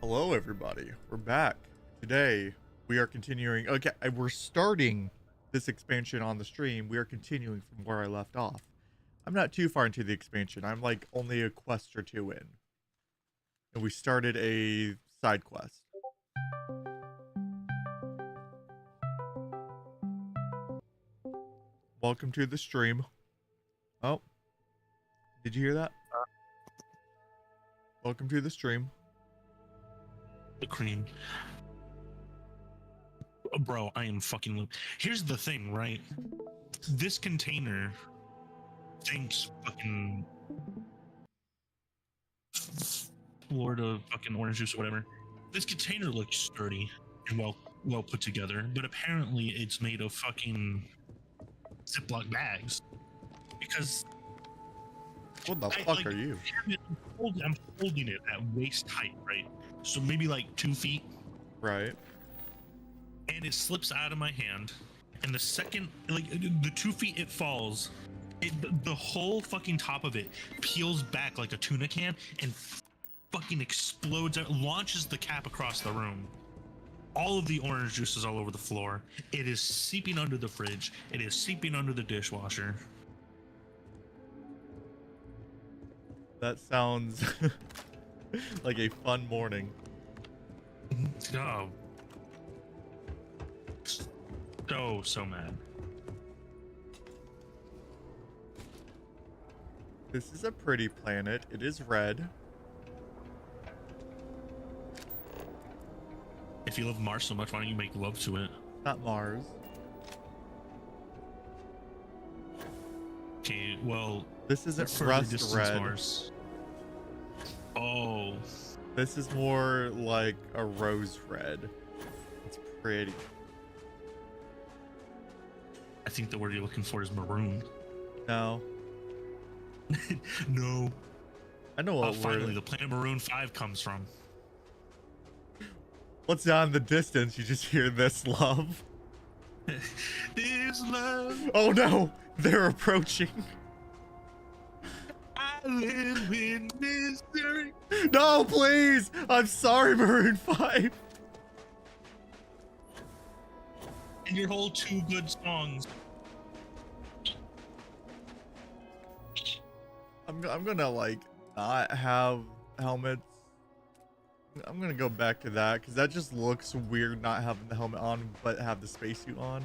Hello, everybody. We're back. Today, we are continuing. Okay, we're starting this expansion on the stream. We are continuing from where I left off. I'm not too far into the expansion. I'm like only a quest or two in. And we started a side quest. Welcome to the stream. Oh, did you hear that? Welcome to the stream. The cream. Bro, I am fucking... Here's the thing, right? This container thinks fucking Florida fucking orange juice or whatever. This container looks sturdy and well put together, but apparently it's made of fucking Ziploc bags. Because What the fuck are you? I'm holding it at waist height, right? So maybe like 2 feet. Right. And it slips out of my hand, and the second, like the 2 feet it falls, the whole fucking top of it peels back like a tuna can and fucking explodes out, launches the cap across the room. All of the orange juice is all over the floor. It is seeping under the fridge. It is seeping under the dishwasher. That sounds like a fun morning. Oh. So mad. This is a pretty planet. It is red. If you love Mars so much, why don't you make love to it? Not Mars. Okay, well... This isn't further rust distance red. Mars. Oh. This is more like a rose red. It's pretty. I think the word you're looking for is maroon. No. No. I know what finally, word. the planet Maroon 5 comes from. What's down in the distance? You just hear this love. This love. Oh no! They're approaching. I live in mystery. No, please! I'm sorry, Maroon 5. And your whole 2 good songs. I'm gonna like not have helmets. I'm gonna go back to that because that just looks weird not having the helmet on but have the spacesuit on.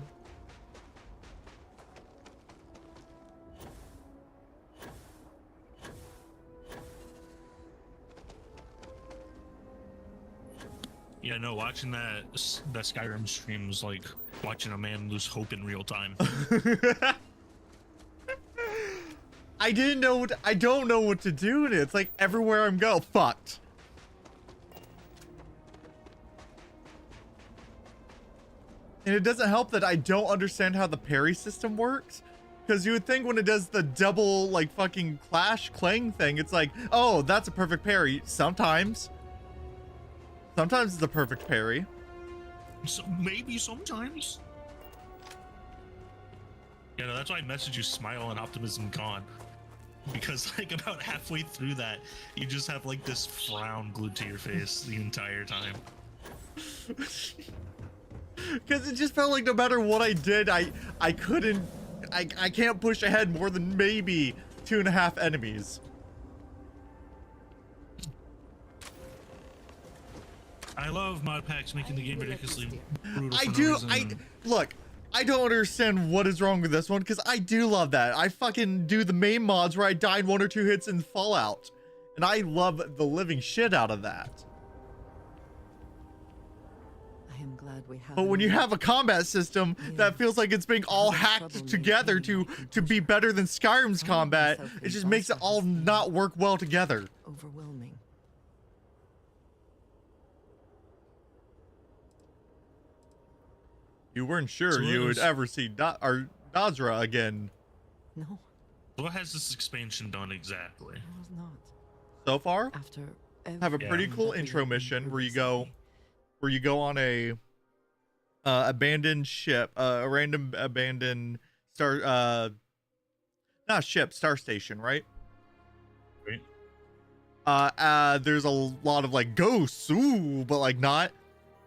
Yeah, no, watching that Skyrim stream was like watching a man lose hope in real time. I don't know what to do in it. It's like everywhere I'm go, fucked. And it doesn't help that I don't understand how the parry system works. Because you would think when it does the double, like, fucking clash clang thing, it's like, oh, that's a perfect parry. Sometimes. Sometimes it's a perfect parry. So maybe sometimes. Yeah, no, that's why I messaged you smile and optimism gone. Because like about halfway through that, you just have like this frown glued to your face the entire time. Because it just felt like no matter what I did, I can't push ahead more than maybe 2.5 enemies. I love mod packs making the game ridiculously brutal. Look, I don't understand what is wrong with this one because I do love that. I fucking do the main mods where I died 1 or 2 hits in Fallout, and I love the living shit out of that. I am glad we have. But when you have a combat system that feels like it's being all hacked together to be better than Skyrim's combat, it just makes it all not work well together. Overwhelming. You weren't sure you would ever see Dazra again. No. What has this expansion done exactly? It was not. So far, After have a pretty cool intro mission where you go on a abandoned ship, a random abandoned star station, right? Right. There's a lot of like ghosts, ooh, but like not,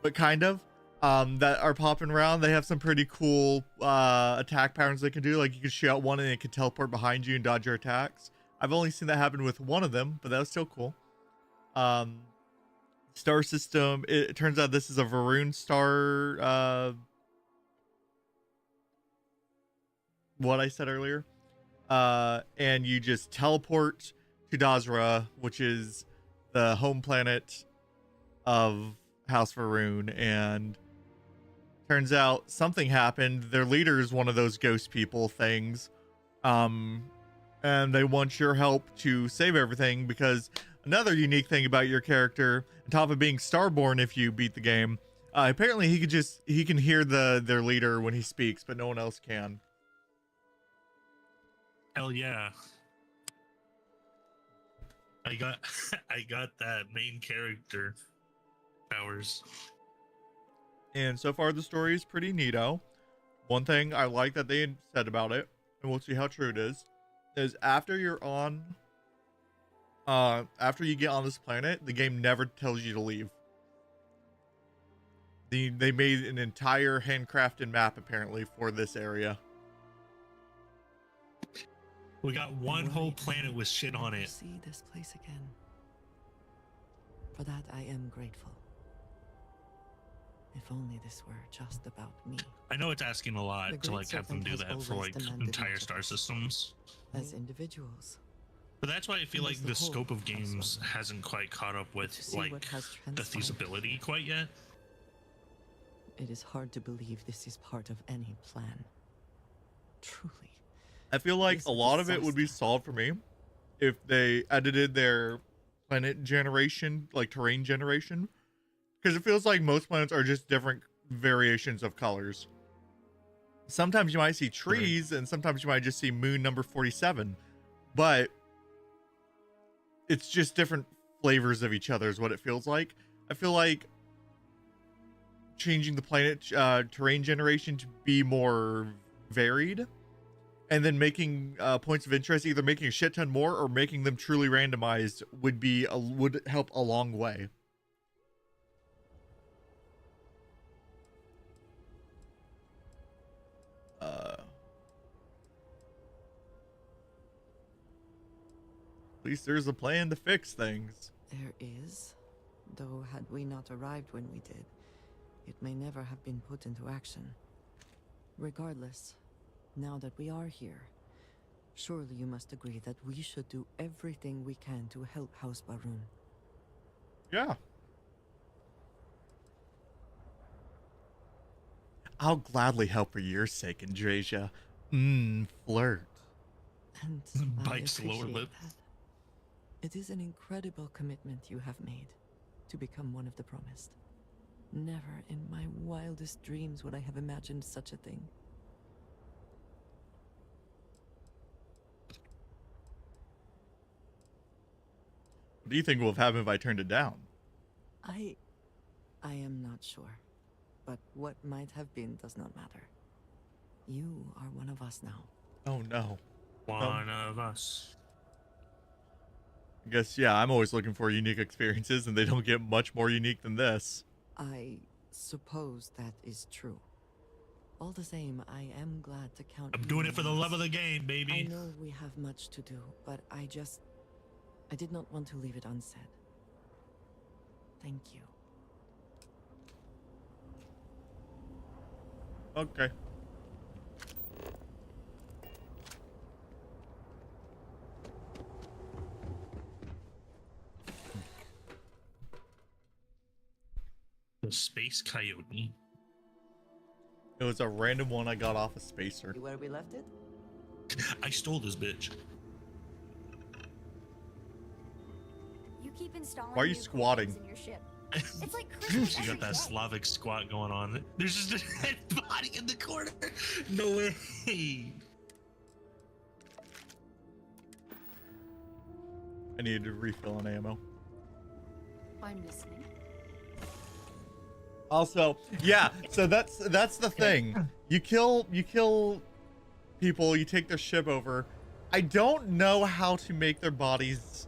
but kind of, that are popping around. They have some pretty cool attack patterns they can do. Like you can shoot out one and it can teleport behind you and dodge your attacks. I've only seen that happen with one of them, but that was still cool. Star system. It turns out this is a Varun star. What I said earlier. And you just teleport to Dazra, which is the home planet of House Varun, and turns out something happened. Their leader is one of those ghost people things, and they want your help to save everything, because another unique thing about your character, on top of being Starborn if you beat the game, apparently he can hear their leader when he speaks, but no one else can. Hell yeah. I got that main character powers. And so far the story is pretty neato. One thing I like that they said about it, and we'll see how true it is after you're on after you get on this planet, the game never tells you to leave. They made an entire handcrafted map apparently for this area. We got one whole planet with shit on it. See this place again. For that I am grateful. If only this were just about me. I know it's asking a The lot to Great like have them Serpent do has that for always like demanded entire much of star us. systems. As individuals. But that's why I feel It like is the the whole scope of of games House hasn't quite caught up To with see what like has the transpired. feasibility quite yet. It is hard to believe this is part of any plan. Truly. I feel like It's a a lot of it would be disaster. solved for me if they edited their planet generation, like terrain generation, because it feels like most planets are just different variations of colors. Sometimes you might see trees and sometimes you might just see moon number 47, but it's just different flavors of each other is what it feels like. I feel like changing the planet terrain generation to be more varied, and then making points of interest, either making a shit ton more or making them truly randomized, would help a long way. At least there's a plan to fix things. There is, though had we not arrived when we did, it may never have been put into action. Regardless, now that we are here, surely you must agree that we should do everything we can to help House Barun. Yeah. I'll gladly help for your sake, Andrasia. Flirt. And I Bites the lower appreciate lip. that. It is an incredible commitment you have made to become one of the promised. Never in my wildest dreams would I have imagined such a thing. What do you think would have happened if I turned it down? I am not sure, but what might have been does not matter. You are one of us now. Oh no. One of us. I guess, yeah, I'm always looking for unique experiences, and they don't get much more unique than this. I suppose that is true. All the same, I am glad to count. I'm you doing it in for the on love of this. the game, I baby. know we have much to do, but I did not want to leave it unsaid. Thank you. Okay. The space coyote. It was a random one I got off a spacer. Where we left it? I stole this bitch. You keep installing Why are you new squatting? components in your ship. It's like Christmas She got every that day. Slavic squat going on. There's just a dead body in the corner. No way. I needed to refill on ammo. I'm listening. Also, yeah, so that's the thing. You kill people, you take their ship over. I don't know how to make their bodies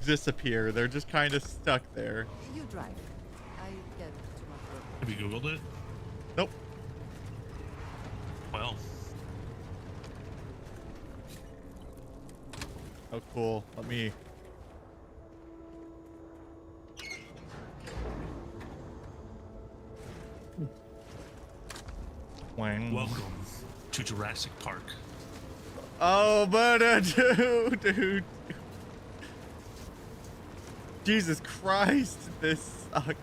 disappear. They're just kind of stuck there. You drive. I get too much work. Have you Googled it? Nope. Well, Oh, cool. Let me. Wang. welcome to Jurassic Park. Oh, but dude. Jesus Christ, this sucks.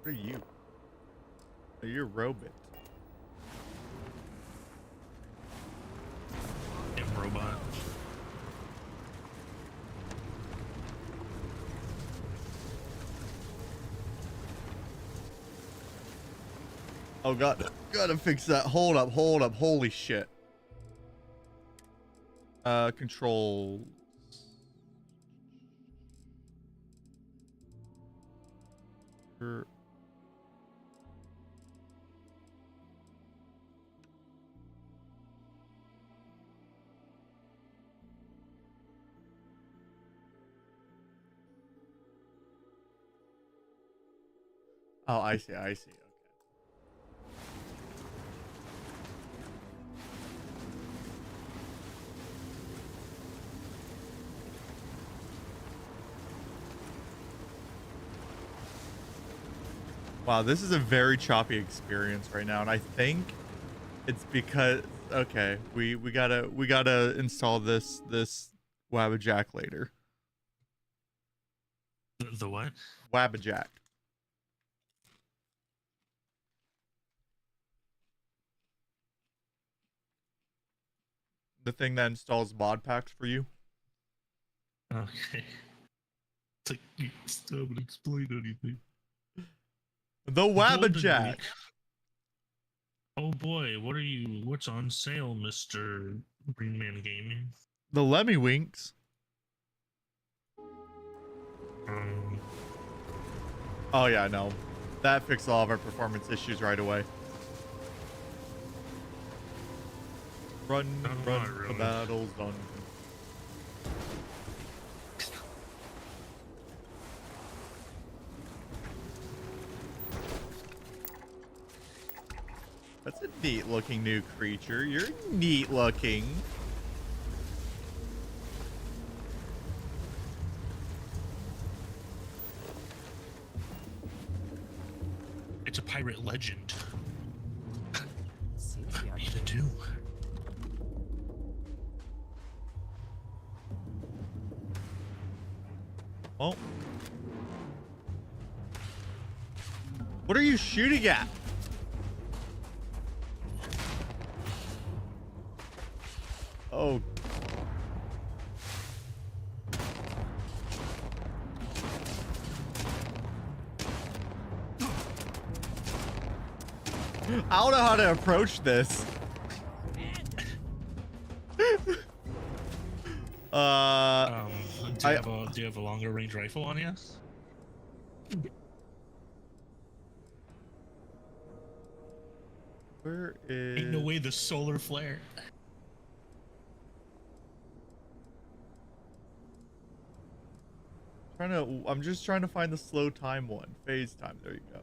What are you? Oh, you're a robot. Damn robot. Oh god, gotta fix that. Hold up, holy shit. Control. Oh, I see, I see. Wow, this is a very choppy experience right now, and I think it's because okay, we gotta install this Wabbajack later. The what? Wabbajack. The thing that installs mod packs for you. Okay. It's like you still haven't explained anything. The Wabbajack. Oh boy, what's on sale, Mr. Green Man Gaming? The Lemmy Winks. Oh yeah, no. That fixed all of our performance issues right away. Run, run, the battle's done. That's a neat looking new creature. You're neat looking. It's a pirate legend. Seems we are Me to do. Oh. What are you shooting at? Oh. I don't know how to approach this. Do you have a longer range rifle on you? Where is? Ain't no way the solar flare. I'm just trying to find the slow time one. Phase time. There you go.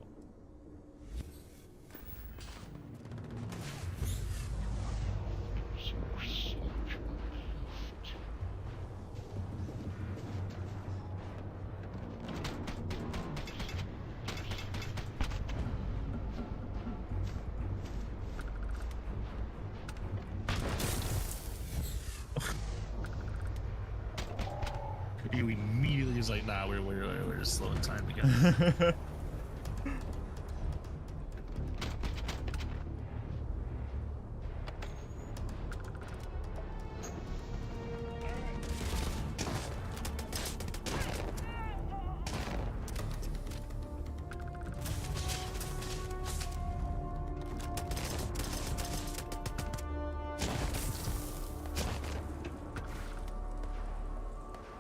You immediately was like, nah, we're slowing time again.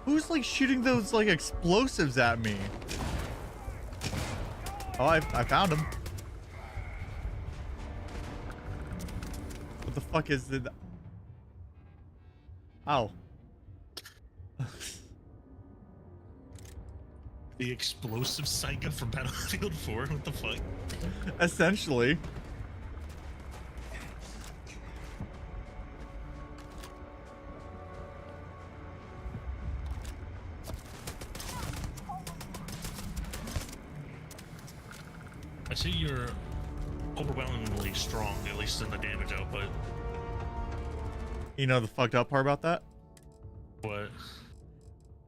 Who's like shooting those like explosives at me? Oh, I found him. the fuck is the... Ow. The explosive Psycha from Battlefield 4? What the fuck? Essentially. I see you're overwhelmingly strong, at least in the damage output. You know the fucked up part about that? What?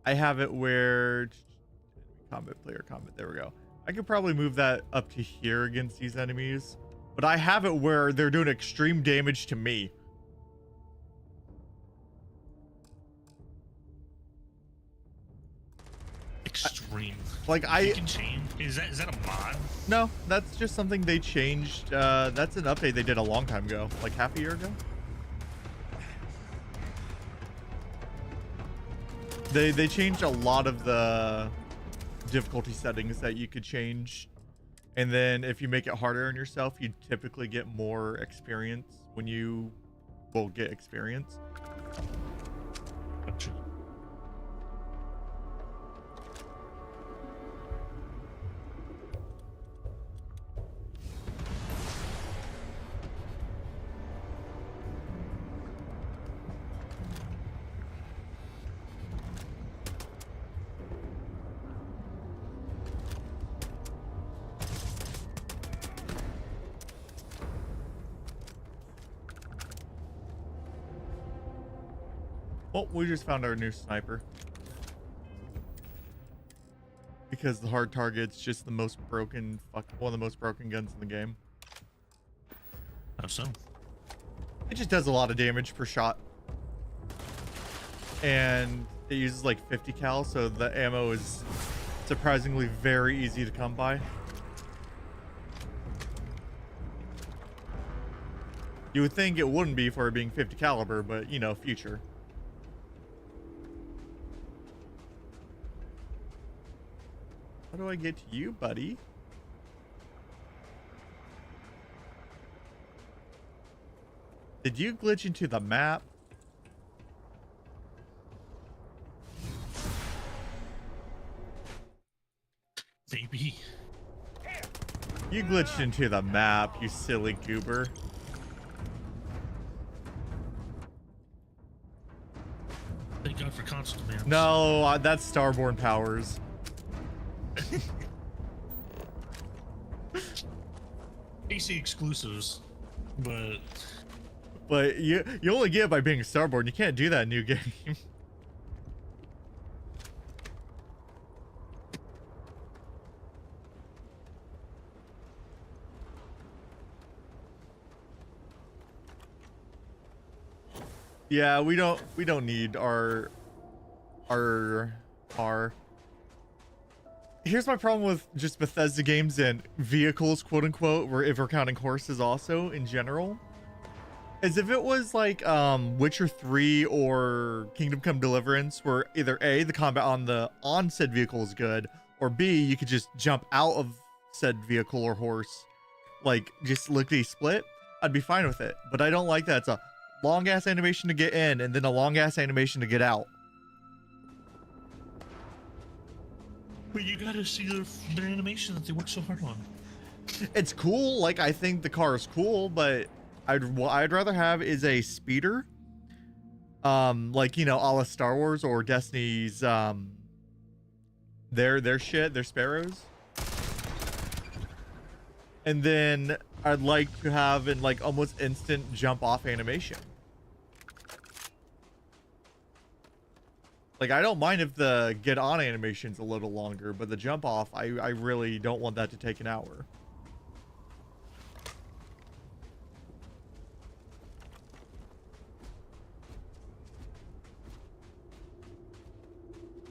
I have it where... Combat, player, combat. There we go. I could probably move that up to here against these enemies. But I have it where they're doing extreme damage to me. Extreme. You can change. Is that a mod? No, that's just something they changed. That's an update they did a long time ago. Like half a year ago. They changed a lot of the difficulty settings that you could change, and then if you make it harder on yourself, you typically get more experience when you will get experience. Gotcha. Well, we just found our new sniper. Because the hard target's just the most broken, one of the most broken guns in the game. How so? It just does a lot of damage per shot. And it uses like 50 cal, so the ammo is surprisingly very easy to come by. You would think it wouldn't be for it being 50 caliber, but you know, future. How do I get to you, buddy? Did you glitch into the map? Maybe. You glitched into the map, you silly goober. Thank God for console commands. No, that's Starborn powers. PC exclusives, but you only get it by being Starborn. You can't do that in new game. Yeah, we don't need our Here's my problem with just Bethesda games and vehicles, quote unquote, where if we're counting horses also in general, is if it was like Witcher 3 or Kingdom Come Deliverance, where either A, the combat on said vehicle is good, or B, you could just jump out of said vehicle or horse, like just lickety split, I'd be fine with it. But I don't like that. It's a long ass animation to get in and then a long ass animation to get out. but you gotta see their animation that they work so hard on. It's cool. Like, I think the car is cool, but what I'd rather have is a speeder. Like, you know, a la Star Wars or Destiny's, their shit, their sparrows. And then I'd like to have in like almost instant jump off animation. Like, I don't mind if the get on animation's a little longer, but the jump off, I really don't want that to take an hour.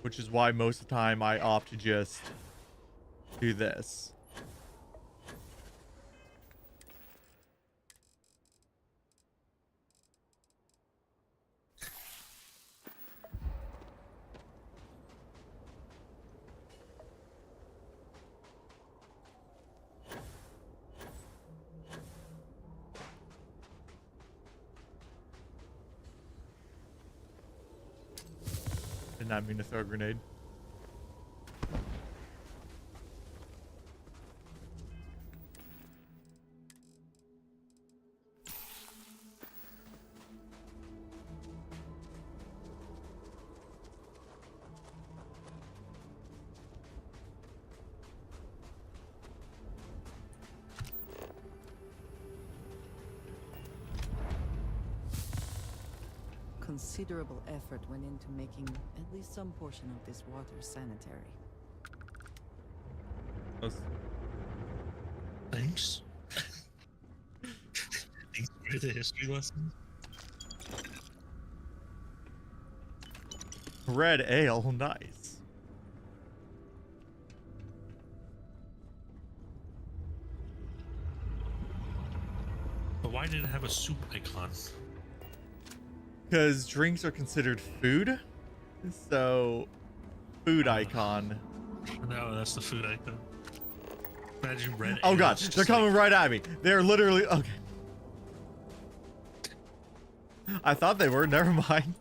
Which is why most of the time I opt to just do this. not mean to throw a grenade. Considerable effort went into making at least some portion of this water sanitary. Thanks. Thanks for the history lesson. Red ale, nice. But why did it have a soup icon? Because drinks are considered food. So, food icon. No, that's the food icon. Imagine red. Oh ale, god, it's just they're coming right at me. They're literally okay. I thought they were. Never mind.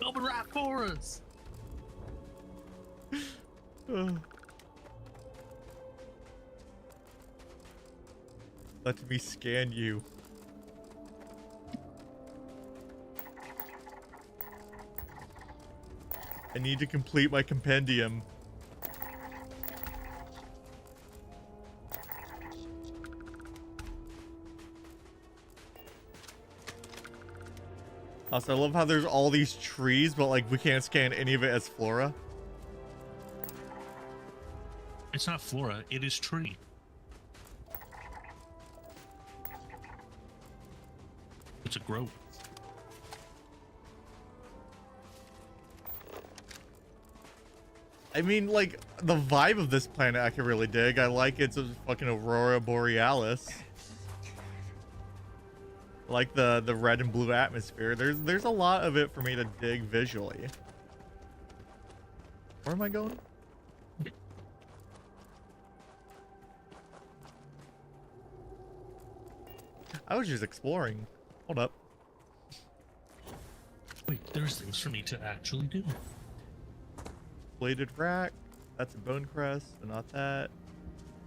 Coming right for us. Let me scan you. I need to complete my compendium. Also, I love how there's all these trees, but like we can't scan any of it as flora. It's not flora, it is tree. It's a grove. I mean, like, the vibe of this planet I can really dig. I like it's a fucking Aurora Borealis. I like the red and blue atmosphere. There's a lot of it for me to dig visually. Where am I going? I was just exploring. Hold up. Wait, there's things for me to actually do. Bladed rack. That's a bone crest, so not that.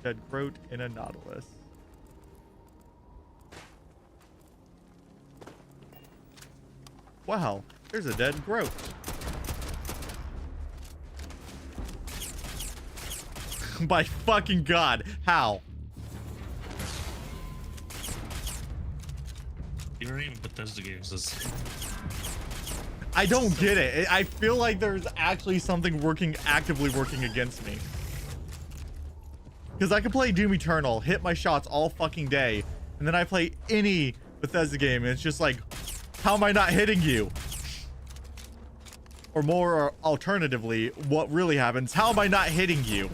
Dead groat in a nautilus. Wow, there's a dead groat. By fucking god, how? Your name Bethesda games is. I don't get it. I feel like there's actually something actively working against me. Because I can play Doom Eternal, hit my shots all fucking day, and then I play any Bethesda game, and it's just like, how am I not hitting you? Or more alternatively, what really happens? How am I not hitting you?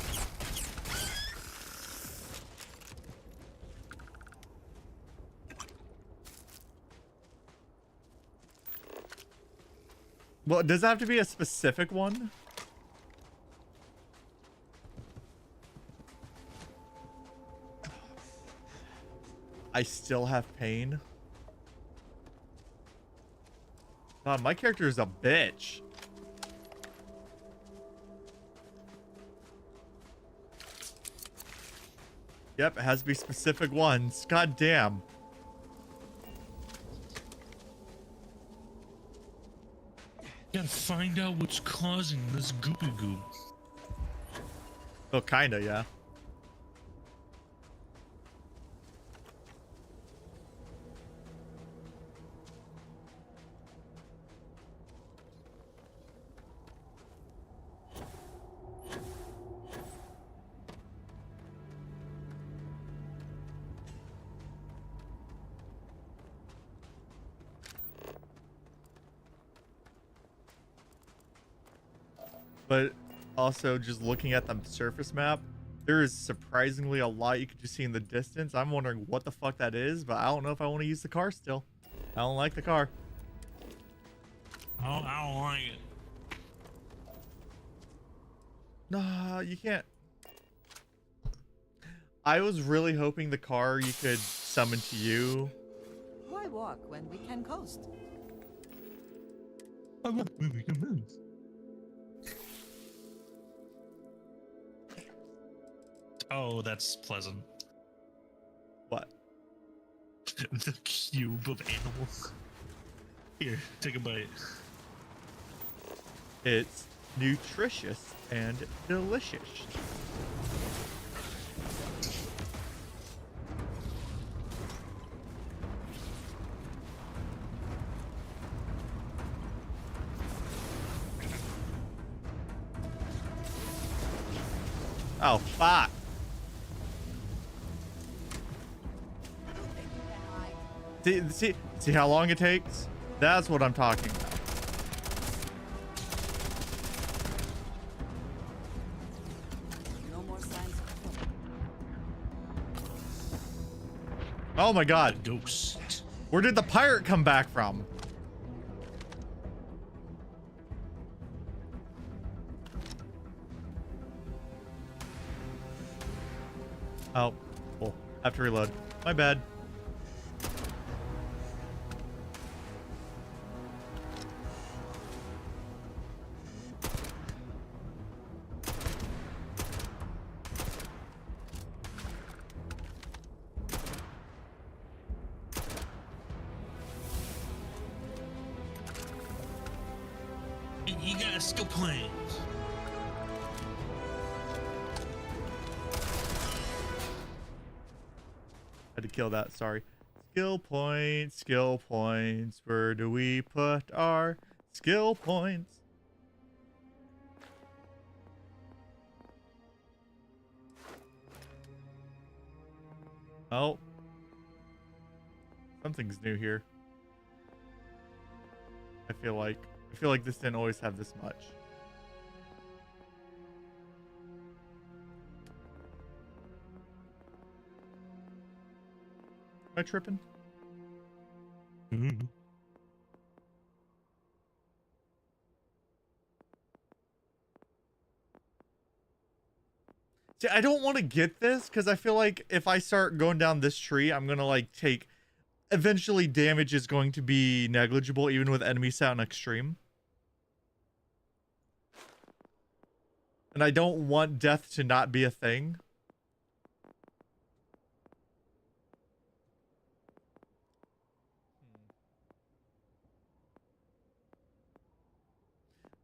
Well, does it have to be a specific one? I still have pain. God, my character is a bitch. Yep, it has to be specific ones. God damn. Gotta find out what's causing this goopy goop. Oh, kinda, yeah. But also just looking at the surface map, there is surprisingly a lot you could just see in the distance. I'm wondering what the fuck that is, but I don't know if I want to use the car still. I don't like the car. I don't like it. Nah, you can't. I was really hoping the car you could summon to you. Why walk when we can coast? I'm not moving. I'm moving. Oh, that's pleasant. What? The cube of animals. Here, take a bite. It's nutritious and delicious. Oh, fuck. See how long it takes? That's what I'm talking about. No more signs of trouble. Oh my god. Ghost. Where did the pirate come back from? Oh, cool. Have to reload. My bad. You got a skill point. Had to kill that, sorry. Skill points, skill points. Where do we put our skill points? Oh. Something's new here. I feel like this didn't always have this much. Am I tripping? Mm-hmm. See, I don't want to get this because I feel like if I start going down this tree, I'm gonna like take. Eventually, damage is going to be negligible, even with enemy sound extreme. And I don't want death to not be a thing.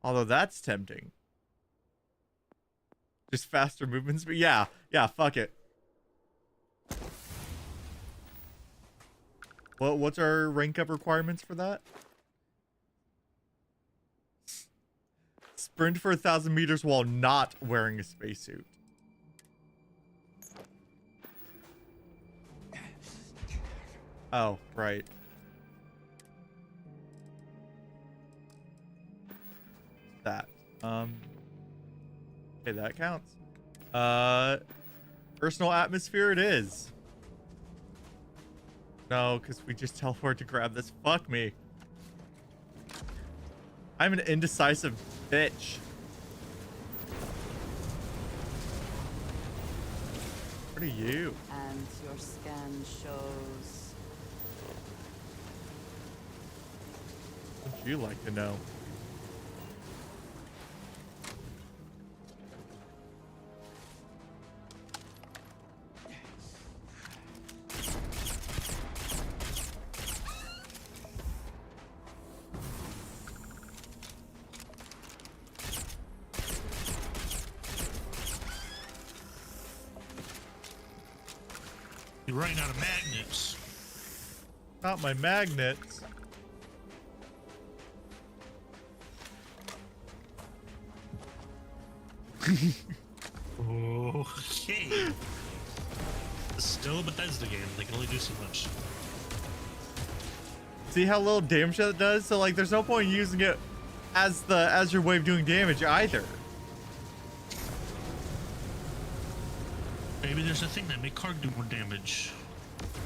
Although that's tempting. Just faster movements, but yeah, fuck it. Well, what's our rank up requirements for that? Sprint for 1,000 meters while not wearing a spacesuit. Oh, right. That. Okay, that counts. Personal atmosphere it is. No, because we just teleport to grab this. Fuck me. I'm an indecisive bitch. What are you? And your scan shows. What'd you like to know? You're running out of magnets. Not my magnets. Okay. It's still a Bethesda game. They can only do so much. See how little damage that does? So like there's no point in using it as your way of doing damage either. Maybe there's a thing that make card do more damage.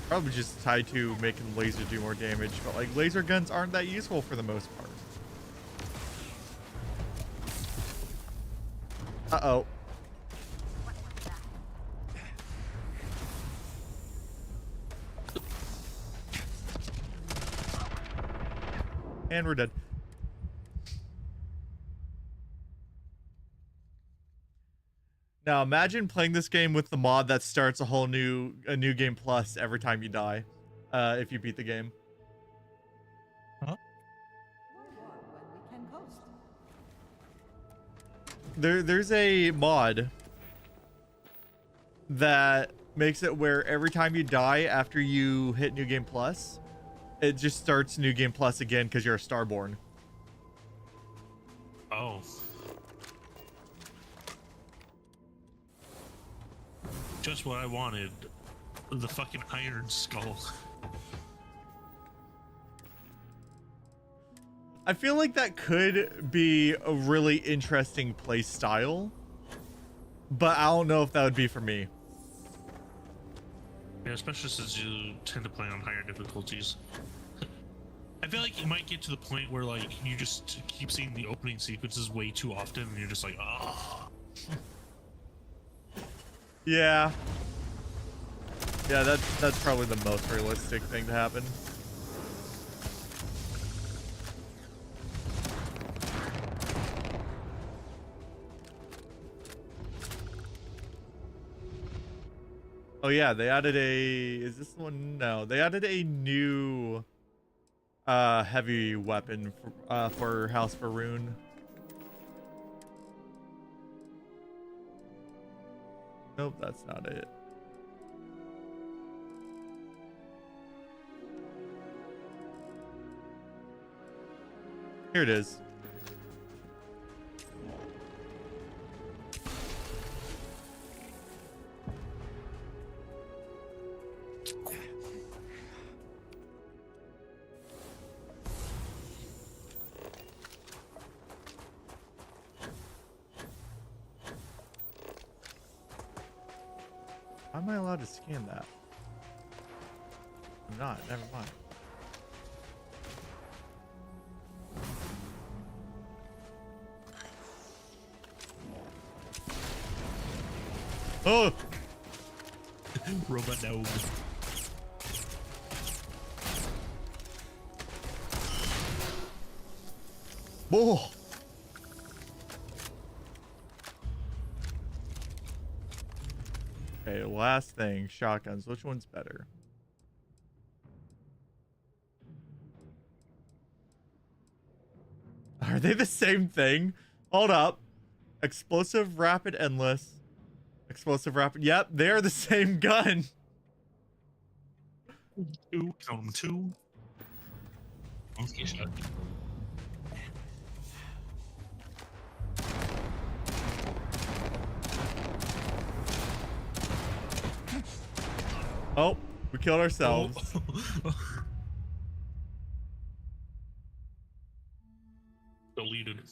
Probably just tied to making laser do more damage, but like laser guns aren't that useful for the most part. Uh-oh. And we're dead. Now imagine playing this game with the mod that starts a new game plus every time you die, if you beat the game. Huh? There's a mod that makes it where every time you die after you hit New Game Plus, it just starts New Game Plus again because you're a Starborn. Oh. Just what I wanted. The fucking Iron Skull. I feel like that could be a really interesting play style, but I don't know if that would be for me. Yeah, especially since you tend to play on higher difficulties. I feel like you might get to the point where like you just keep seeing the opening sequences way too often and you're just like, ah. Yeah. Yeah, that's probably the most realistic thing to happen. Oh yeah, they added is this the one? No, they added a new heavy weapon for House Faroon. Nope, that's not it. Here it is. How am I allowed to scan that? I'm not, never mind. Oh! Robot no. Oh! Okay, last thing, shotguns. Which one's better? Are they the same thing? Hold up. Explosive, rapid, endless. Explosive, rapid. Yep, they're the same gun. Two, count them two. Okay, shot. Oh, we killed ourselves. Deleted.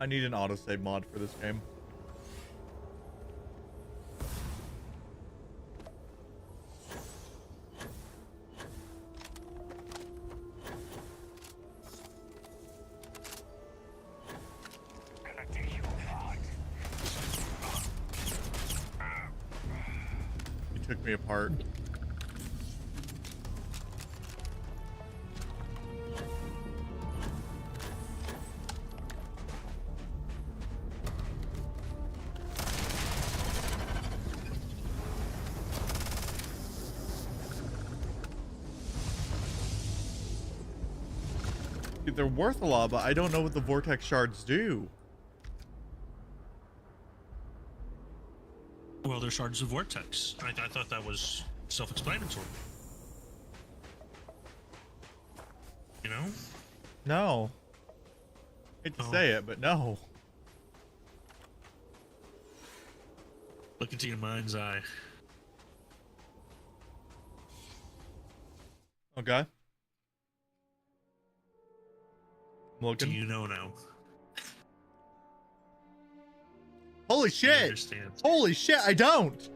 I need an autosave mod for this game. You took me apart. They're worth a lot, but I don't know what the vortex shards do. Well, they're shards of vortex. I thought that was self-explanatory. You know? No. Hate to say it, but no. Look into your mind's eye. Okay. I'm looking. Do you know now? Holy Do you shit! understand? Holy shit, I don't!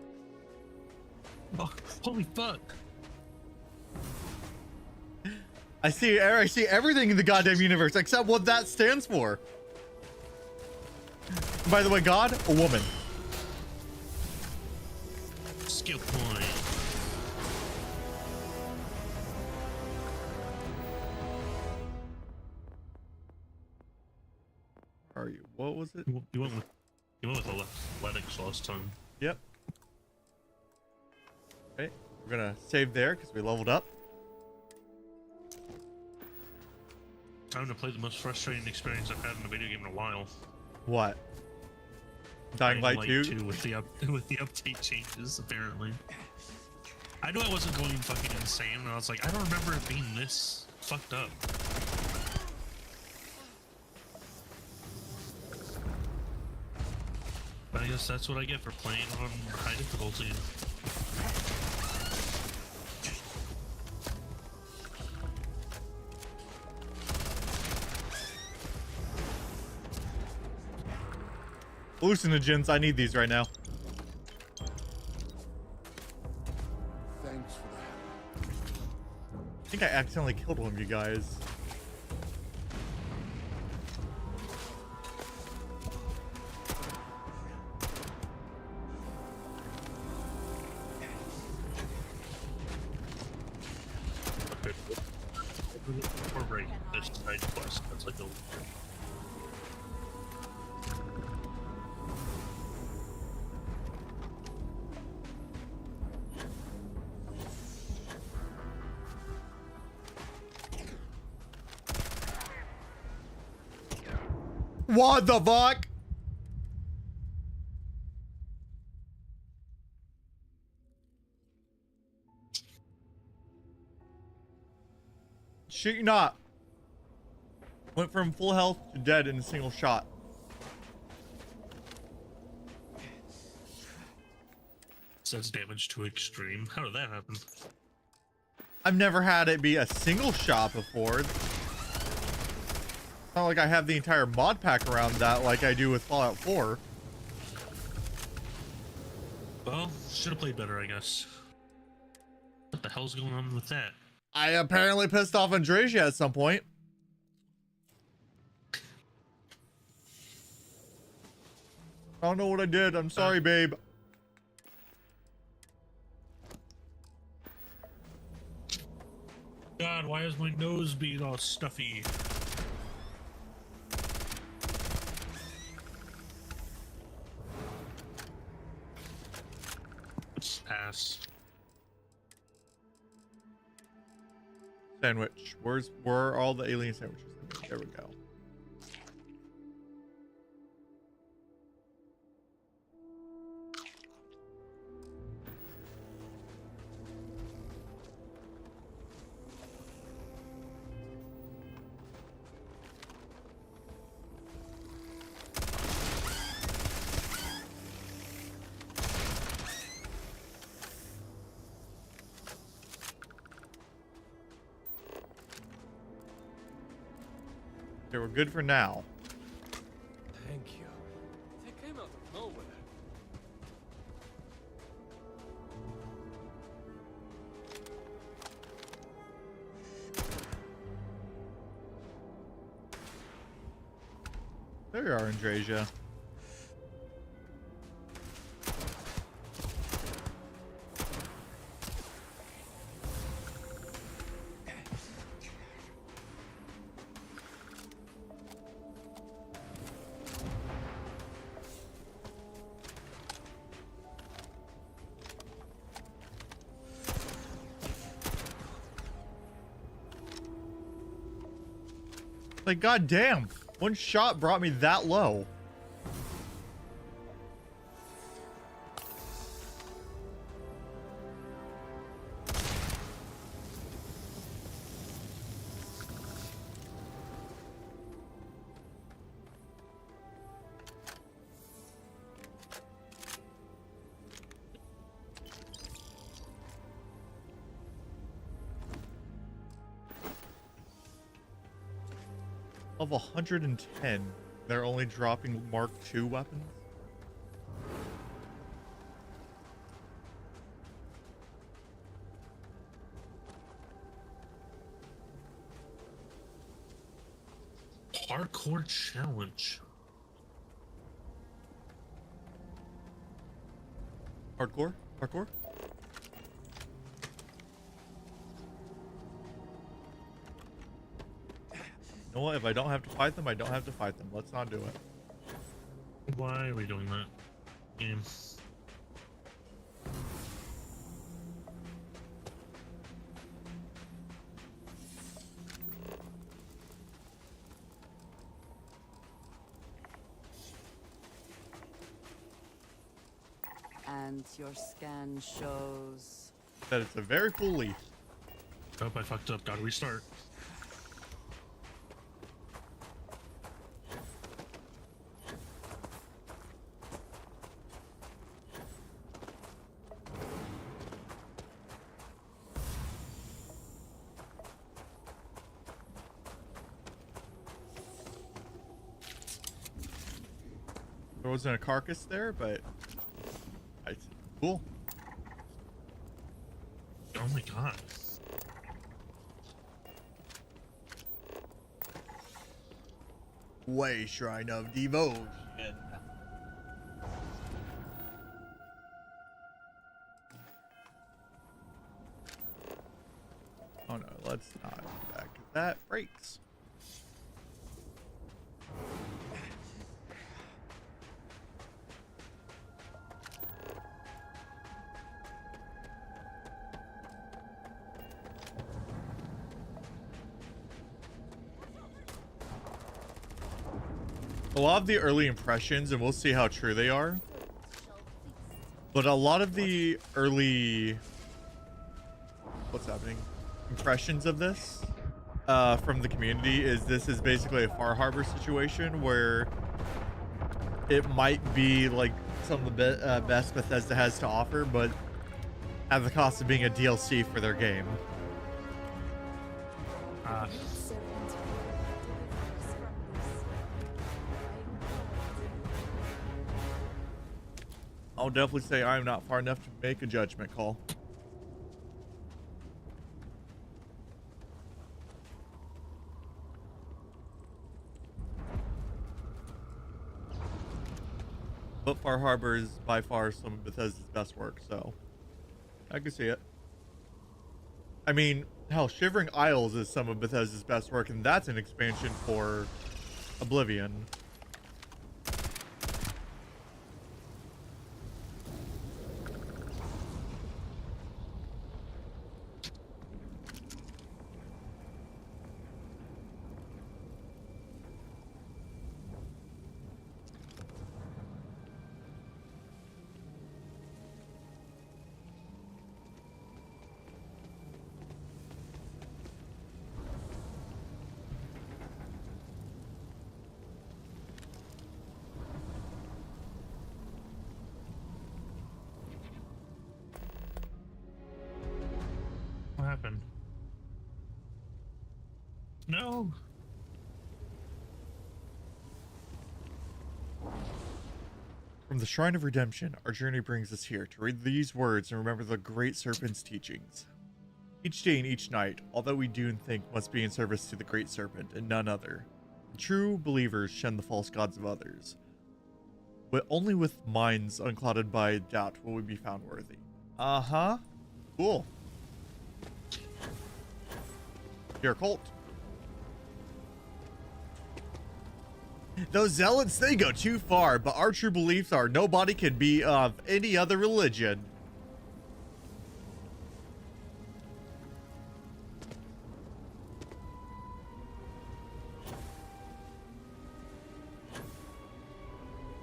Oh, holy fuck! I see everything in the goddamn universe except what that stands for. By the way, God, a woman. Skill point. are you? What was it? You went with athletics last time. Yep. Okay, we're gonna save there because we leveled up. Time to play the most frustrating experience I've had in a video game in a while. What? Dying Light 2? with the update changes, apparently. I knew I wasn't going fucking insane, and I was like, I don't remember it being this fucked up. But I guess that's what I get for playing on high difficulty. Hallucinogens, I need these right now. Thanks for that. I think I accidentally killed one of you guys. Okay. We're right. This side quest. That's like a. What the fuck? Shit you not. Went from full health to dead in a single shot. Sets damage to extreme. How did that happen? I've never had it be a single shot before. It's not like I have the entire mod pack around that like I do with Fallout 4. Well, should have played better, I guess. What the hell's going on with that? I apparently pissed off Andresia at some point. I don't know what I did. I'm sorry, babe. God, why is my nose being all stuffy? Pass. Sandwich. Where are all the alien sandwiches? There we go. Okay, we're good for now. Thank you. They came out of nowhere. There you are, Andresia. Like, goddamn, one shot brought me that low. Of 110, they're only dropping Mark II weapons. Hardcore challenge. Hardcore? Hardcore? You know what? If I don't have to fight them, I don't have to fight them. Let's not do it. Why are we doing that? Game. And your scan shows... That it's a very full leaf. Oh, I fucked up. Gotta restart. There wasn't a carcass there, but cool. Oh my god. Way Shrine of Devotion. Oh no, let's not do that, 'cause that breaks. A lot of the early impressions, and we'll see how true they are, but a lot of the early, what's happening, impressions of this from the community is this is basically a Far Harbor situation where it might be like some of the best Bethesda has to offer, but at the cost of being a DLC for their game. I'll definitely say I'm not far enough to make a judgment call. But Far Harbor is by far some of Bethesda's best work, so I can see it. I mean, hell, Shivering Isles is some of Bethesda's best work, and that's an expansion for Oblivion. What happened? No. From the Shrine of Redemption, our journey brings us here to read these words and remember the Great Serpent's teachings. Each day and each night, all that we do and think must be in service to the Great Serpent and none other. The true believers shun the false gods of others. But only with minds unclouded by doubt will we be found worthy. Uh-huh. Cool. You're a cult. Those zealots, they go too far, but our true beliefs are nobody can be of any other religion.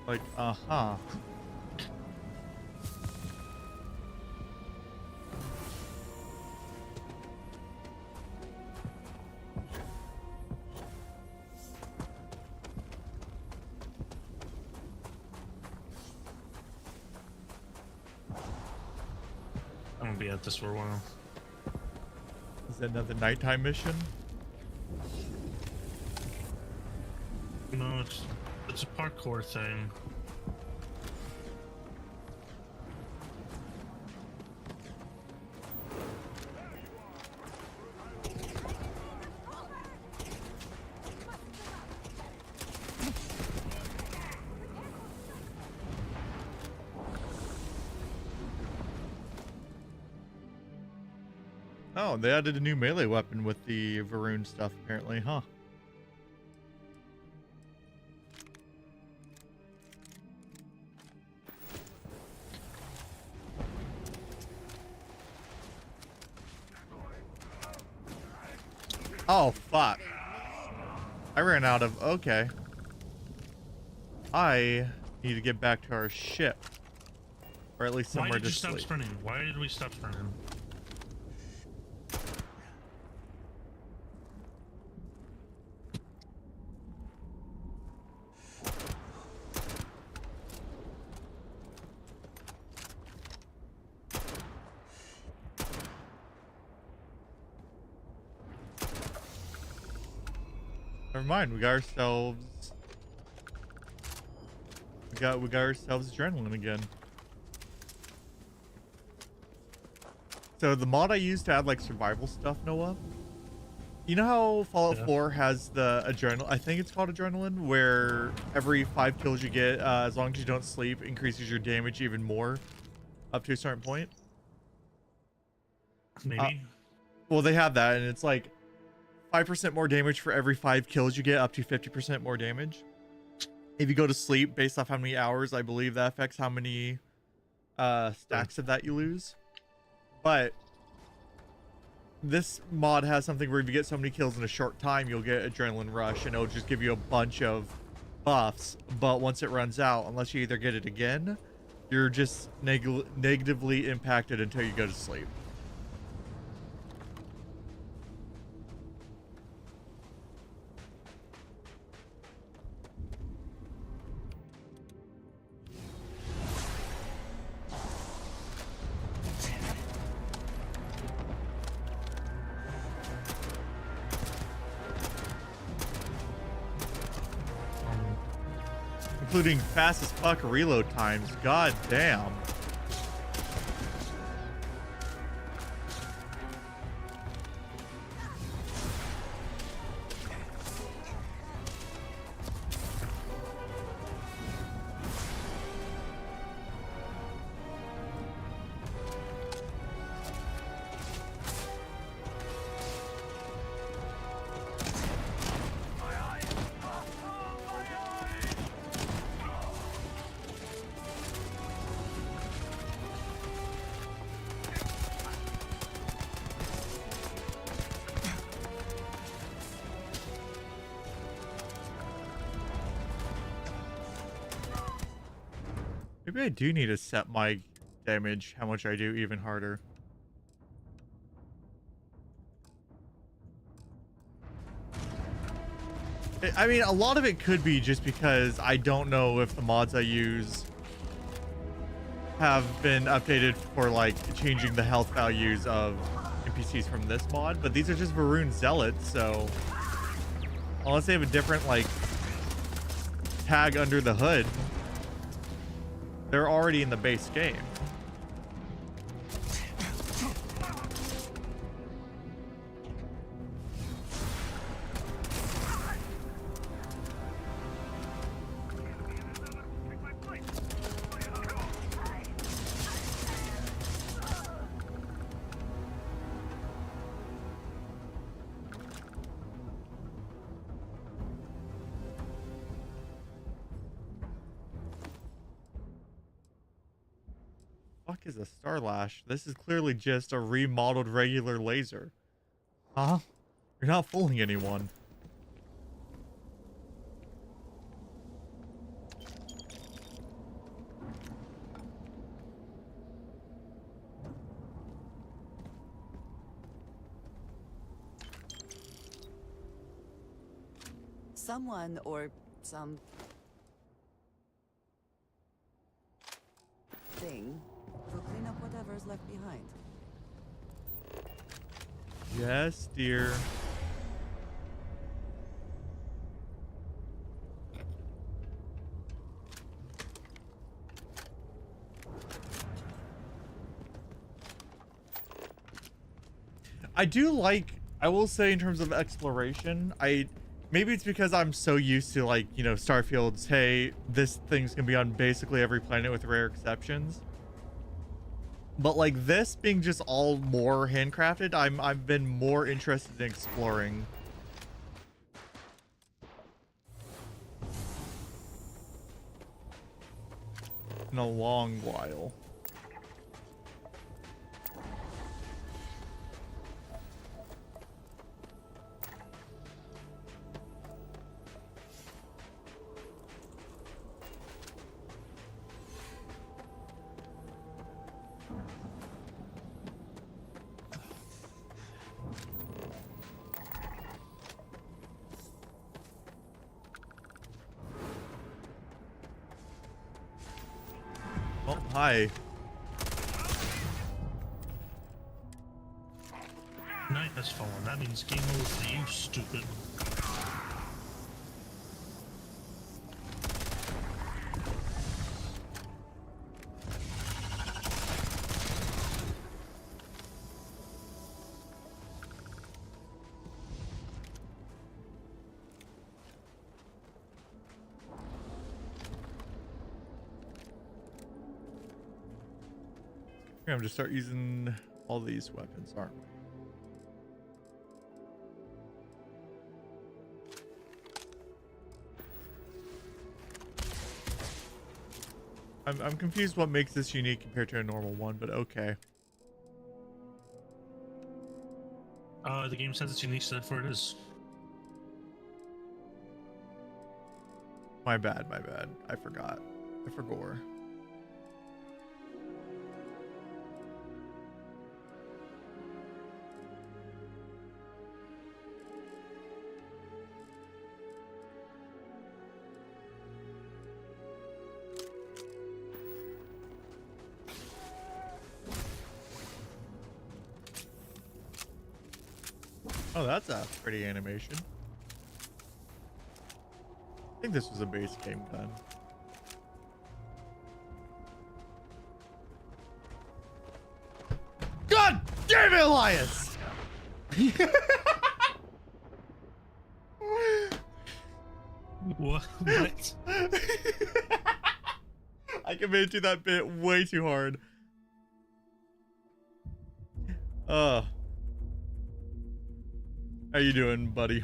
Like, uh-huh. I'm gonna be at this for a while. Is that another nighttime mission? No, it's a parkour thing. Oh, they added a new melee weapon with the Varun stuff, apparently, huh? Oh, fuck. I ran out of... Okay. I need to get back to our ship. Or at least Why somewhere did to you stop sleep. sprinting? Why did we stop sprinting? Never mind. We got ourselves... We got ourselves adrenaline again. So the mod I used to add like survival stuff, Noah. You know how Fallout Yeah. 4 has the adrenaline? I think it's called adrenaline, where every 5 kills you get, as long as you don't sleep, increases your damage even more, up to a certain point. Maybe. Well, they have that, and it's like 5% more damage for every 5 kills you get, up to 50% more damage. If you go to sleep, based off how many hours, I believe that affects how many stacks of that you lose. But this mod has something where if you get so many kills in a short time, you'll get adrenaline rush, and it'll just give you a bunch of buffs. But once it runs out, unless you either get it again, you're just negatively impacted until you go to sleep. Including fast as fuck reload times. God damn. Maybe I do need to set my damage, how much I do, even harder. I mean, a lot of it could be just because I don't know if the mods I use have been updated for like changing the health values of NPCs from this mod, but these are just Varun Zealots, so unless they have a different like tag under the hood, they're already in the base game. Fuck is a Starlash? This is clearly just a remodeled regular laser. Huh? You're not fooling anyone. Someone or some thing will clean up whatever's left behind. Yes, dear. I do like, I will say in terms of exploration, maybe it's because I'm so used to like, you know, Starfield's, hey, this thing's gonna be on basically every planet with rare exceptions. But like this being just all more handcrafted, I've been more interested in exploring. In a long while. hi. Night has fallen. That means game over for you, stupid. I'm gonna start using all these weapons, aren't we? I'm confused what makes this unique compared to a normal one, but okay. The game says it's unique, so therefore it is. My bad, my bad. I forgot. I forgot. Oh, that's a pretty animation. I think this was a base game gun. God damn it, Elias! What? I committed to that bit way too hard. How you doing, buddy?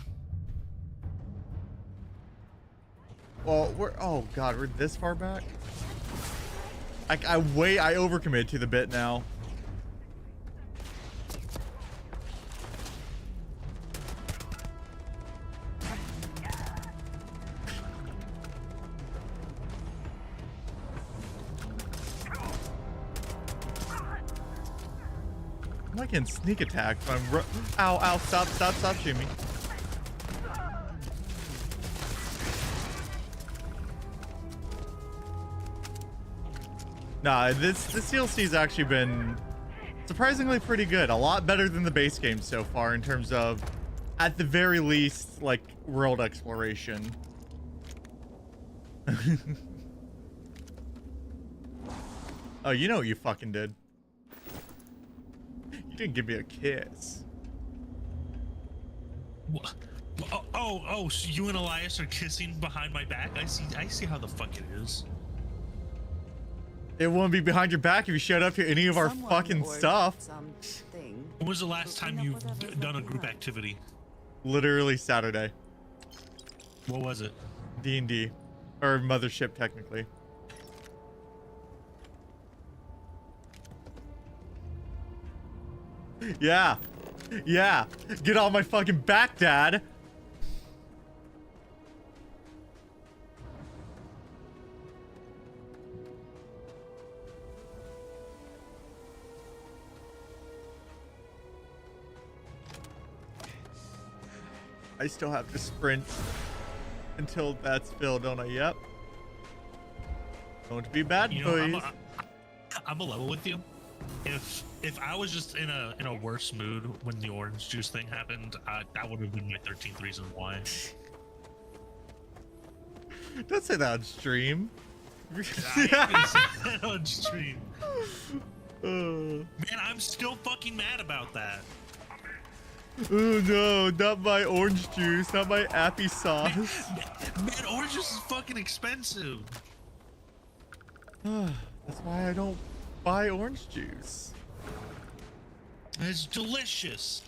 Well, oh god, we're this far back? I overcommit to the bit now. I'm not getting sneak attacked, but ow, stop shooting me. Nah, this DLC's actually been surprisingly pretty good. A lot better than the base game so far in terms of, at the very least, like, world exploration. Oh, you know what you fucking did. You didn't give me a kiss. What? So you and Elias are kissing behind my back? I see how the fuck it is. It wouldn't be behind your back if you showed up to any of our Someone fucking ordered stuff. something. When was the last Hooking time up you've with others done a like group that. activity? Literally Saturday. What was it? D&D. Or Mothership, technically. Yeah. Yeah. Get on my fucking back, Dad. I still have to sprint until that's filled, don't I? Yep. Don't be bad, You know, boys. I'm a level with you. If I was just in a worse mood when the orange juice thing happened, that would have been my 13th reason why. Don't say that on stream. On stream. Man, I'm still fucking mad about that. Oh no, not my orange juice, not my appy sauce. Man, orange juice is fucking expensive. That's why I don't buy orange juice. It's delicious.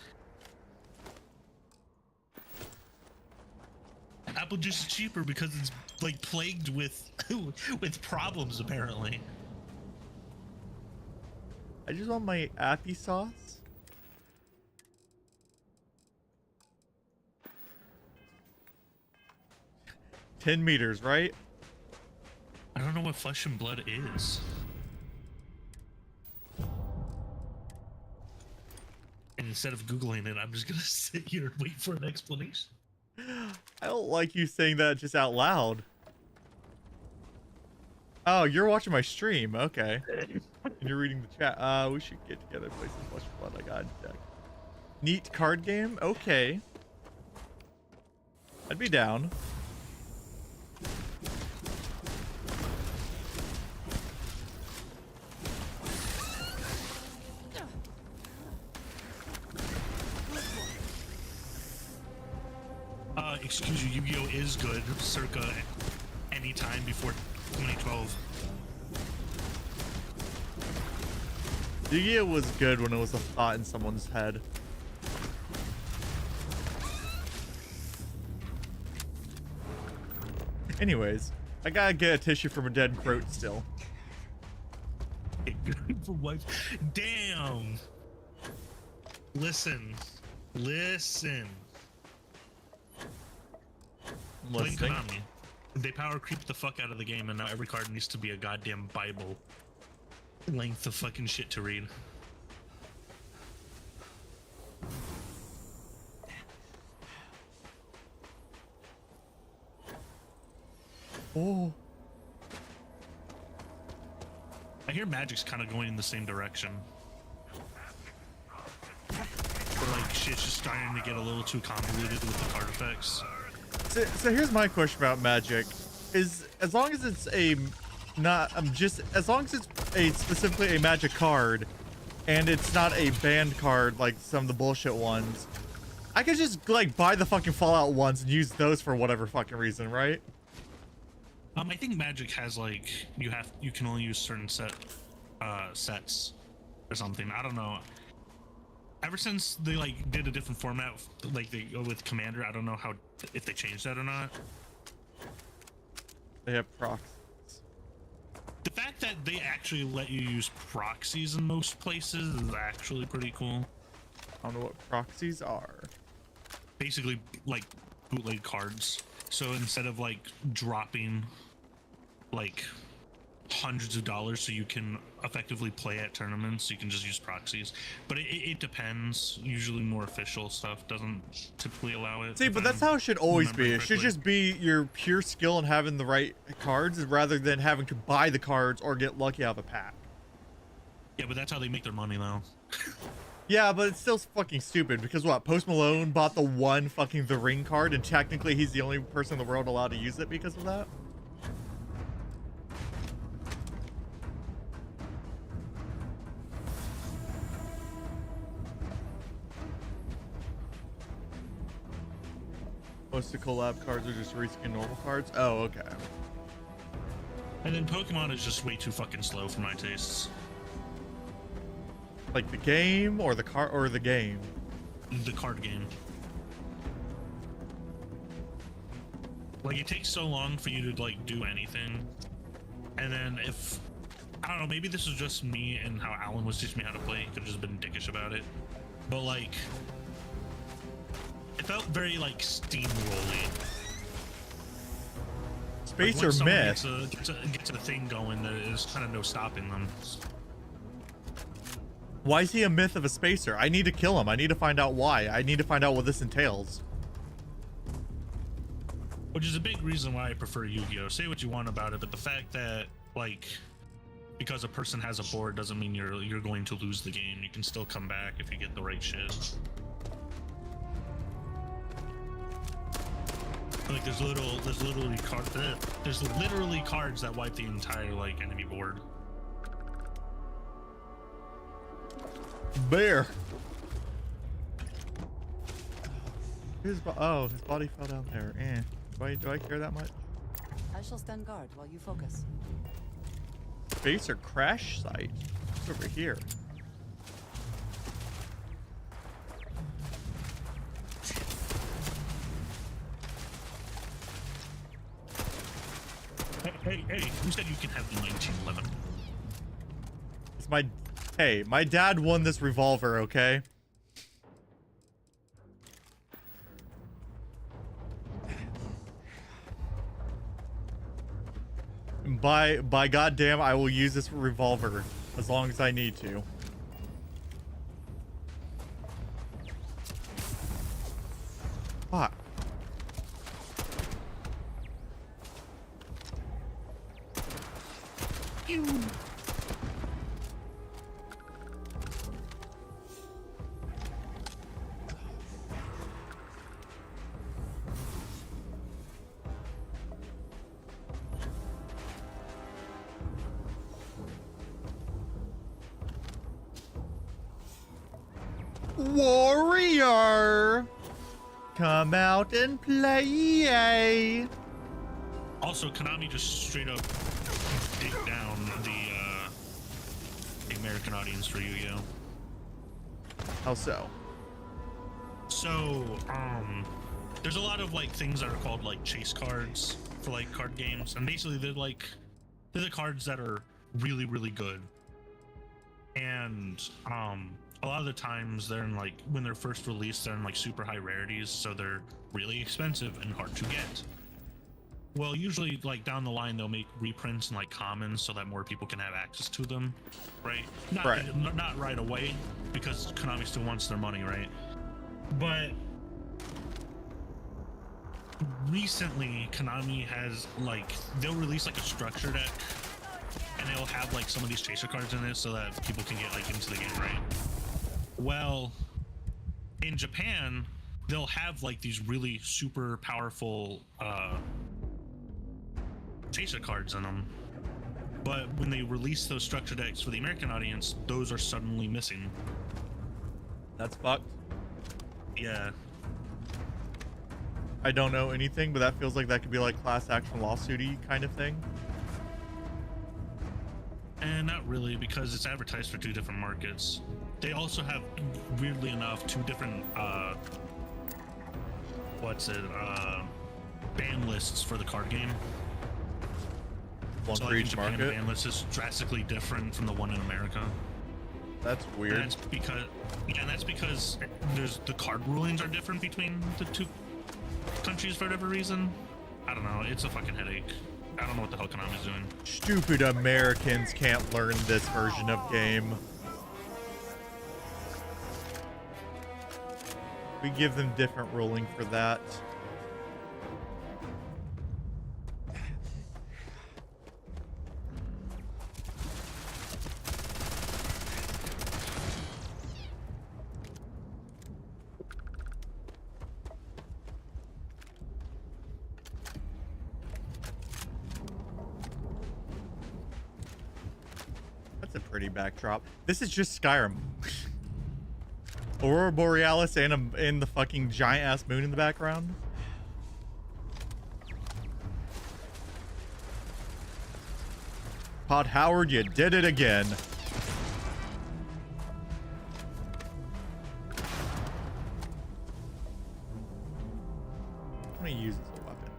Apple juice is cheaper because it's like plagued with with problems apparently. I just want my appy sauce. $10 meters, right? I don't know what flesh and blood is. And instead of Googling it, I'm just gonna sit here and wait for an explanation. I don't like you saying that just out loud. Oh, you're watching my stream. Okay. And you're reading the chat. We should get together, play some Flesh and Blood. I got a deck. Neat card game. Okay. I'd be down. Excuse you, Yu-Gi-Oh is good circa any time before 2012. Yu-Gi-Oh was good when it was a thought in someone's head. Anyways, I gotta get a tissue from a dead throat still. For what? Damn. Listen. Blame Listening. Konami. They power creep the fuck out of the game, and now every card needs to be a goddamn Bible length of fucking shit to read. Oh. I hear Magic's kind of going in the same direction. But like shit's just starting to get a little too convoluted with the card effects. So here's my question about Magic: is as long as it's a as long as it's a specifically a Magic card, and it's not a banned card like some of the bullshit ones, I could just like buy the fucking Fallout ones and use those for whatever fucking reason, right? I think Magic has like you can only use certain sets or something. I don't know. Ever since they like did a different format, like they go with Commander, I don't know how if they changed that or not. They have proxies. The fact that they actually let you use proxies in most places is actually pretty cool. I don't know what proxies are. Basically, like bootleg cards. So instead of like dropping like hundreds of dollars so you can effectively play at tournaments, you can just use proxies. But it depends. Usually more official stuff doesn't typically allow it. See, but that's how it should always be. It should just be your pure skill in having the right cards rather than having to buy the cards or get lucky out of a pack. Yeah, but that's how they make their money though. Yeah, but it's still fucking stupid because what? Post Malone bought the one fucking The Ring card and technically he's the only person in the world allowed to use it because of that? Most of the collab cards are just reskin normal cards? Oh, okay. And then Pokemon is just way too fucking slow for my tastes. Like the game or the card or the game? The card game. Like it takes so long for you to like do anything. And then if I don't know, maybe this is just me and how Alan was teaching me how to play. He could have just been dickish about it. But like it felt very like steamrolly. Space like, or myth myth? gets a thing going, there's kind of no stopping them. Why is he a myth of a spacer? I need to kill him. I need to find out why. I need to find out what this entails. Which is a big reason why I prefer Yu-Gi-Oh! Say what you want about it, but the fact that like because a person has a board doesn't mean you're going to lose the game. You can still come back if you get the right shit. Like there's literally cards that wipe the entire like enemy board. Bear. His body fell down there. Do I care that much? I shall stand guard while you focus. Space or crash site? It's over here. Hey, who said you can have the 1911? It's my dad won this revolver, okay? By goddamn, I will use this revolver as long as I need to. Fuck. Warrior, come out and play. Also, Konami just straight up dig down the American audience for Yu-Gi-Oh. How so? So, there's a lot of like things that are called like chase cards for like card games, and basically they're the cards that are really, really good. And a lot of the times they're in like when they're first released, they're in like super high rarities, so they're really expensive and hard to get. Well, usually like down the line they'll make reprints and like commons so that more people can have access to them, right? Not right away, because Konami still wants their money, right? But recently Konami has like they'll release like a structure deck, and it'll have like some of these chaser cards in it so that people can get like into the game, right? Well, in Japan they'll have like these really super powerful chaser cards in them, but when they release those structure decks for the American audience, those are suddenly missing. That's fucked. Yeah. I don't know anything, but that feels like that could be like class action lawsuity kind of thing. And not really, because it's advertised for two different markets. They also have, weirdly enough, two different ban lists for the card game. One So for like in each Japan, the market. ban list is drastically different from the one in America. That's weird. And that's because there's the card rulings are different between the two countries for whatever reason. I don't know. It's a fucking headache. I don't know what the hell Konami's doing. Stupid Americans can't learn this version of game. We give them different ruling for that. That's a pretty backdrop. This is just Skyrim. Aurora Borealis and the fucking giant ass moon in the background. Todd Howard, you did it again. I'm gonna use this as a weapon.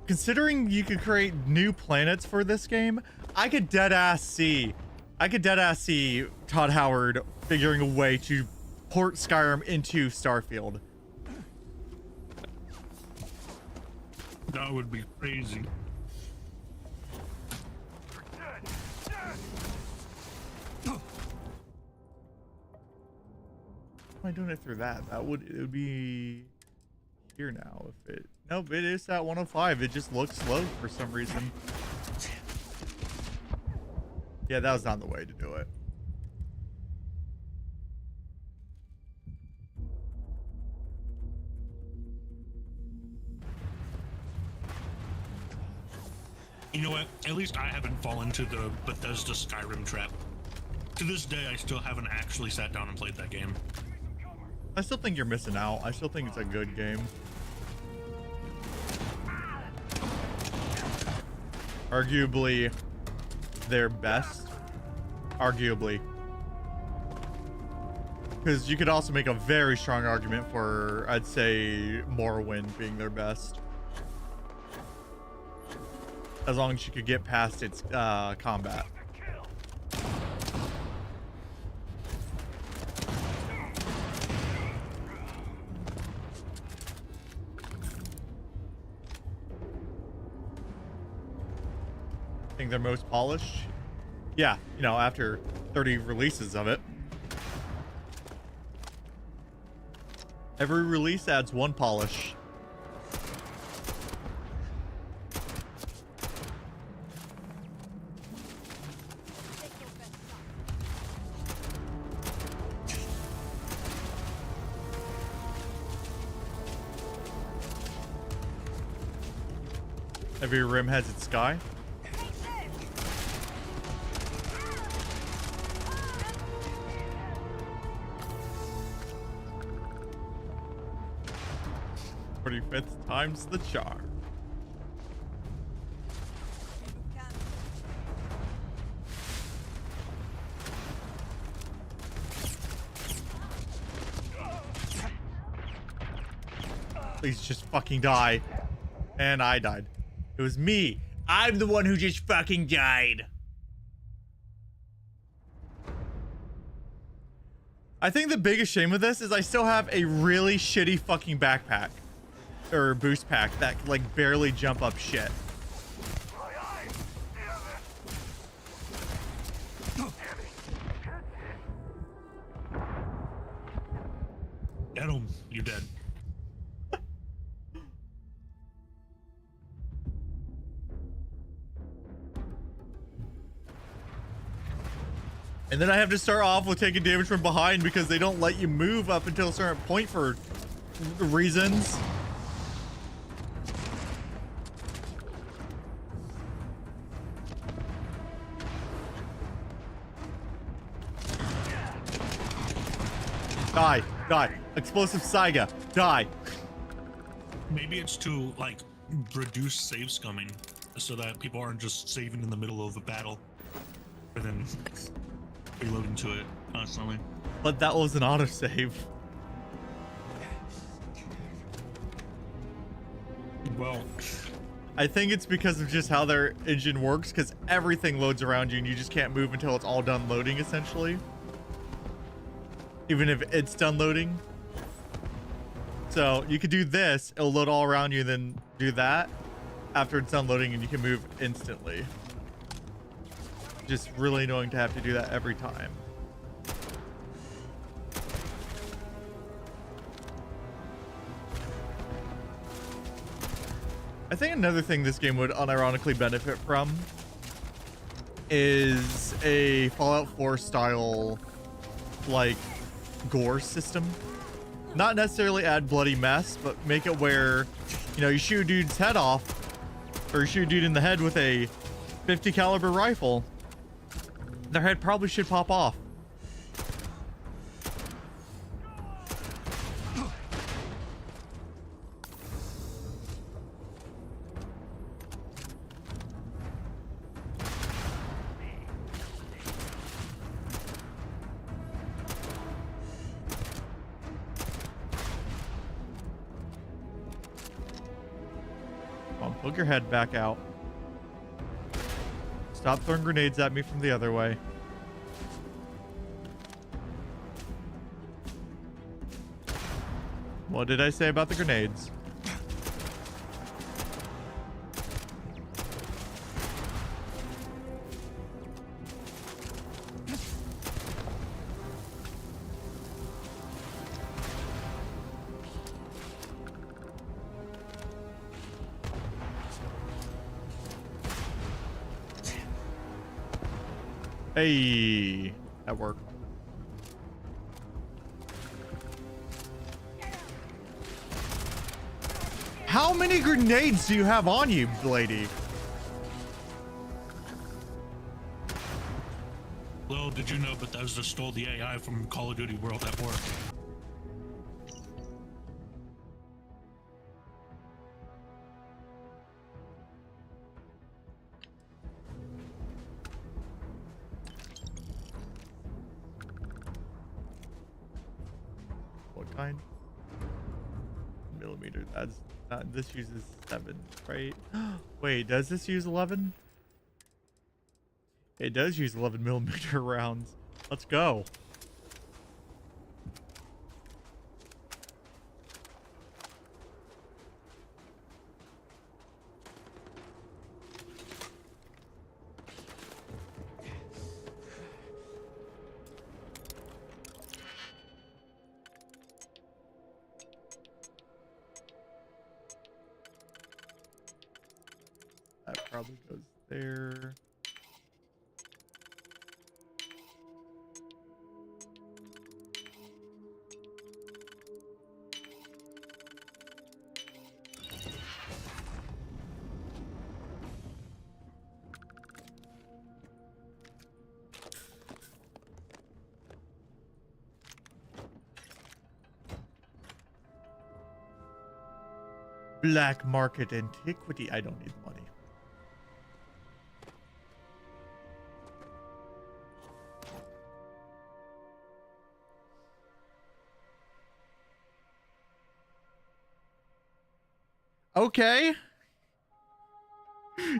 Considering you could create new planets for this game, I could deadass see Todd Howard figuring a way to port Skyrim into Starfield. That would be crazy. Am I doing it through that? It would be here now if it. Nope, it is at 105. It just looks slow for some reason. Yeah, that was not the way to do it. You know what? At least I haven't fallen to the Bethesda Skyrim trap. To this day, I still haven't actually sat down and played that game. I still think you're missing out. I still think it's a good game. Arguably their best. Arguably. Because you could also make a very strong argument for, I'd say, Morrowind being their best. As long as you could get past its combat. I think they're most polished. Yeah, you know, after 30 releases of it. Every release adds one polish. Every rim has its sky. "45th time's the charm." Please just fucking die. And I died. It was me. I'm the one who just fucking died. I think the biggest shame of this is I still have a really shitty fucking backpack. Or boost pack that like barely jump up shit. Get him. You're dead. And then I have to start off with taking damage from behind because they don't let you move up until a certain point for reasons. Die, die. Explosive Saiga, die. Maybe it's to like reduce save scumming so that people aren't just saving in the middle of a battle and then reloading to it constantly. But that was an autosave. Well, I think it's because of just how their engine works, because everything loads around you and you just can't move until it's all done loading, essentially. Even if it's done loading. So you could do this, it'll load all around you, then do that after it's done loading and you can move instantly. Just really annoying to have to do that every time. I think another thing this game would unironically benefit from is a Fallout 4 style like gore system. Not necessarily add bloody mess, but make it where, you know, you shoot a dude's head off, or you shoot a dude in the head with a 50 caliber rifle, their head probably should pop off. Poke your head back out. Stop throwing grenades at me from the other way. What did I say about the grenades? Hey, that worked. How many grenades do you have on you, lady? well, did you know Bethesda stole the AI from Call of Duty World at War? What kind? Millimeter. That's not. This uses 7, right? Wait, does this use 11? It does use 11 millimeter rounds. Let's go. That probably goes there. Black market antiquity. I don't need the money. Okay.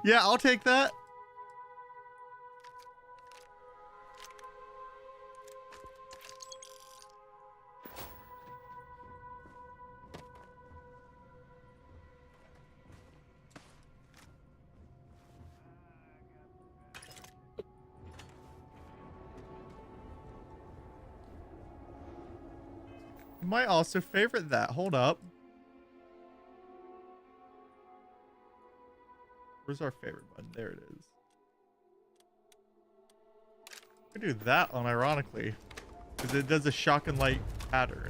Yeah, I'll take that. You might also favorite that. Hold up. Where's our favorite button? There it is. I do that unironically, because it does a shock and light pattern.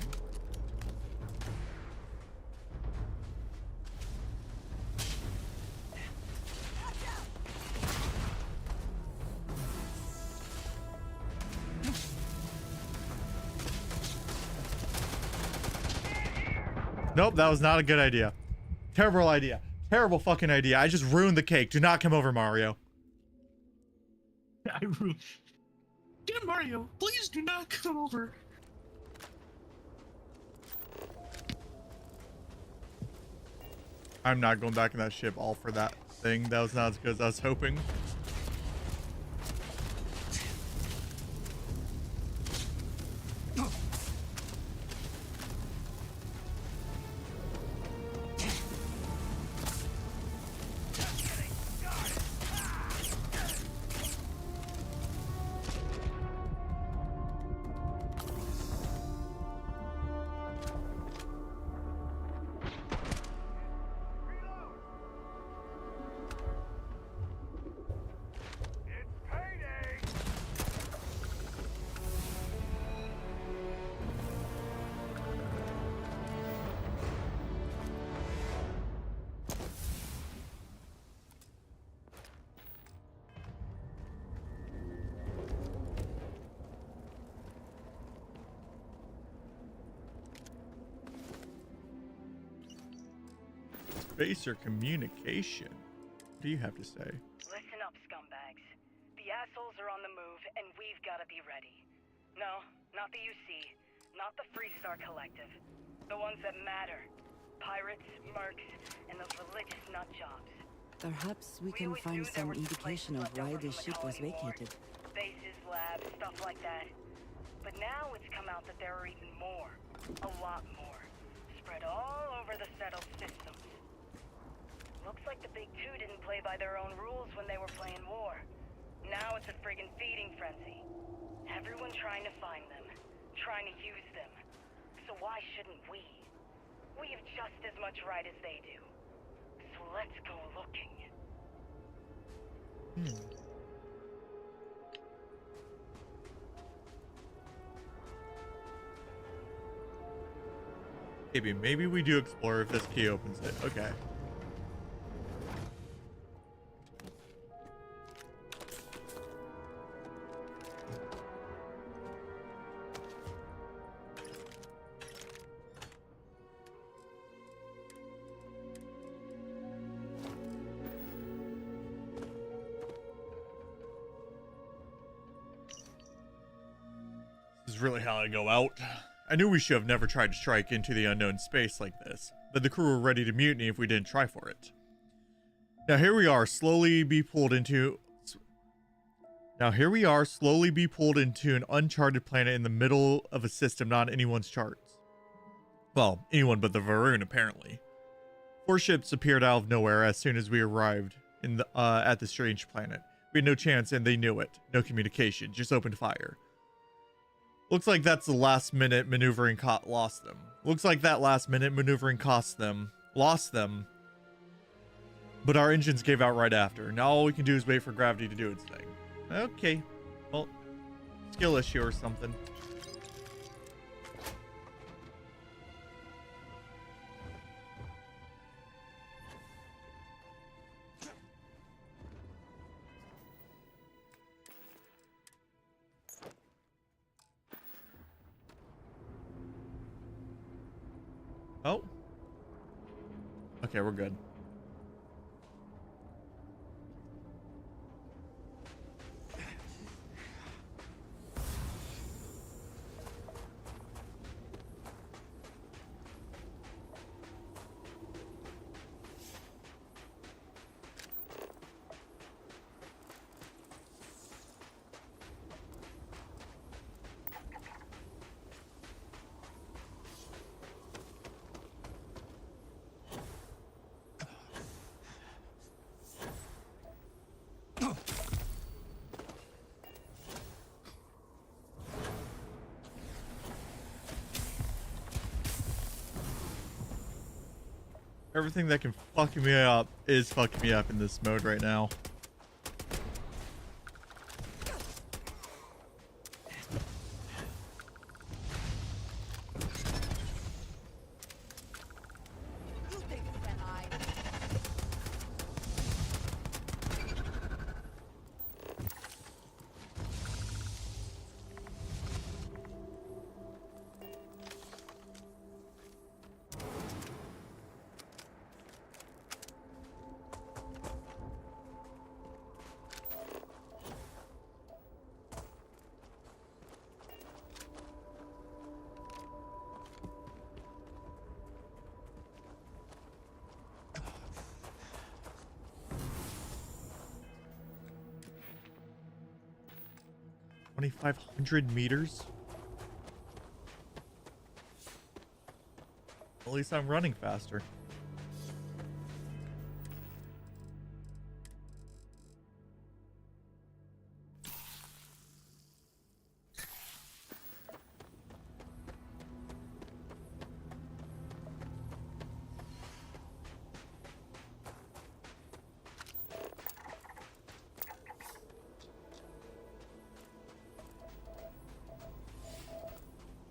Nope, that was not a good idea. Terrible idea. Terrible fucking idea. I just ruined the cake. Do not come over, Mario. I ruined. Damn, Mario, please do not come over. I'm not going back in that ship all for that thing. That was not as good as I was hoping. Space or communication? What do you have to say? Listen up, scumbags. The assholes are on the move, and we've got to be ready. No, not the UC, not the Freestar Collective. The ones that matter. Pirates, mercs, and those religious nutjobs. Perhaps we We can always find knew there some were some indication places of left why over this from the ship was Colony War. vacated. Bases, labs, stuff like that. But now it's come out that there are even more. A lot more. Spread all over the settled systems. Looks like the Big Two didn't play by their own rules when they were playing war. Now it's a friggin' feeding frenzy. Everyone trying to find them. Trying to use them. So why shouldn't we? We have just as much right as they do. So let's go looking. Maybe we do explore if this key opens it. Okay. This is really how I go out. I knew we should have never tried to strike into the unknown space like this, but the crew were ready to mutiny if we didn't try for it. Now here we are, slowly be pulled into an uncharted planet in the middle of a system not on anyone's charts. Well, anyone but the Varun, apparently. 4 ships appeared out of nowhere as soon as we arrived at the strange planet. We had no chance, and they knew it. No communication, just opened fire. Looks like that's the last minute maneuvering lost them. Looks like that last minute maneuvering lost them. But our engines gave out right after. Now all we can do is wait for gravity to do its thing. Okay. Well, skill issue or something. Oh. A Okay, we're good. Everything that can fuck me up is fucking me up in this mode right now. $2,500 meters. At least I'm running faster.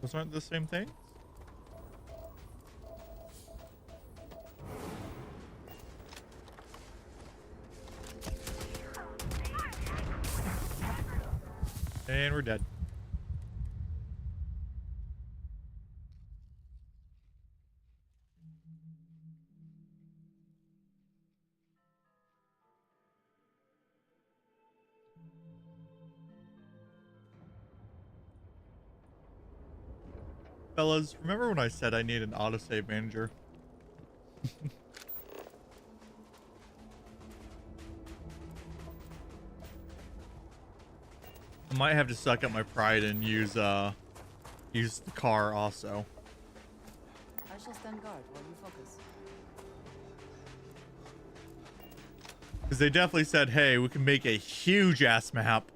Those aren't the same thing? And we're dead. Fellas, remember when I said I need an autosave manager? I might have to suck up my pride and use the car also. I shall stand guard while you focus. Because they definitely said, hey, we can make a huge ass map.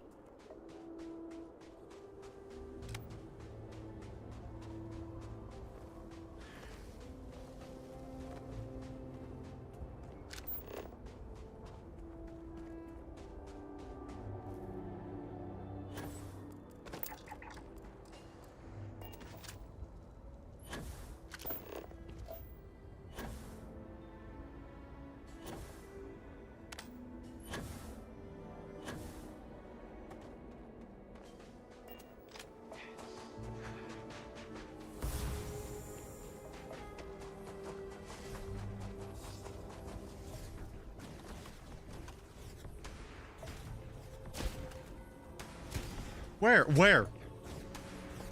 Where? Where?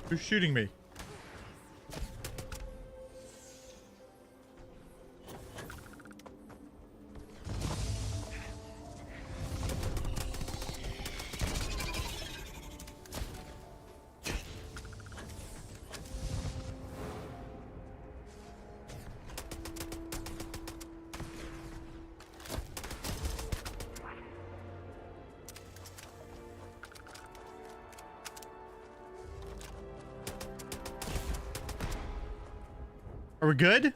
Who's shooting me? Are we good?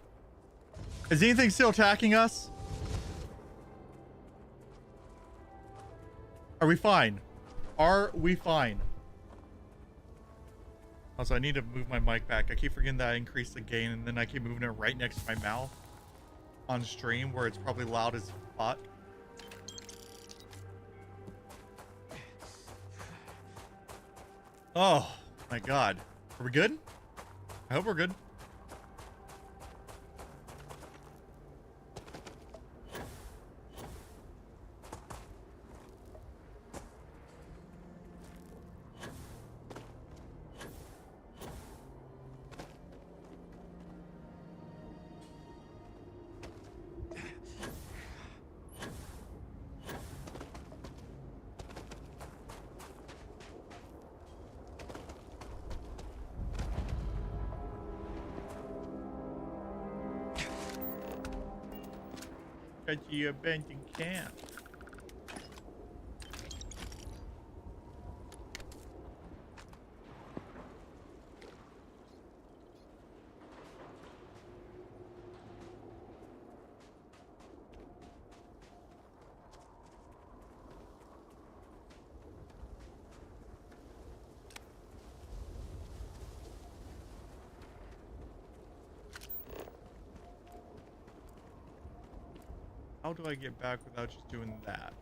Is anything still attacking us? Are we fine? Are we fine? Also, I need to move my mic back. I keep forgetting that I increased the gain, and then I keep moving it right next to my mouth on stream where it's probably loud as fuck. Oh my god. Are we good? I hope we're good. Got you abandoned camp. How do I get back without just doing that?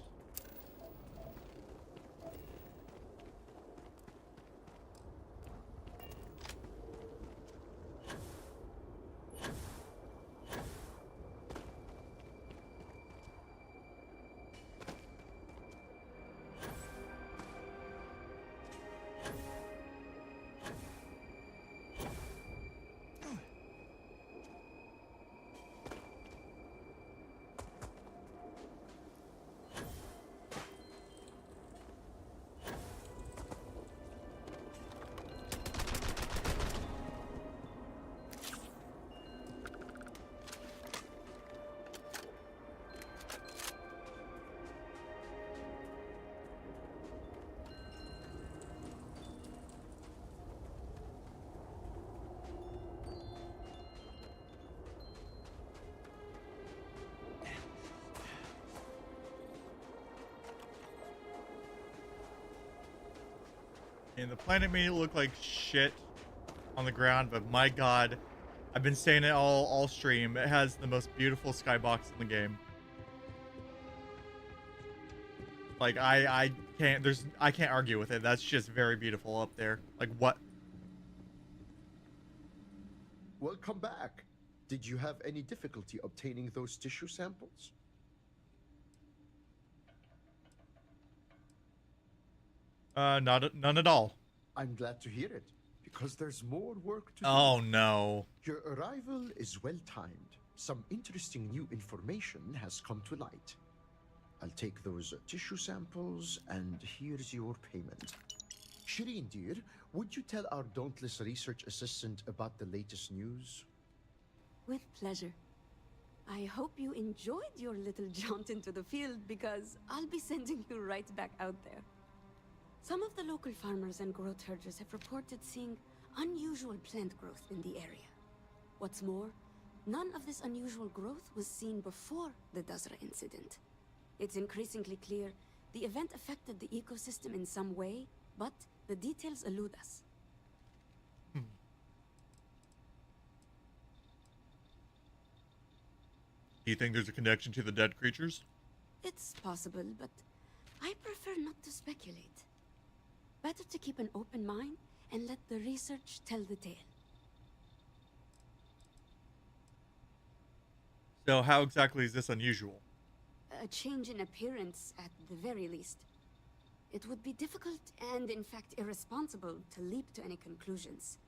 And the planet may look like shit on the ground, but my god, I've been saying it all stream. It has the most beautiful skybox in the game. Like I can't argue with it. That's just very beautiful up there. Like what? Welcome back. Did you have any difficulty obtaining those tissue samples? None at all. I'm glad to hear it, because there's more work to do. Oh no. Your arrival is well timed. Some interesting new information has come to light. I'll take those tissue samples, and here's your payment. Shireen, dear, would you tell our dauntless research assistant about the latest news? With pleasure. I hope you enjoyed your little jaunt into the field, because I'll be sending you right back out there. Some of the local farmers and growth herders have reported seeing unusual plant growth in the area. What's more, none of this unusual growth was seen before the Dazra incident. It's increasingly clear the event affected the ecosystem in some way, but the details elude us. Do you think there's a connection to the dead creatures? It's possible, but I prefer not to speculate. Better to keep an open mind and let the research tell the tale. So how exactly is this unusual? A change in appearance, at the very least. It would be difficult and, in fact, irresponsible to leap to any conclusions.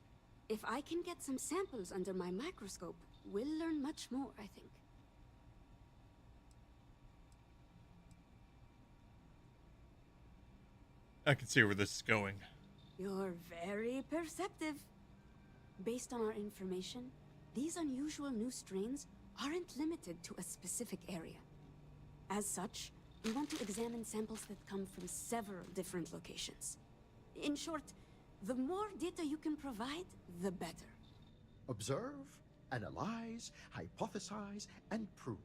If I can get some samples under my microscope, we'll learn much more, I think. I can see where this is going. You're very perceptive. Based on our information, these unusual new strains aren't limited to a specific area. As such, we want to examine samples that come from several different locations. In short, the more data you can provide, the better. Observe, analyze, hypothesize, and prove.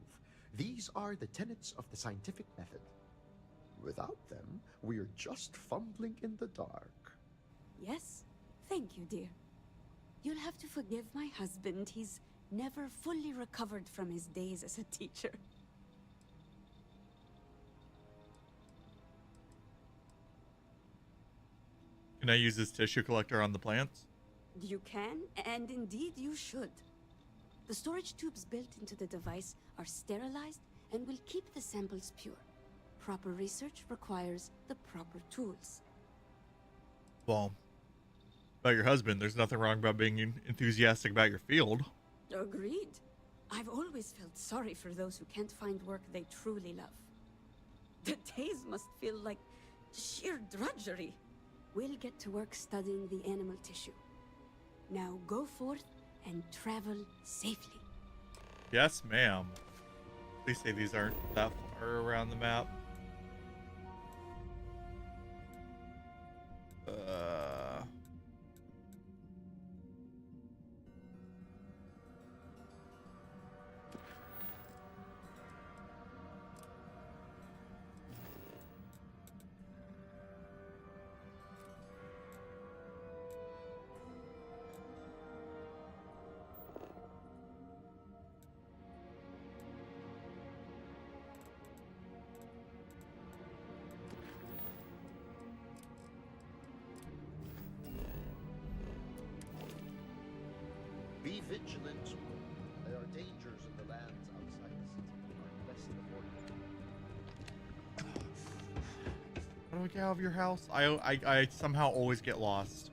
These are the tenets of the scientific method. Without them, we're just fumbling in the dark. Yes, thank you, dear. You'll have to forgive my husband. He's never fully recovered from his days as a teacher. Can I use this tissue collector on the plants? You can, and indeed you should. The storage tubes built into the device are sterilized and will keep the samples pure. Proper research requires the proper tools. Well, about your husband, there's nothing wrong about being enthusiastic about your field. Agreed. I've always felt sorry for those who can't find work they truly love. The days must feel like sheer drudgery. We'll get to work studying the animal tissue. Now go forth and travel safely. Yes, ma'am. Please say these aren't that far around the map. Be vigilant. There are dangers in the lands outside the city that are best avoided. How do I get out of your house? I somehow always get lost.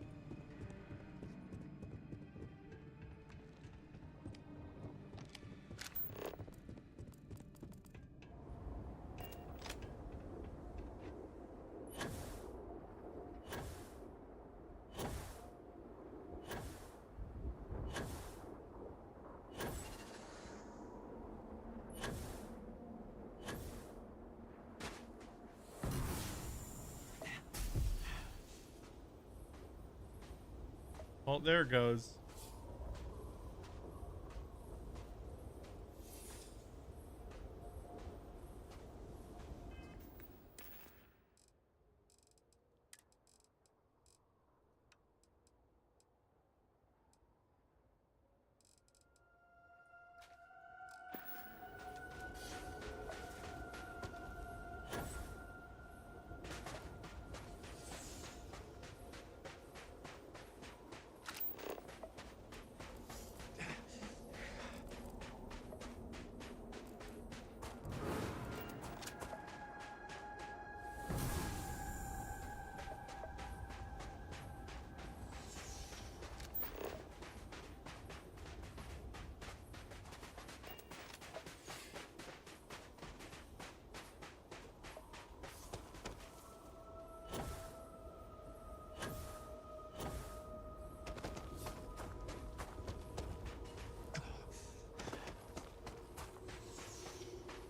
Well, there it goes.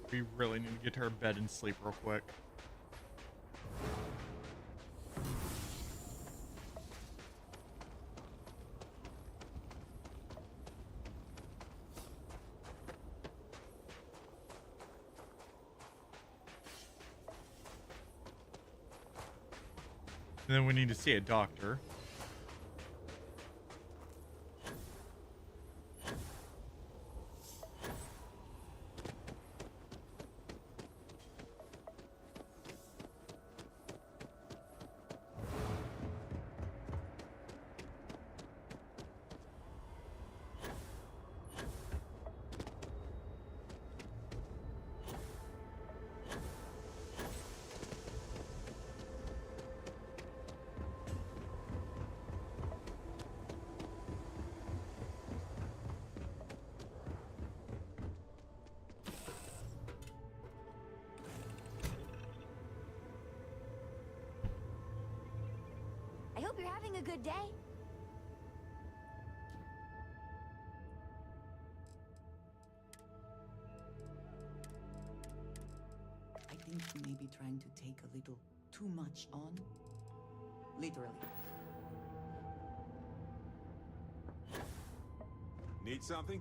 We really need to get to our bed and sleep real quick. And then we need to see a doctor. I hope you're having a good day. I think you may be trying to take a little too much on. Literally. Need something?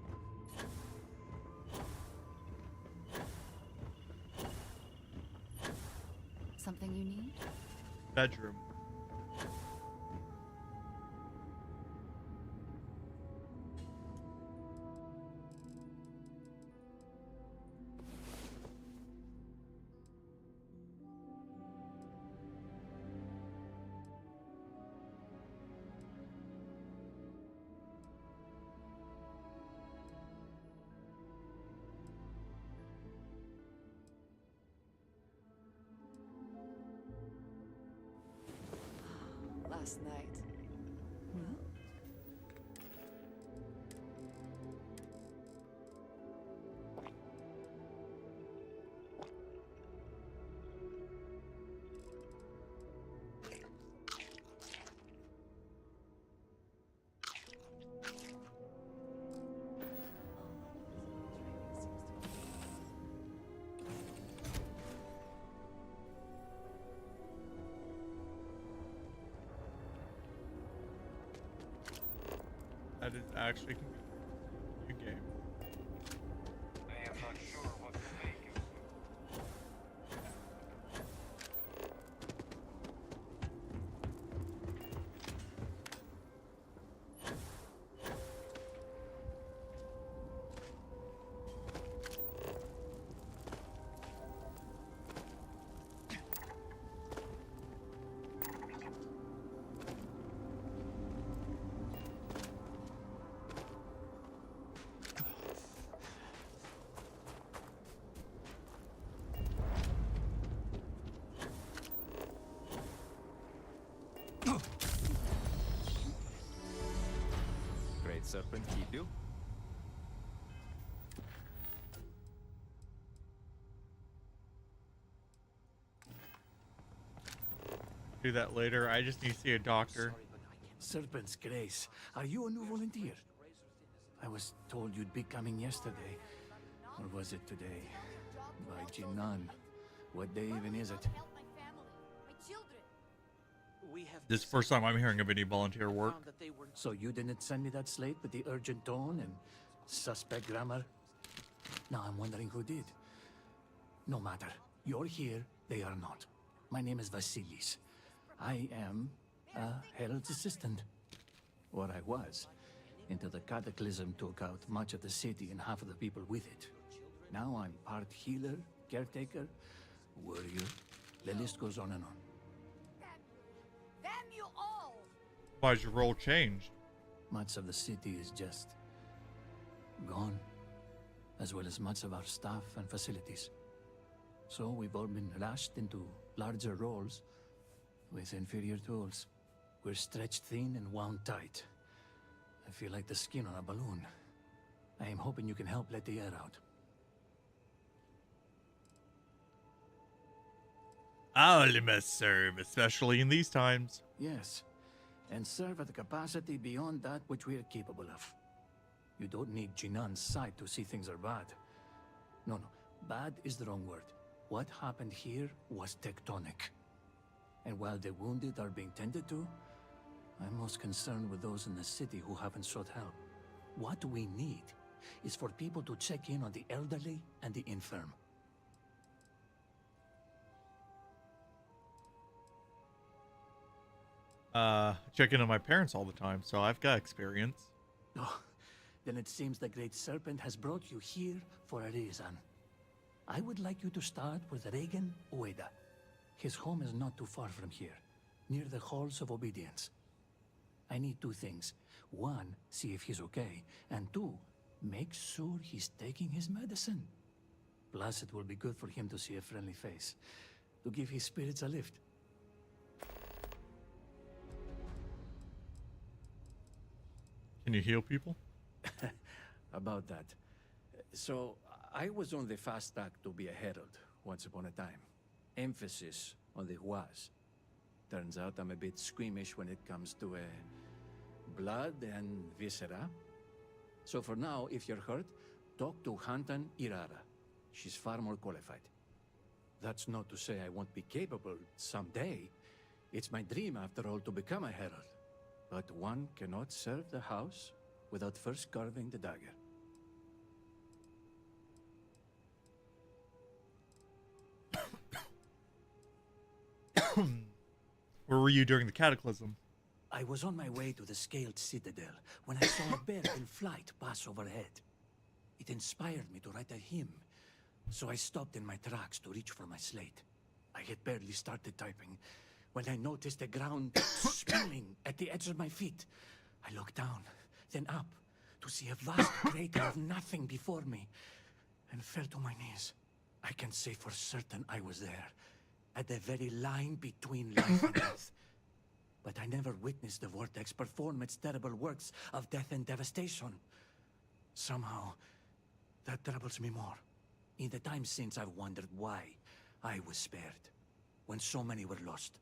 Something you need? Bedroom. Last night. Well, That is actually convenient. New game. I am not sure what to make of you. Great serpent keep you. Do that later. I just need to see a doctor. Serpent's Grace, are you a new volunteer? I was told you'd be coming yesterday. Or was it today? By Jinan. What day even is it? This is the first time I'm hearing of any volunteer work. So you didn't send me that slate with the urgent tone and suspect grammar? Now I'm wondering who did. No matter. You're here, they are not. My name is Vasilis. I am a Herald's assistant. Or I was, until the cataclysm took out much of the city and half of the people with it. Now I'm part healer, caretaker, warrior. The list goes on and on. Damn you all! Why's your role changed? Much of the city is just gone, as well as much of our staff and facilities. So we've all been lashed into larger roles with inferior tools. We're stretched thin and wound tight. I feel like the skin on a balloon. I am hoping you can help let the air out. I only must serve, especially in these times. Yes, and serve at a capacity beyond that which we are capable of. You don't need Jinan's sight to see things are bad. No, bad is the wrong word. What happened here was tectonic. And while the wounded are being tended to, I'm most concerned with those in the city who haven't sought help. What we need is for people to check in on the elderly and the infirm. Check in on my parents all the time, so I've got experience. Oh, then it seems the Great Serpent has brought you here for a reason. I would like you to start with Regan Ueda. His home is not too far from here, near the Halls of Obedience. I need two things. One, see if he's okay, and two, make sure he's taking his medicine. Plus, it will be good for him to see a friendly face, to give his spirits a lift. Can you heal people? About that. So, I was on the fast track to be a herald once upon a time. Emphasis on the was. Turns out I'm a bit squeamish when it comes to blood and viscera. So for now, if you're hurt, talk to Hantan Irara. She's far more qualified. That's not to say I won't be capable someday. It's my dream, after all, to become a herald. But one cannot serve the house without first carving the dagger. Where were you during the cataclysm? I was on my way to the Scaled Citadel when I saw a bird in flight pass overhead. It inspired me to write a hymn, so I stopped in my tracks to reach for my slate. I had barely started typing when I noticed the ground spilling at the edge of my feet. I looked down, then up, to see a vast crater of nothing before me, and fell to my knees. I can say for certain I was there, at the very line between life and death. But I never witnessed the Vortex perform its terrible works of death and devastation. Somehow, that troubles me more. In the time since, I've wondered why I was spared, when so many were lost.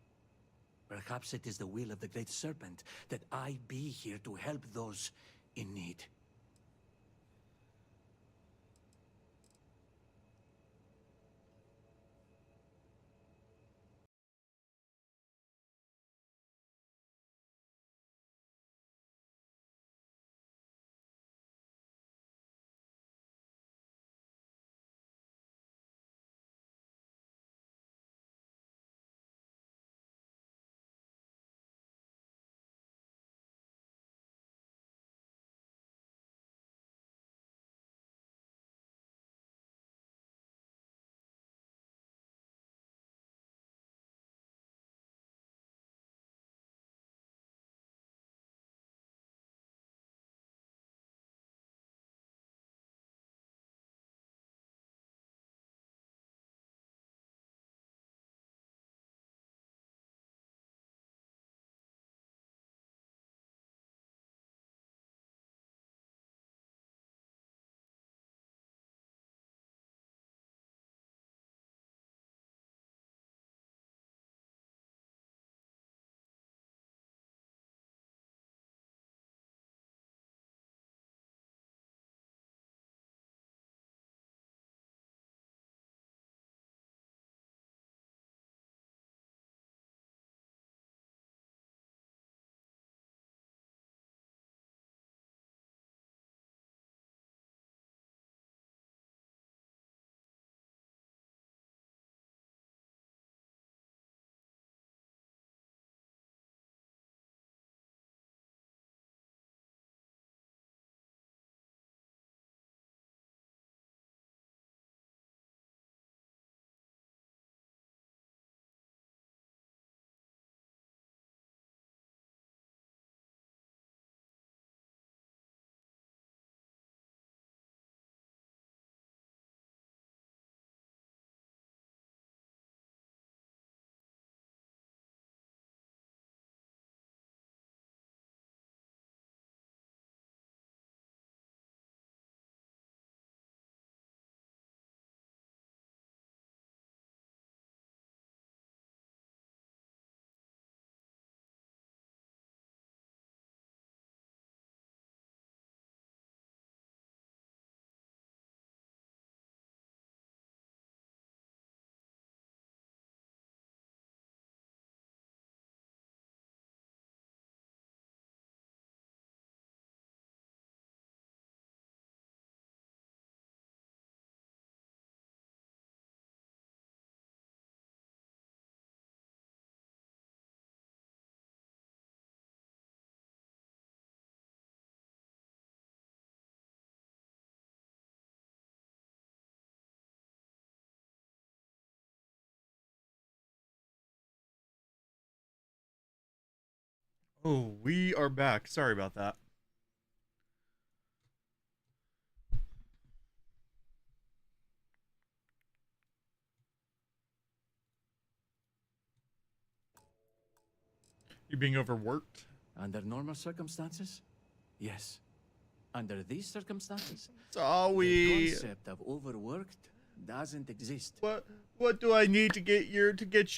Perhaps it is the will of the Great Serpent that I be here to help those in need. Oh, we are back. Sorry about that. You being overworked? Under normal circumstances? Yes. Under these circumstances, the Sorry. concept of overworked doesn't exist. What do I need to get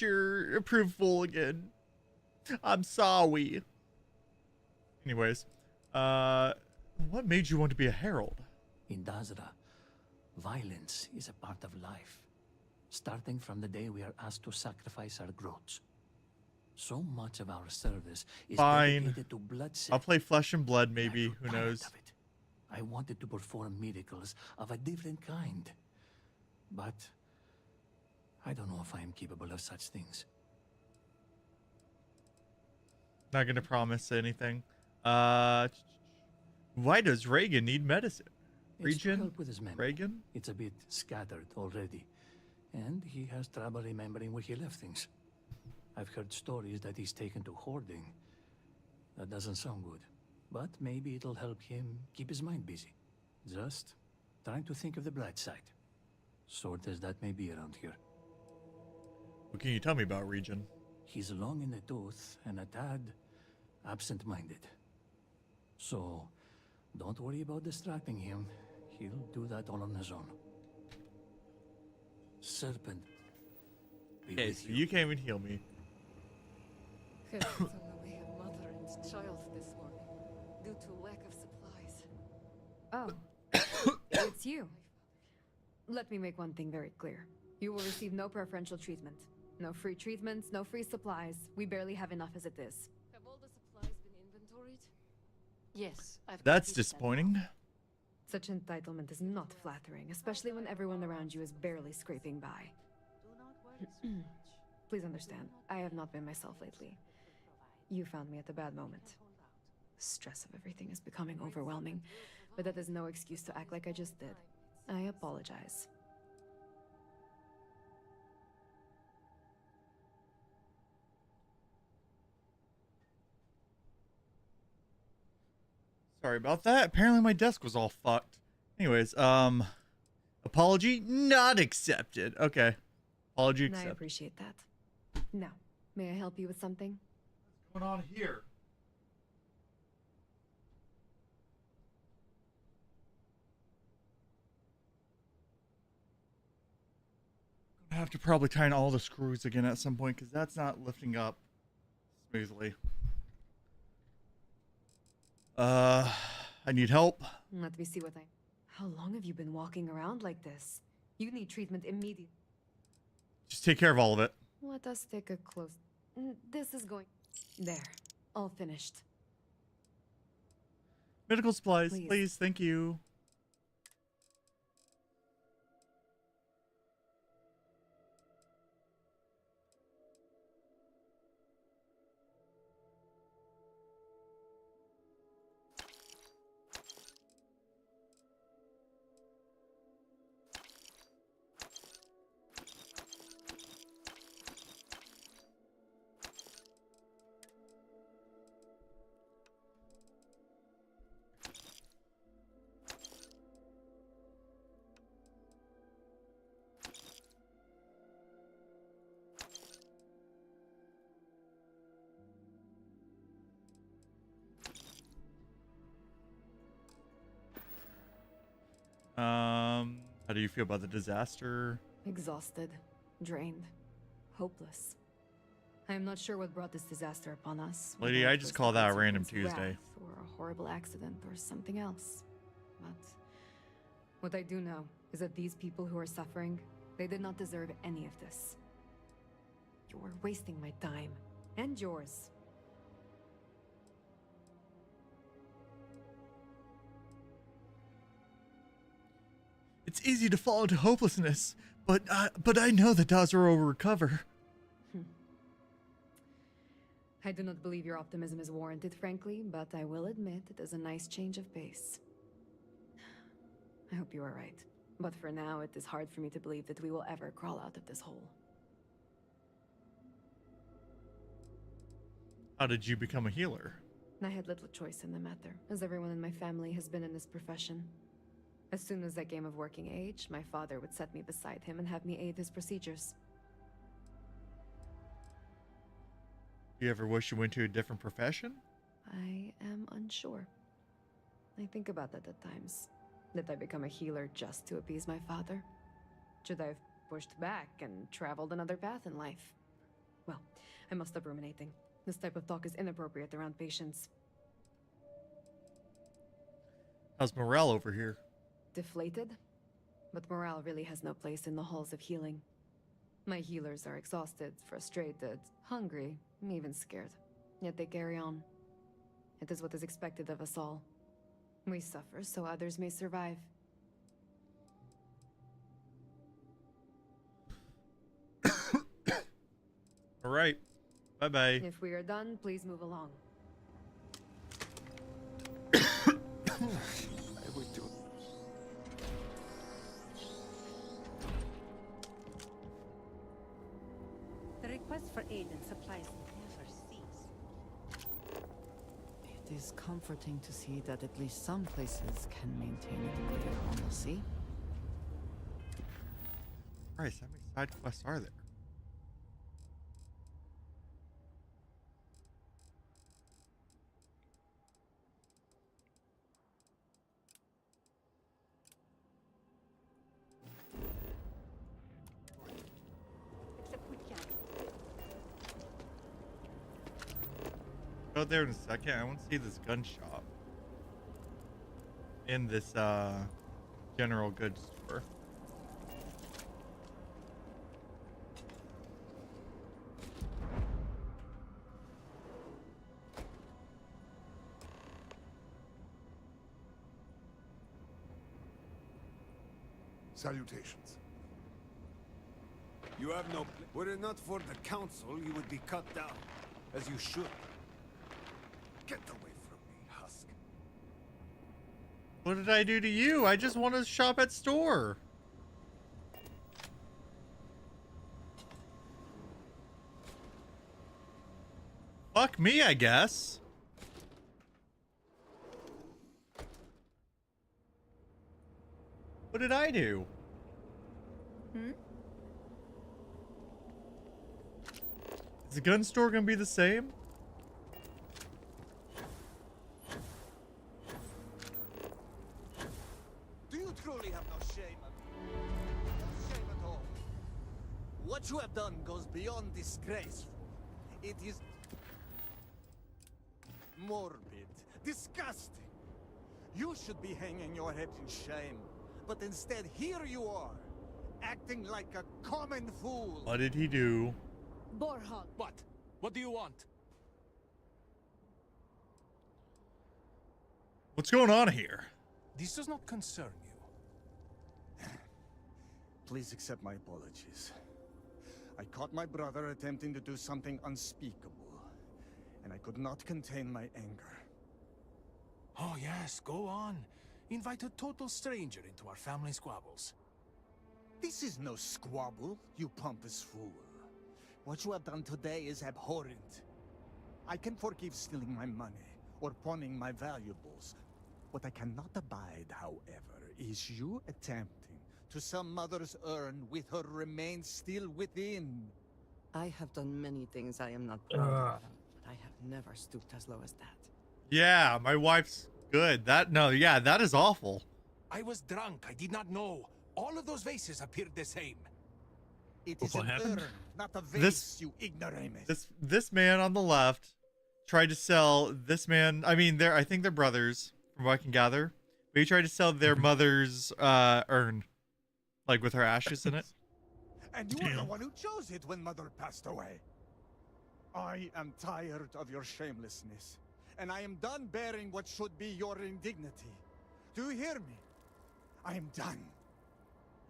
your approval again? I'm sorry. Anyways, what made you want to be a herald? In Dazra, violence is a part of life, starting from the day we are asked to sacrifice our growths. So much of our service is Fine. dedicated to bloodshed. I'll play Flesh and Blood, maybe. I grew Who tired knows? of it. I wanted to perform miracles of a different kind. But I don't know if I am capable of such things. Not gonna promise anything. Why does Reagan need medicine? It's to Region? help with his memory. Reagan? It's a bit scattered already. And he has trouble remembering where he left things. I've heard stories that he's taken to hoarding. That doesn't sound good. But maybe it'll help him keep his mind busy. Just trying to think of the bright side. Sort as that may be around here. What can you tell me about Region? He's long in the tooth and a tad absent-minded. So, don't worry about distracting him. He'll do that all on his own. Serpent, be Okay, with so you can't even heal me. Heavens on the way of mother and child this morning, due to lack of supplies. Oh, it's you. Let me make one thing very clear. You will receive no preferential treatment. No free treatments, no free supplies. We barely have enough as it is. Have all the supplies been inventoried? Yes, I've That's completed that. disappointing. Such entitlement is not flattering, especially when everyone around you is barely scraping by. Do not worry so much. Please understand, I have not been myself lately. You found me at a bad moment. Stress of everything is becoming overwhelming, but that is no excuse to act like I just did. I apologize. Sorry about that. Apparently my desk was all fucked. Anyways, apology not accepted. Okay. Apology And I accepted. appreciate that. Now, may I help you with something? What's going on here? I have to probably tighten all the screws again at some point because that's not lifting up smoothly. I need help. Let me see what I... How long have you been walking around like this? You need treatment immediately. Just take care of all of it. Let us take a close... This is going... There. All finished. Medical supplies, Please. please. Thank you. How do you feel about the disaster? Exhausted. Drained. Hopeless. I am not sure what brought this disaster upon us. Lady, whether I it just was call the that a random Serpent's Tuesday. wrath or a horrible accident or something else. But what I do know is that these people who are suffering, they did not deserve any of this. You are wasting my time. And yours. It's easy to fall into hopelessness, but I know that Dazra will recover. I do not believe your optimism is warranted, frankly, but I will admit it is a nice change of pace. I hope you are right. But for now, it is hard for me to believe that we will ever crawl out of this hole. How did you become a healer? I had little choice in the matter, as everyone in my family has been in this profession. As soon as I came of working age, my father would set me beside him and have me aid his procedures. You ever wish you went to a different profession? I am unsure. I think about that at times. Did I become a healer just to appease my father? Should I have pushed back and traveled another path in life? Well, I must stop ruminating. This type of talk is inappropriate around patients. How's morale over here? Deflated? But morale really has no place in the halls of healing. My healers are exhausted, frustrated, hungry, even scared. Yet they carry on. It is what is expected of us all. We suffer so others may survive. All right. Bye-bye. If we are done, please move along. I would do. The request for aid and supplies never cease. It is comforting to see that at least some places can maintain a degree of normalcy. Christ, how many side quests are there? Except we can't. Go there in a second. I want to see this gun shop. In this general goods store. Salutations. You have no... Were it not for the council, you would be cut down, as you should. Get away from me, husk. What did I do to you? I just want to shop at store. Fuck me, I guess. What did I do? Is the gun store gonna be the same? Do you truly have no shame? No shame at all. What you have done goes beyond disgraceful. It is morbid, disgusting. You should be hanging your head in shame. But instead, here you are, acting like a common fool. What did he do? Borhog. What? What do you want? What's going on here? This does not concern you. Please accept my apologies. I caught my brother attempting to do something unspeakable, and I could not contain my anger. Oh yes, go on. Invite a total stranger into our family squabbles. This is no squabble, you pompous fool. What you have done today is abhorrent. I can forgive stealing my money or pawning my valuables. What I cannot abide, however, is you attempting to some mother's urn with her remains still within. I have done many things I am not proud of, but I have never stooped as low as that. Yeah, my wife's good. That is awful. I was drunk. I did not know. All of those vases appeared the same. It is What an happened? urn, not a vase, you ignoramus. This man on the left tried to sell this man. I mean, I think they're brothers, from what I can gather. But he tried to sell their mother's urn, like with her ashes in it. And you are the one who chose it when Mother passed away. I am tired of your shamelessness, and I am done bearing what should be your indignity. Do you hear me? I am done.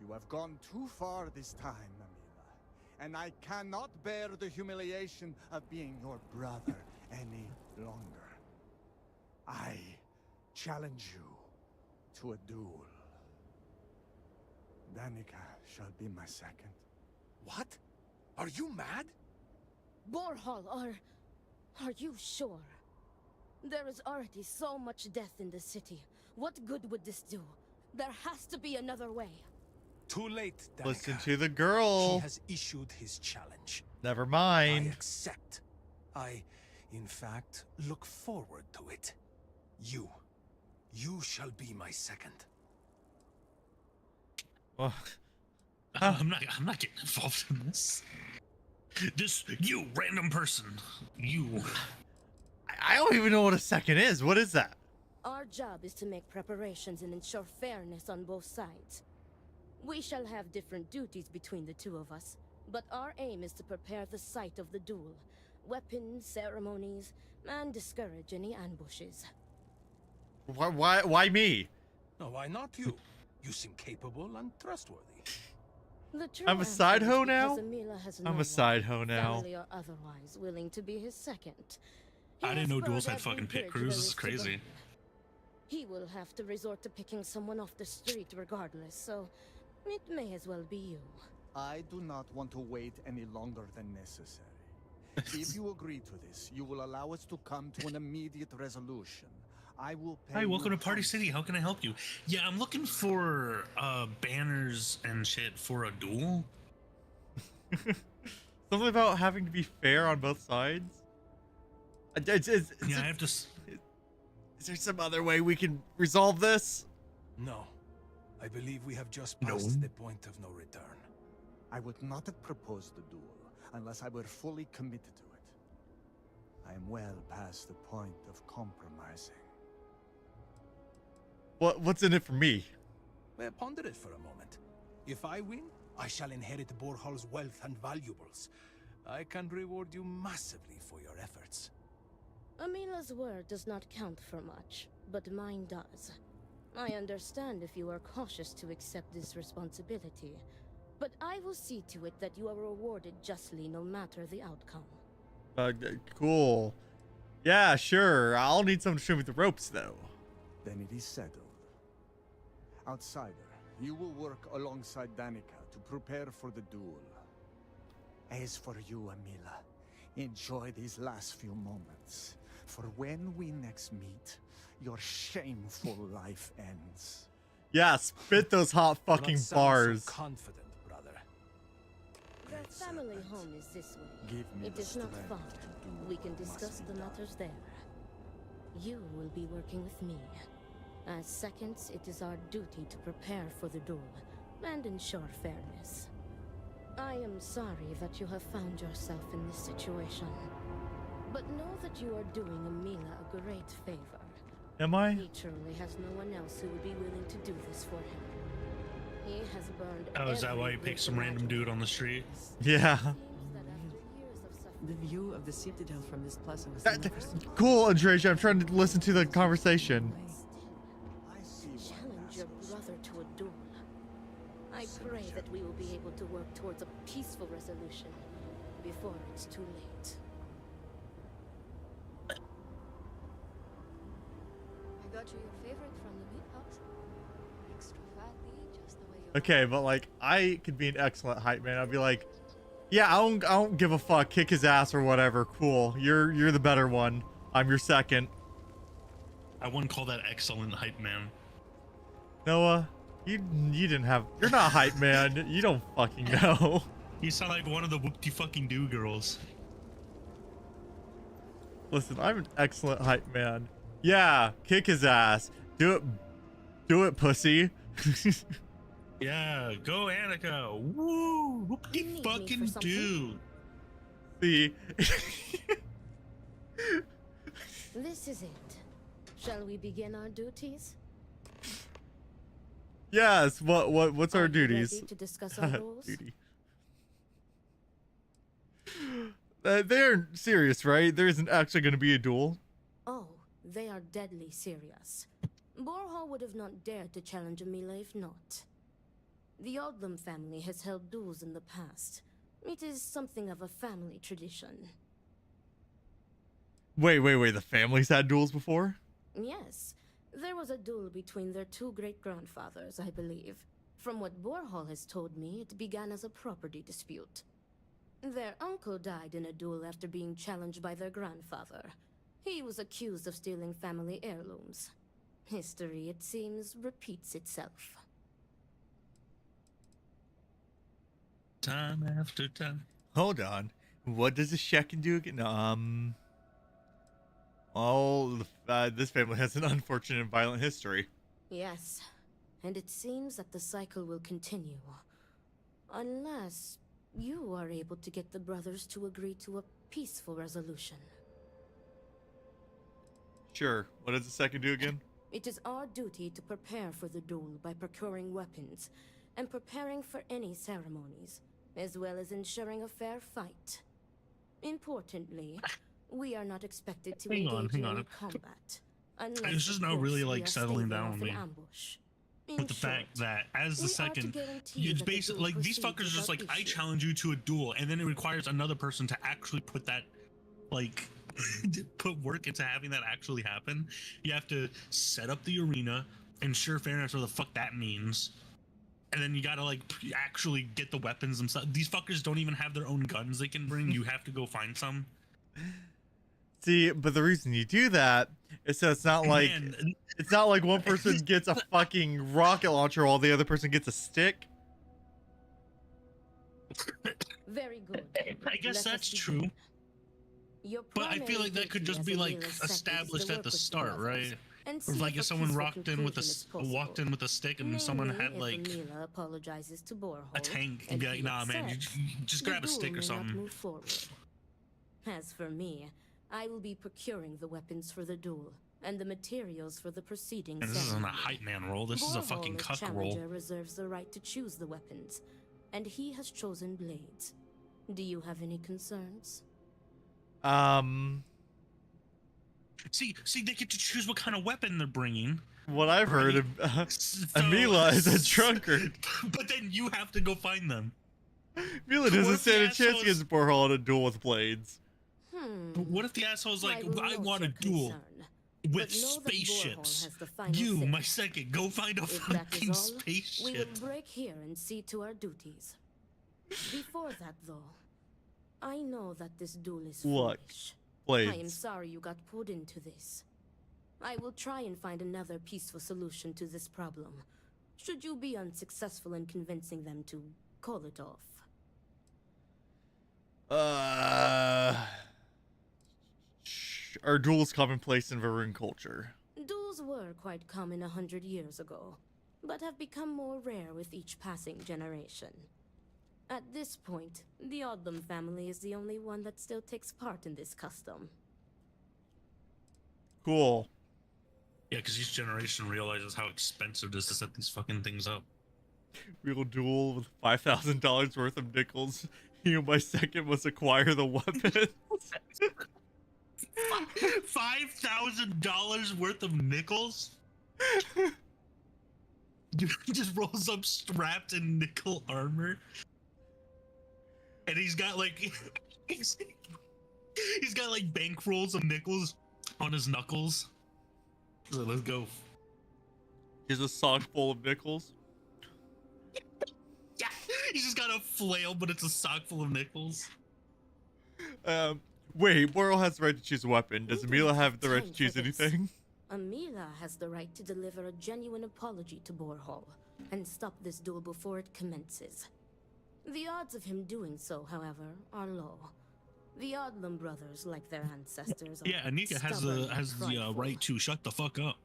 You have gone too far this time, Amila, and I cannot bear the humiliation of being your brother any longer. I challenge you to a duel. Danica shall be my second. What? Are you mad? Borhol, Are you sure? There is already so much death in the city. What good would this do? There has to be another way. Too late, Danica. Listen to the girl. He has issued his challenge. Never I mind. accept. I, in fact, look forward to it. You shall be my second. Well, I'm not getting involved in this. You random person. You. I don't even know what a second is. What is that? Our job is to make preparations and ensure fairness on both sides. We shall have different duties between the two of us, but our aim is to prepare the site of the duel, weapons, ceremonies, and discourage any ambushes. Why me? No, why not you? You seem capable and trustworthy. The true I'm a answer side is hoe because now? Emila has I'm no a side hoe one, now. family or otherwise, willing to be his second. I didn't know duels had every fucking pit bridge crews. there This is is to crazy. burn. He will have to resort to picking someone off the street regardless, so it may as well be you. I do not want to wait any longer than necessary. If you agree to this, you will allow us to come to an immediate resolution. I will pay Hi, welcome you to Party handsome. City. How can I help you? Yeah, I'm looking for banners and shit for a duel. Something about having to be fair on both sides. Yeah, I have to. Is there some other way we can resolve this? No. I believe we have just No. passed the point of no return. I would not have proposed the duel unless I were fully committed to it. I am well past the point of compromising. What's in it for me? Well, ponder it for a moment. If I win, I shall inherit Borhal's wealth and valuables. I can reward you massively for your efforts. Amila's word does not count for much, but mine does. I understand if you are cautious to accept this responsibility, but I will see to it that you are rewarded justly no matter the outcome. Cool. Yeah, sure. I'll need someone to show me the ropes, though. Then it is settled. Outsider, you will work alongside Danica to prepare for the duel. As for you, Amila, enjoy these last few moments. For when we next meet, your shameful life ends. Yeah, spit those hot Do not fucking sound bars. So confident, brother. Their family home is this way. Give me It the is not strength far. to do We can what must discuss be the done. matters there. You will be working with me. As seconds, it is our duty to prepare for the duel and ensure fairness. I am sorry that you have found yourself in this situation, but know that you are doing Amila a great favor. Am I? He truly has no one else who would be willing to do this for him. He has burned. Oh, is that every why you picked bridge some random dude on the street? Yeah. Seems that after years of suffering, The view of the Citadel from this plaza was Cool, Andreja. I'm trying to listen to the conversation. I see why challenge your assholes- brother to a duel. I pray that we will be able to work towards a peaceful resolution before it's too late. I got you your favorite from the meat house. Extra fatty, just the way you Okay, but like, I could be an excellent hype man. I'd be like, yeah, I don't give a fuck. Kick his ass or whatever. Cool. You're the better one. I'm your second. I wouldn't call that excellent hype man. Noah, you didn't have. You're not hype man. You don't fucking know. You sound like one of the whoop-de fucking do girls. Listen, I'm an excellent hype man. Yeah, kick his ass. Do it, pussy. Yeah, go Annika. Woo! Whoop-de You need me for fucking something? do. See. This is it. Shall we begin our duties? Yes. What's Are our you duties? ready to discuss our rules? Duty. They're serious, right? There isn't actually going to be a duel. Oh, they are deadly serious. Borhal would have not dared to challenge Amila if not. The Odlum family has held duels in the past. It is something of a family tradition. Wait. The family's had duels before? Yes, there was a duel between their two great-grandfathers, I believe. From what Borhal has told me, it began as a property dispute. Their uncle died in a duel after being challenged by their grandfather. He was accused of stealing family heirlooms. History, it seems, repeats itself. Time after time. Hold on. What does the Shekin do again? This family has an unfortunate and violent history. Yes, and it seems that the cycle will continue. Unless you are able to get the brothers to agree to a peaceful resolution. Sure. What does the second do again? It is our duty to prepare for the duel by procuring weapons and preparing for any ceremonies, as well as ensuring a fair fight. Importantly, we are not expected to engage in any combat. It's just not really like settling down with me. Ambush. With the fact that as the second, it's basically like these fuckers just like, I challenge you to a duel, and then it requires another person to actually put that, like, put work into having that actually happen. You have to set up the arena, ensure fairness, what the fuck that means, and then you gotta like actually get the weapons themselves. These fuckers don't even have their own guns they can bring. You have to go find some. See, but the reason you do that is so it's not like one person gets a fucking rocket launcher while the other person gets a stick. Very good. I guess that's true. But I feel like that could just be like established at the start, right? Or like if someone walked in with a stick and someone had like a tank and be like, nah man, you just grab a stick or something. As for me, I will be procuring the weapons for the duel and the materials for the proceedings. And this isn't a hype man roll. This is a fucking cuck roll. Reserves the right to choose the weapons, and he has chosen blades. Do you have any concerns? See, they get to choose what kind of weapon they're bringing. What I've heard of Amila is a drunkard. But then you have to go find them. Amila doesn't stand a chance against Borhall in a duel with blades. But what if the asshole's like, I want a duel with spaceships? You, my second, go find a fucking spaceship. We will break here and see to our duties. Before that, though, I know that this duel is foolish. Blades. I am sorry you got pulled into this. I will try and find another peaceful solution to this problem, should you be unsuccessful in convincing them to call it off. Are duels commonplace in Varun culture? Duels were quite common 100 years ago, but have become more rare with each passing generation. At this point, the Odlum family is the only one that still takes part in this custom. Cool. Yeah, because each generation realizes how expensive it is to set these fucking things up. We will duel with $5,000 worth of nickels. You, my second, must acquire the weapons. $5,000 worth of nickels? Dude, he just rolls up strapped in nickel armor. And he's got like he's got like bank rolls of nickels on his knuckles. So let's go. Here's a sock full of nickels. Yeah, he's just got a flail, but it's a sock full of nickels. Wait, Boral has the right to choose a weapon. Does Amila have the right to choose anything? Amila has the right to deliver a genuine apology to Borhall and stop this duel before it commences. The odds of him doing so, however, are low. The Odlum brothers, like their ancestors, are Anika has the right to shut the fuck up.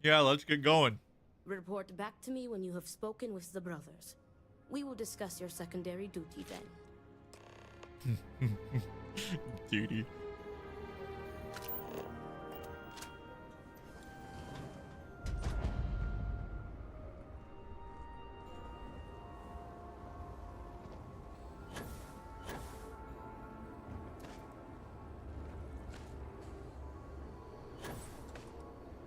Yeah, let's get going. Report back to me when you have spoken with the brothers. We will discuss your secondary duty then. Duty.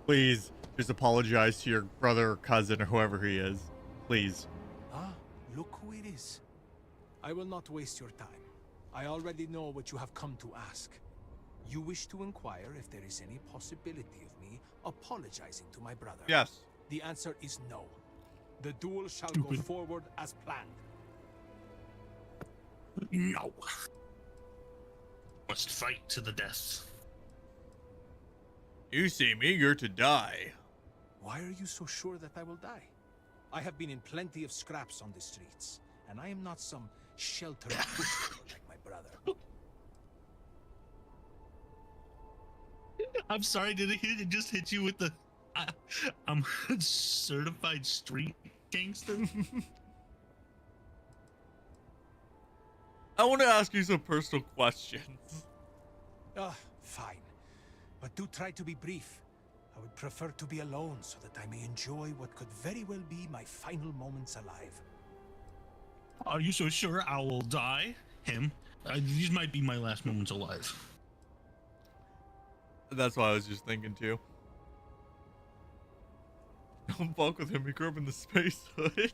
Please, just apologize to your brother or cousin or whoever he is. Please. Ah, look who it is. I will not waste your time. I already know what you have come to ask. You wish to inquire if there is any possibility of me apologizing to my brother. Yes. The answer is no. The duel shall go forward as planned. No. Must fight to the death. You seem eager to die. Why are you so sure that I will die? I have been in plenty of scraps on the streets, and I am not some sheltered pushover like my brother. I'm sorry, did it just hit you with the... I'm a certified street gangster? I want to ask you some personal questions. Fine. But do try to be brief. I would prefer to be alone so that I may enjoy what could very well be my final moments alive. Are you so sure I will die? Him? These might be my last moments alive. That's what I was just thinking too. Don't fuck with him. He grew up in the space hood.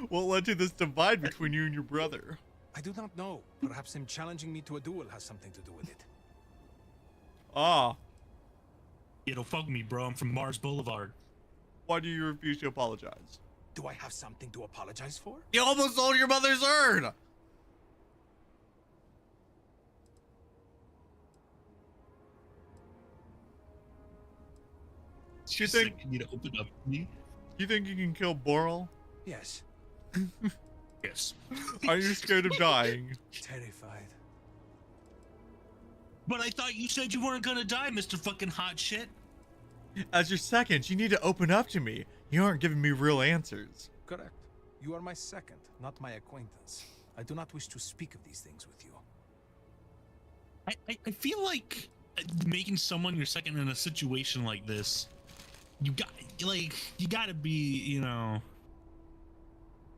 What led to this divide between you and your brother? I do not know. Perhaps him challenging me to a duel has something to do with it. Ah. It'll fuck me, bro. I'm from Mars Boulevard. Why do you refuse to apologize? Do I have something to apologize for? You almost sold your mother's urn! You think you need to open up me? You think you can kill Boral? Yes. Yes. Are you scared of dying? Terrified. But I thought you said you weren't gonna die, Mr. Fucking Hot Shit. As your second, you need to open up to me. You aren't giving me real answers. Correct. You are my second, not my acquaintance. I do not wish to speak of these things with you. I feel like making someone your second in a situation like this, you gotta be, you know,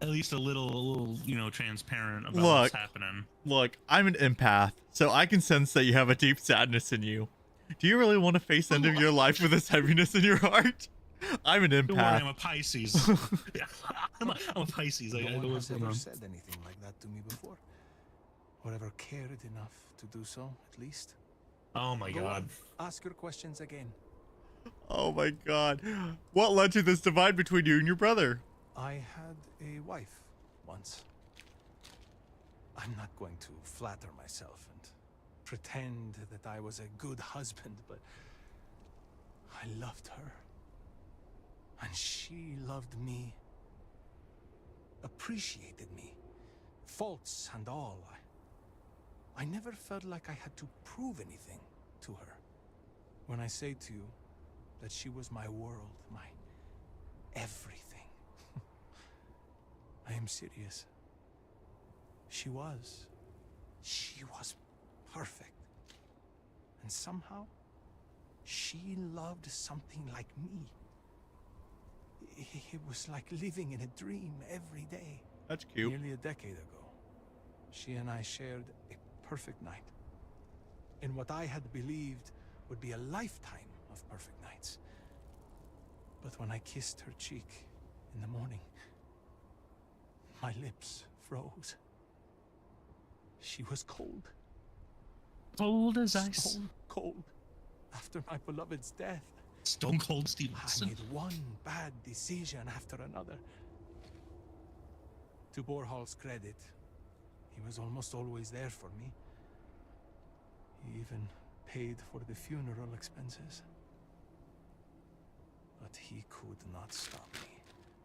at least a little, you know, transparent about what's happening. Look, I'm an empath, so I can sense that you have a deep sadness in you. Do you really want to face the end of your life with this heaviness in your heart? I'm an empath. Don't worry, I'm a Pisces. I'm a Pisces. No one has ever said anything like that to me before. Or ever cared enough to do so, at least. Oh my God. Ask your questions again. Oh my God. What led to this divide between you and your brother? I had a wife once. I'm not going to flatter myself and pretend that I was a good husband, but I loved her. And she loved me. Appreciated me. Faults and all. I never felt like I had to prove anything to her. When I say to you that she was my world, my everything, I am serious. She was perfect. And somehow, she loved something like me. It was like living in a dream every day. That's cute. Nearly a decade ago, she and I shared a perfect night. In what I had believed would be a lifetime of perfect nights. But when I kissed her cheek in the morning, my lips froze. She was cold. Cold as ice. Stone cold. After my beloved's death. Stone Cold Stevenson. I made one bad decision after another. To Borhal's credit, he was almost always there for me. He even paid for the funeral expenses. But he could not stop me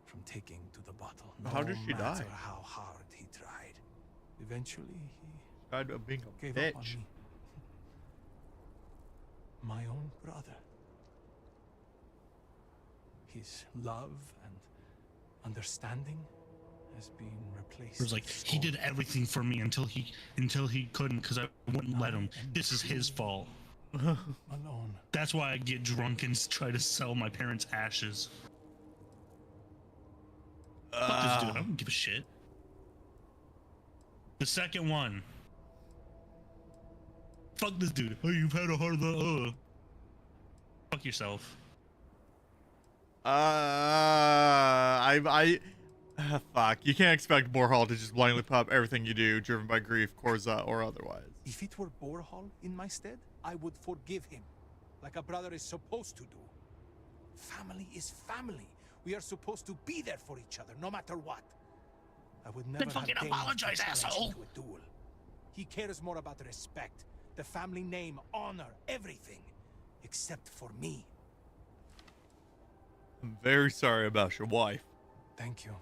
from taking to the bottle. How did she die? No matter how hard he tried. Eventually, he died of being a gave bitch. up on me. My own brother. His love and understanding has been replaced. It was like he did everything for me until he couldn't, because I wouldn't let him. This is his fault. Alone. That's why I get drunk and try to sell my parents' ashes. Fuck this dude. I don't give a shit. The second one. Fuck this dude. Oh, you've had a hard life. Fuck yourself. Fuck. You can't expect Borhal to just blindly pop everything you do, driven by grief, Korza, or otherwise. If it were Borhal in my stead, I would forgive him, like a brother is supposed to do. Family is family. We are supposed to be there for each other, no matter what. I would never Then have fucking deigned to apologize, challenge him asshole. to a duel. He cares more about respect, the family name, honor, everything, except for me. I'm very sorry about your wife. Thank you.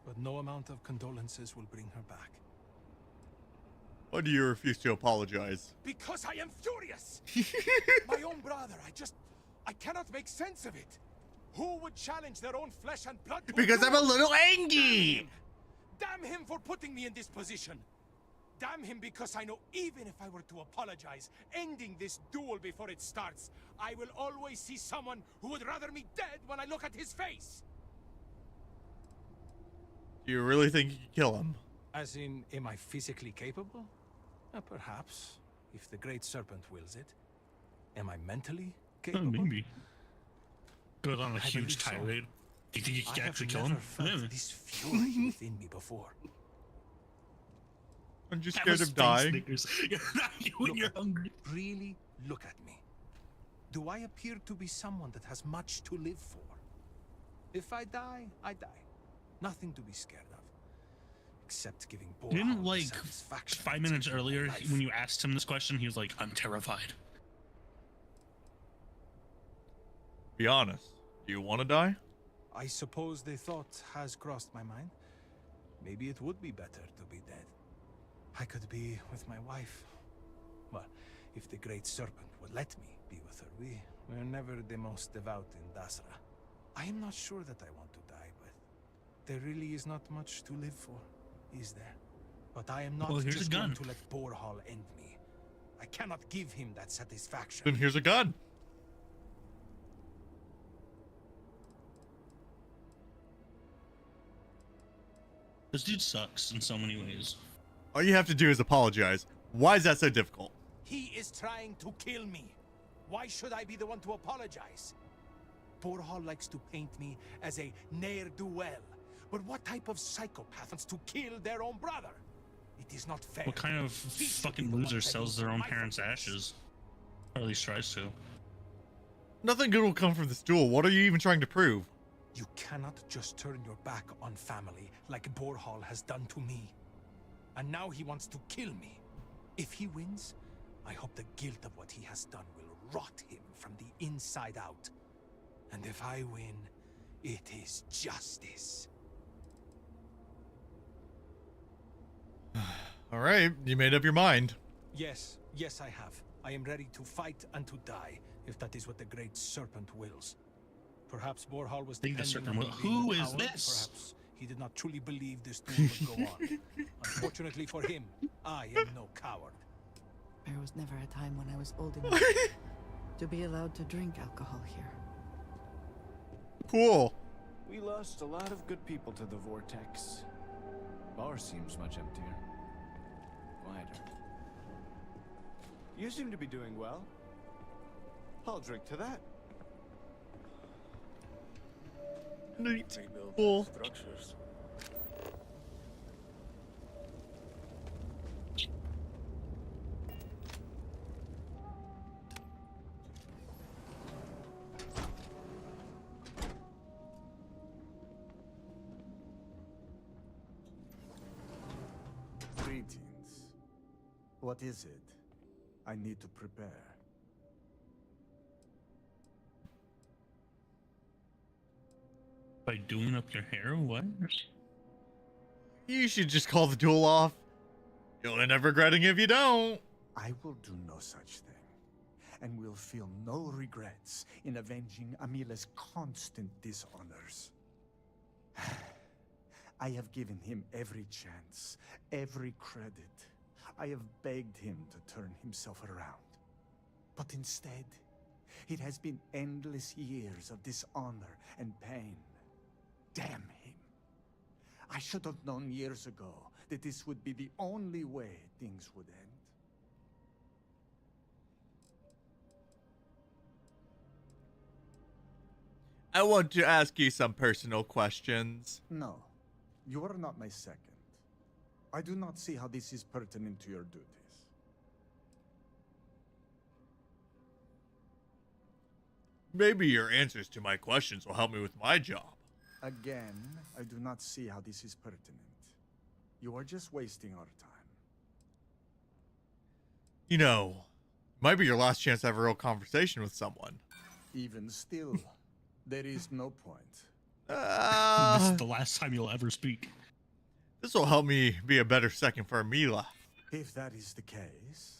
But no amount of condolences will bring her back. Why do you refuse to apologize? Because I am furious! My own brother, I cannot make sense of it. Who would challenge their own flesh and blood? Because I'm a little angry! Damn him for putting me in this position. Damn him because I know even if I were to apologize, ending this duel before it starts, I will always see someone who would rather me dead when I look at his face. Do you really think you could kill him? As in, am I physically capable? Perhaps, if the Great Serpent wills it. Am I mentally capable? Maybe. Goes on a I huge believe so. tirade. Do you think you I can have actually kill never him? felt this fury within me before. Aren't you Have scared a of space dying? Snickers. Not you when you're hungry. Really look at me. Do I appear to be someone that has much to live for? If I die, I die. Nothing to be scared of. Except giving Didn't, Borhall like, the satisfaction 5 of minutes taking my earlier, life. when you asked him this question, he was like, I'm terrified. Be honest. Do you want to die? I suppose the thought has crossed my mind. Maybe it would be better to be dead. I could be with my wife. Well, if the Great Serpent would let me be with her, we're never the most devout in Dasra. I am not sure that I want to die, but there really is not much to live for, is there? But I am not Well, here's just a gun. going to let Borhall end me. I cannot give him that satisfaction. Then here's a gun. This dude sucks in so many ways. All you have to do is apologize. Why is that so difficult? He is trying to kill me. Why should I be the one to apologize? Borhall likes to paint me as a ne'er-do-well. But what type of psychopath wants to kill their own brother? It is not fair. What kind of He should fucking be the one loser that sells needs their own my parents' forgiveness. ashes? Or at least tries to. Nothing good will come from this duel. What are you even trying to prove? You cannot just turn your back on family like Borhall has done to me. And now he wants to kill me. If he wins, I hope the guilt of what he has done will rot him from the inside out. And if I win, it is justice. All right, you made up your mind. Yes, yes I have. I am ready to fight and to die, if that is what the Great Serpent wills. Perhaps Borhall was Think the depending serpent on will- me being Who a is coward. this? Perhaps he did not truly believe this duel would go on. Unfortunately for him, I am no coward. There was never a time when I was old enough to be allowed to drink alcohol here. Cool. We lost a lot of good people to the vortex. Bar seems much emptier. Quieter. You seem to be doing well. I'll drink to that. Neat. Rebuild Cool. structures. Greetings. What is it? I need to prepare. By doing up your hair? What? You should just call the duel off. You'll end up regretting if you don't. I will do no such thing, and will feel no regrets in avenging Amila's constant dishonors. I have given him every chance, every credit. I have begged him to turn himself around. But instead, it has been endless years of dishonor and pain. Damn him. I should have known years ago that this would be the only way things would end. I want to ask you some personal questions. No, you are not my second. I do not see how this is pertinent to your duties. Maybe your answers to my questions will help me with my job. Again, I do not see how this is pertinent. You are just wasting our time. You know, might be your last chance to have a real conversation with someone. Even still, there is no point. This is the last time you'll ever speak. This will help me be a better second for Mila. If that is the case...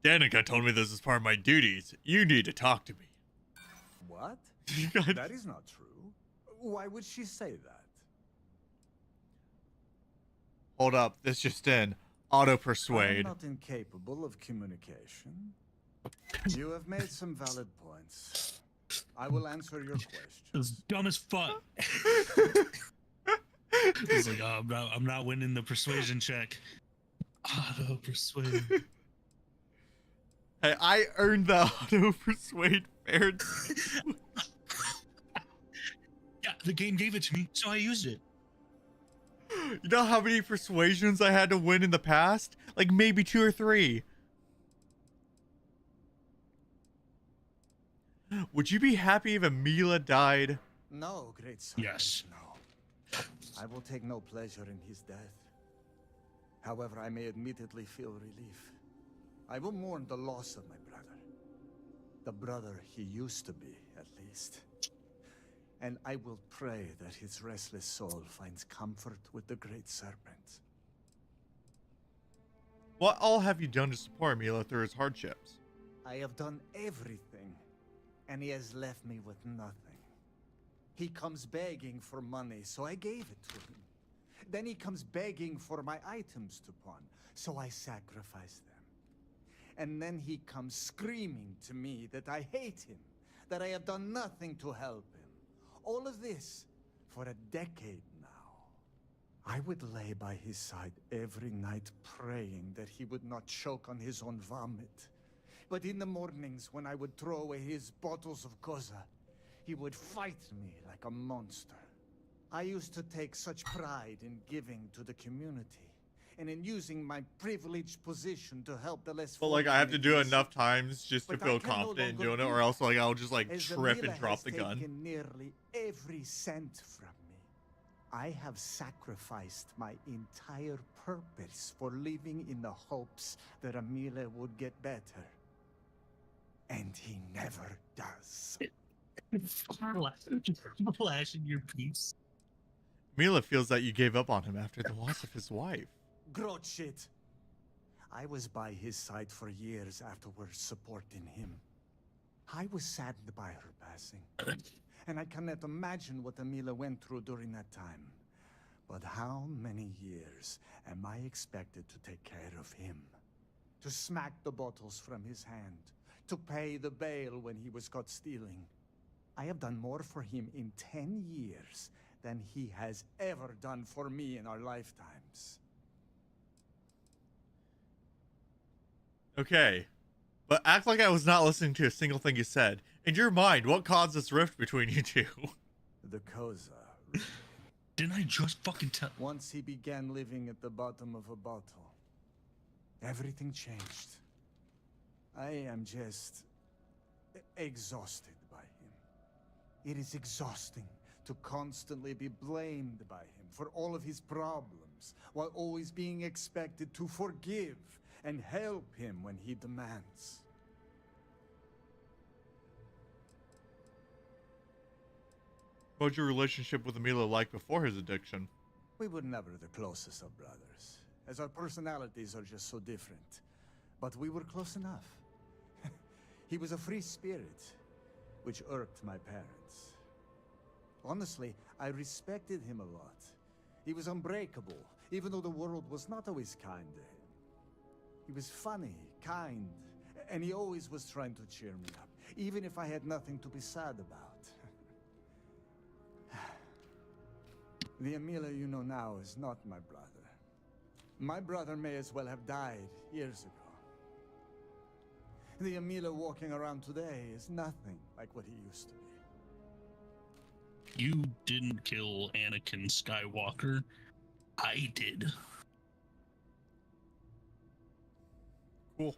Danica told me this is part of my duties. You need to talk to me. What? God. That is not true. Why would she say that? Hold up, this just in. Auto I'm persuade. not incapable of communication. You have made some valid points. I will answer your questions. It's dumb as fuck. He's like, oh, I'm not winning the persuasion check. Auto persuade. Hey, I earned the auto persuade fair. Yeah, the game gave it to me, so I used it. You know how many persuasions I had to win in the past? Like maybe 2 or 3. Would you be happy if Mila died? No, great son. Yes. No. I will take no pleasure in his death. However, I may admittedly feel relief. I will mourn the loss of my brother. The brother he used to be, at least. And I will pray that his restless soul finds comfort with the great serpent. What all have you done to support Mila through his hardships? I have done everything, and he has left me with nothing. He comes begging for money, so I gave it to him. Then he comes begging for my items to pawn, so I sacrifice them. And then he comes screaming to me that I hate him, that I have done nothing to help him. All of this for a decade now. I would lay by his side every night praying that he would not choke on his own vomit. But in the mornings when I would throw away his bottles of koza, he would fight me like a monster. I used to take such pride in giving to the community and in using my privileged position to help the less But like I have to do it fortunate. enough times just to But I feel can no confident in longer doing it, do or else like I'll just like As trip Amila and drop has the gun. taken nearly every cent from me. I have sacrificed my entire purpose for living in the hopes that Amila would get better. And he never does. Flashing your piece. Mila feels that you gave up on him after the loss of his wife. Grot shit. I was by his side for years afterwards, supporting him. I was saddened by her passing. And I cannot imagine what Amila went through during that time. But how many years am I expected to take care of him? To smack the bottles from his hand? To pay the bail when he was caught stealing? I have done more for him in 10 years than he has ever done for me in our lifetimes. Okay, but act like I was not listening to a single thing you said. In your mind, what caused this rift between you two? The Koza. Didn't I just fucking tell? Once he began living at the bottom of a bottle, everything changed. I am just exhausted by him. It is exhausting to constantly be blamed by him for all of his problems, while always being expected to forgive and help him when he demands. What was your relationship with Amila like before his addiction? We were never the closest of brothers, as our personalities are just so different. But we were close enough. He was a free spirit, which irked my parents. Honestly, I respected him a lot. He was unbreakable, even though the world was not always kind to him. He was funny, kind, and he always was trying to cheer me up, even if I had nothing to be sad about. The Amila you know now is not my brother. My brother may as well have died years ago. The Amila walking around today is nothing like what he used to be. You didn't kill Anakin Skywalker. I did. Cool.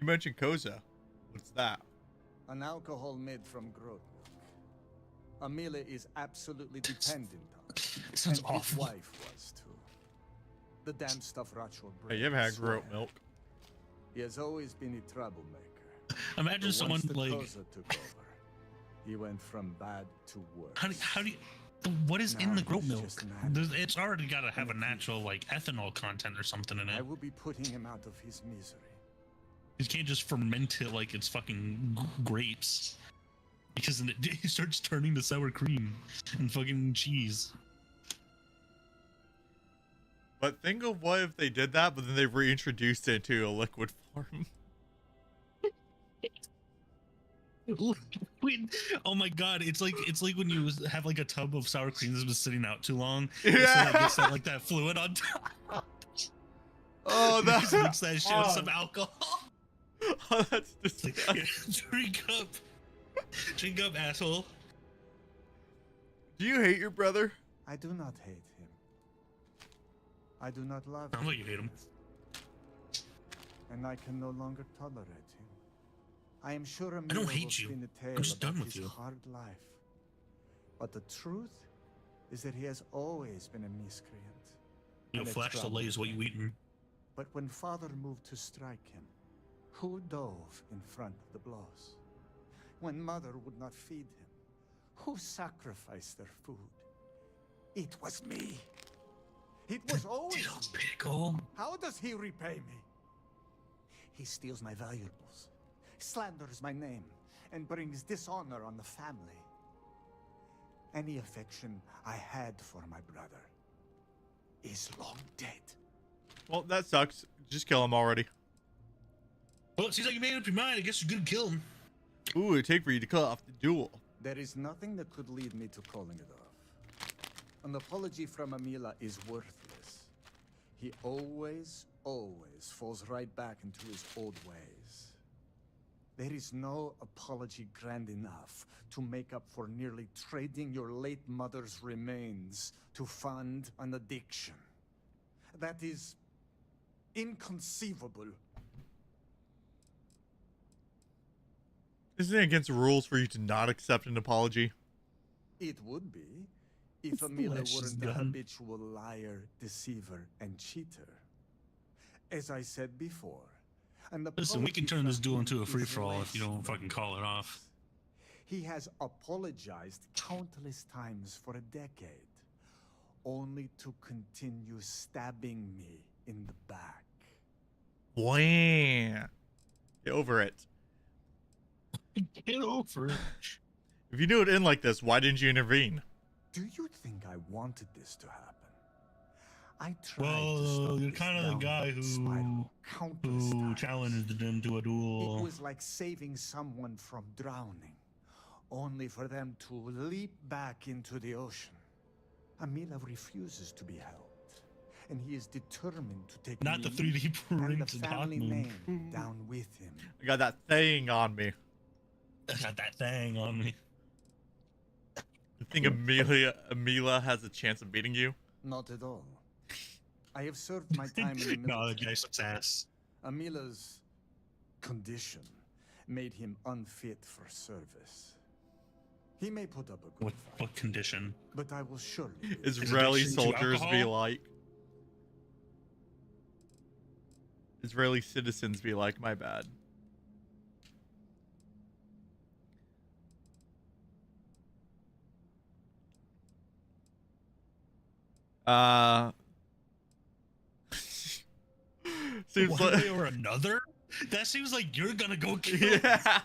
You mentioned Koza. What's that? An alcohol made from growth milk. Amila is absolutely dependent on it. Sounds and awful. His wife was too. The damn stuff rots your brain. Hey, you ever I had swear. goat milk? He has always been a troublemaker. Imagine But someone once the like. Koza took over, he went from bad to worse. How do you? What is in Now the goat he's milk? just an animal. It's already got to have a natural like ethanol content or something in I it. will be putting him out of his misery. You can't just ferment it like it's fucking grapes, because then it starts turning to sour cream and fucking cheese. But think of what if they did that, but then they reintroduced it to a liquid form. Wait, oh my god, it's like when you have like a tub of sour cream that's been sitting out too long. Yeah. So it gets that fluid on top. Oh, You that's just mix that shit with some alcohol. Oh, that's Like, disgusting. drink up, asshole. Do you hate your brother? I do not hate him. I do not love I him. know you hate him. And I can no longer tolerate him. I am sure Amila don't will hate you. spin a tale I'm just about done with his you. hard life. But the truth is that he has always been a miscreant. You know, and a flash delay is what you troublemaker. eating. But when father moved to strike him, who dove in front of the blows? When mother would not feed him, who sacrificed their food? It was me. It was always Dill me. pickle. How does he repay me? He steals my valuables, slanders my name, and brings dishonor on the family. Any affection I had for my brother is long dead. Well, that sucks. Just kill him already. Well, it seems like you made up your mind. I guess you're gonna kill him. Ooh, it'd take for you to cut off the duel. There is nothing that could lead me to calling it off. An apology from Amila is worthless. He always falls right back into his old ways. There is no apology grand enough to make up for nearly trading your late mother's remains to fund an addiction. That is inconceivable. Isn't it against the rules for you to not accept an apology? It would be if It's the way Amila she's weren't a done. habitual liar, deceiver, and cheater. As I said before, an Listen, we can apology turn this from duel him into a is free-for-all if you less don't than fucking call it off. He has apologized countless times for a decade, only to continue stabbing me in the back. Wham! Get over it. Get over it. If you knew it'd end like this, why didn't you intervene? Do you think I wanted this to happen? I tried to Well, stop you're this kind of the guy downward spiral countless who times. challenged them to a It duel. was like saving someone from drowning, only for them to leap back into the ocean. Amila refuses to be helped, and he is determined to take Not the me 3D and the printed family Hawkmoon. name down with him. I got that thing on me. I got that thing on me. You think Amila has a chance of beating you? Not at all. I have served my time in the military. No, the guy sucks ass. Amila's condition made him unfit for service. He may put up a good fight, What condition? but I will surely beat him. Israeli addiction to soldiers be alcohol? like. Israeli citizens be like, my bad. Seems One like way or another? That seems like you're gonna go kill. yeah.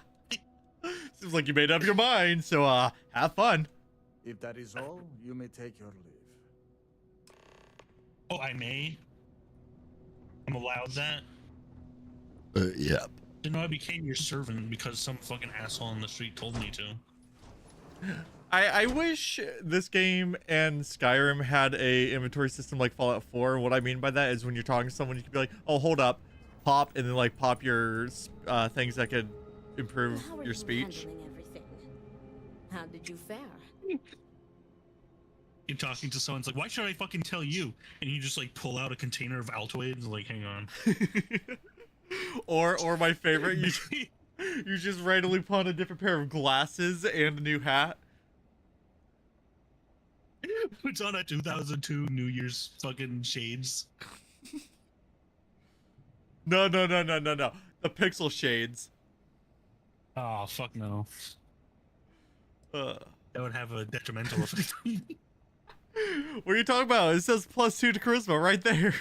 Seems like you made up your mind, so have fun. If that is all, you may take your leave. Oh, I may. I'm allowed that. Yep. You know, I became your servant because some fucking asshole on the street told me to. I wish this game and Skyrim had a inventory system like Fallout 4. What I mean by that is when you're talking to someone, you could be like, oh, hold up, pop, and then like pop your things that could improve How are your you speech. handling everything? How did you fare? You're talking to someone, it's like, why should I fucking tell you? And you just like pull out a container of Altoids, like, hang on. Or my favorite, You just randomly put on a different pair of glasses and a new hat. Puts on a 2002 New Year's fucking shades. No. The pixel shades. Oh, fuck no. That would have a detrimental effect. What are you talking about? It says +2 to charisma right there.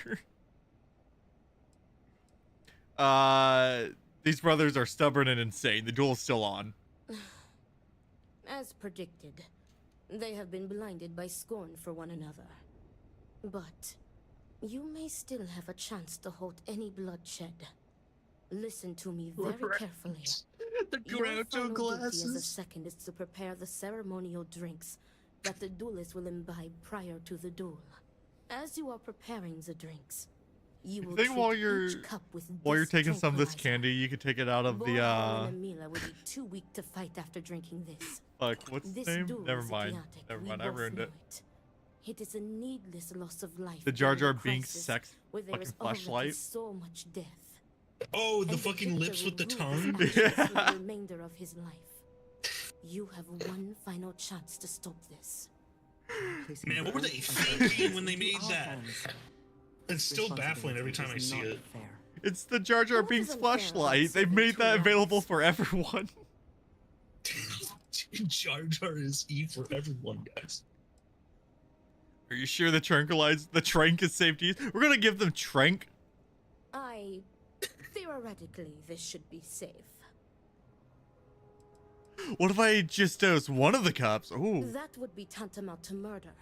These brothers are stubborn and insane. The duel's still on. As predicted, they have been blinded by scorn for one another. But you may still have a chance to halt any bloodshed. Listen to me very carefully. The Your Groucho final duty as a glasses. second is to prepare the ceremonial drinks that the duelist will imbibe prior to the duel. As you are preparing the drinks, you will I think treat while each cup with you're this taking some of this tranquilizer. candy, you could take it out of the Borhal and Amila will be too weak to fight after drinking this. fuck, what's This his name? duel Never is mind. idiotic. Never We mind, I both ruined know it. It is a needless loss of life. The Jar Jar during a Binks crisis sex where there is fucking already fleshlight. so much death. Oh, the And fucking victor lips will with the rue tongue. his actions for the remainder of his life. You have one final chance to stop this. Man, what were they thinking when they made that? It's still baffling every time I see it. It's the Jar Jar Binks fleshlight. They made that available for everyone. Jar Jar is E for everyone, guys. Are you sure the trank is safe to use? We're gonna give them trank. Theoretically, this should be safe. What if I just dose one of the cups? Ooh. That would be tantamount to murder.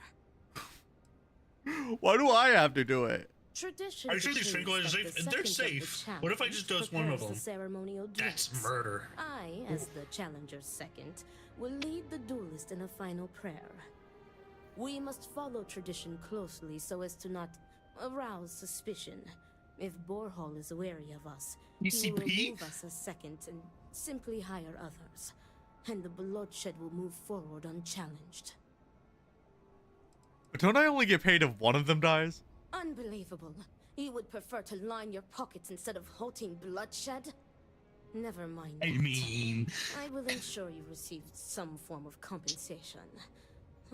Why do I have to do it? Tradition Are you sure these dictates tranquilizers that are the safe? If they're second of the safe, what if I just dose one of prepares the them? ceremonial That's drinks. murder. I, as the challenger's second, will lead the duelist in a final prayer. We must follow tradition closely so as to not arouse suspicion. If Borhal is wary of us, he will ECP? remove us as second and simply hire others. And the bloodshed will move forward unchallenged. Don't I only get paid if one of them dies? Unbelievable. You would prefer to line your pockets instead of halting bloodshed? Never mind I that. mean, I will ensure you receive some form of compensation.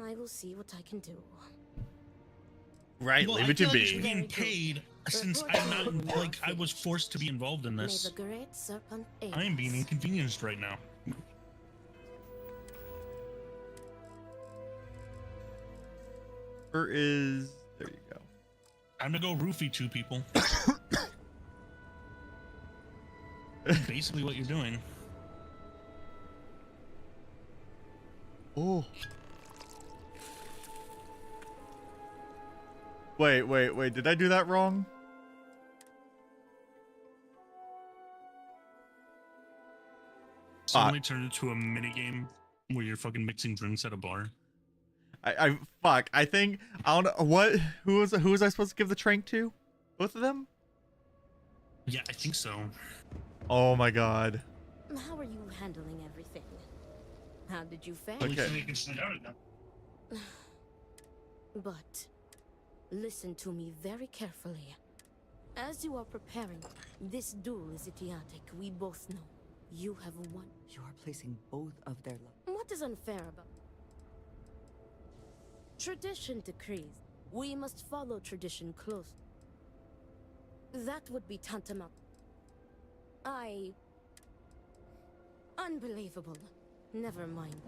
I will see what I can do. Right, well, leave I it to feel like I should me. be getting paid since I'm not, like, I was forced to be involved in May this. the great serpent aid I am being us. inconvenienced right now. Where is... There you go. Time to go roofie two people. Basically what you're doing. Oh. Wait. Did I do that wrong? Suddenly turned into a minigame where you're fucking mixing drinks at a bar. Fuck. I think I don't know what. Who was I supposed to give the trank to? Both of them? Yeah, I think so. Oh my god. How are you handling everything? How did you fare? Okay. But listen to me very carefully. As you are preparing, this duel is idiotic. We both know. You have won. You are placing both of their lives. What is unfair about? Tradition decrees. We must follow tradition close. That would be tantamount. Unbelievable. Never mind.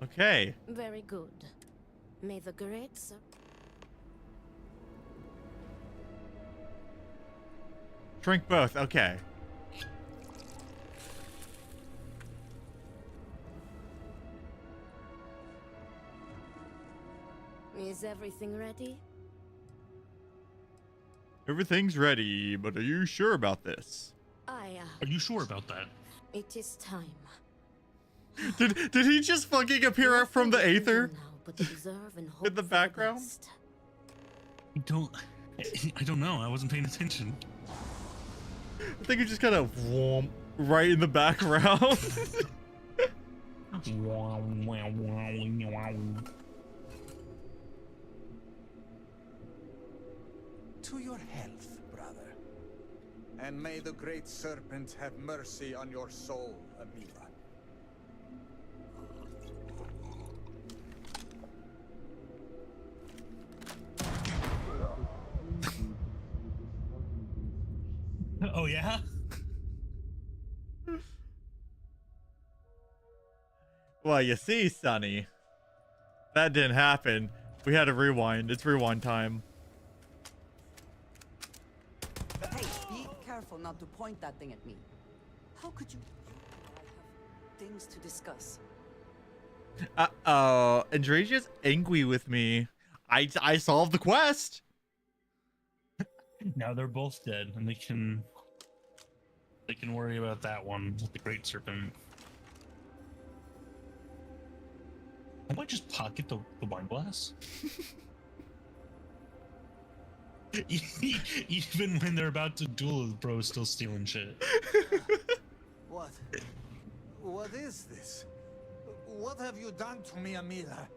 Okay. Very good. May the great sir. Drink both. Okay. Is everything ready? Everything's ready, but are you sure about this? Are you sure about that? It is time. Did he just fucking appear from the Aether? But observe and hope In the for background? best. I don't know. I wasn't paying attention. I think he just kind of right in the background. To your health, brother. And may the great serpent have mercy on your soul, Amila. Oh yeah. Well, you see, Sonny, that didn't happen. We had to rewind. It's rewind time. Hey, be careful not to point that thing at me. How could you? I have things to discuss. Uh-oh. Andresia's angry with me. I solved the quest. Now they're both dead, and they can worry about that one with the great serpent. I might just pocket the wine glass. Even when they're about to duel, the bro's still stealing shit. What? What is this? What have you done to me, Amila?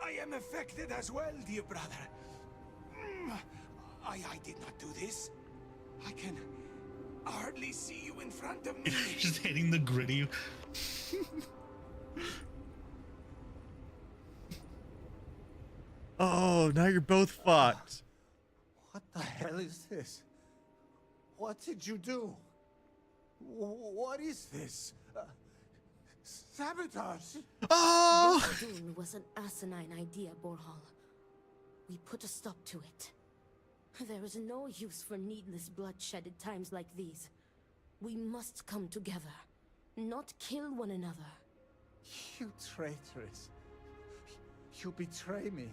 I am affected as well, dear brother. I did not do this. I can hardly see you in front of me. Just hitting the gritty. Oh, now you're both fucked. What the hell is this? What did you do? What is this? Sabotage? Oh! This duel was an asinine idea, Borhal. We put a stop to it. There is no use for needless bloodshed at times like these. We must come together, not kill one another. You traitoress. You betray me.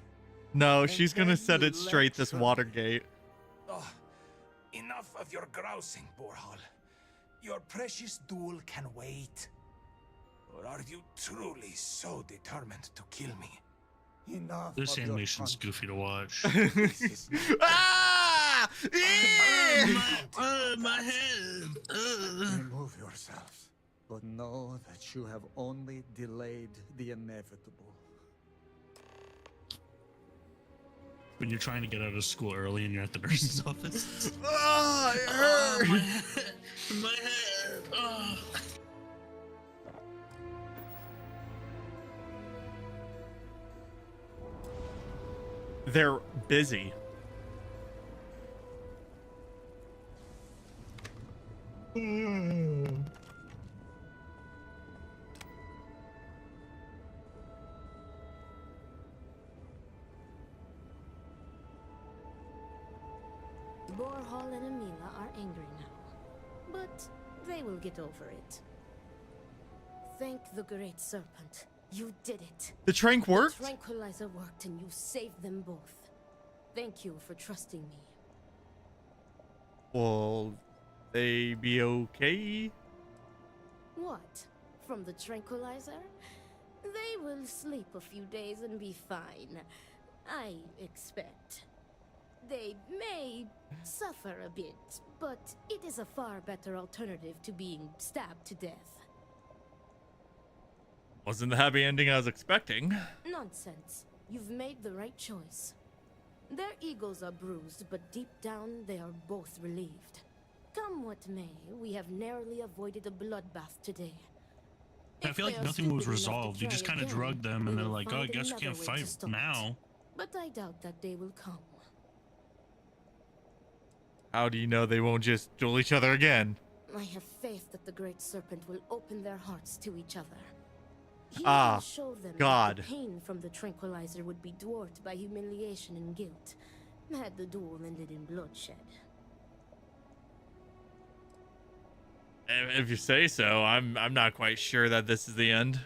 No, she's gonna set it straight this Watergate. Oh, enough of your grousing, Borhal. Your precious duel can wait. Or are you truly so determined to kill me? Enough. This animation's goofy to watch. Ah! My head. Remove yourselves, but know that you have only delayed the inevitable. When you're trying to get out of school early and you're at the nurse's office. Oh, it hurt. My head. My head. Oh. They're busy. Borhal and Amila are angry now, but they will get over it. Thank the great serpent. You did it. The trank worked? The tranquilizer worked and you saved them both. Thank you for trusting me. Will they be okay? What? From the tranquilizer? They will sleep a few days and be fine. I expect. They may suffer a bit, but it is a far better alternative to being stabbed to death. Wasn't the happy ending I was expecting. Nonsense. You've made the right choice. Their egos are bruised, but deep down they are both relieved. Come what may, we have narrowly avoided a bloodbath today. I feel like nothing was resolved. You just kind of drugged them and they're like, oh, I guess we can't fight now. But I doubt that day will come. How do you know they won't just duel each other again? I have faith that the Great Serpent will open their hearts to each other. He will show them that the pain from the tranquilizer would be dwarfed by humiliation and guilt, had the duel ended in bloodshed. If you say so, I'm not quite sure that this is the end.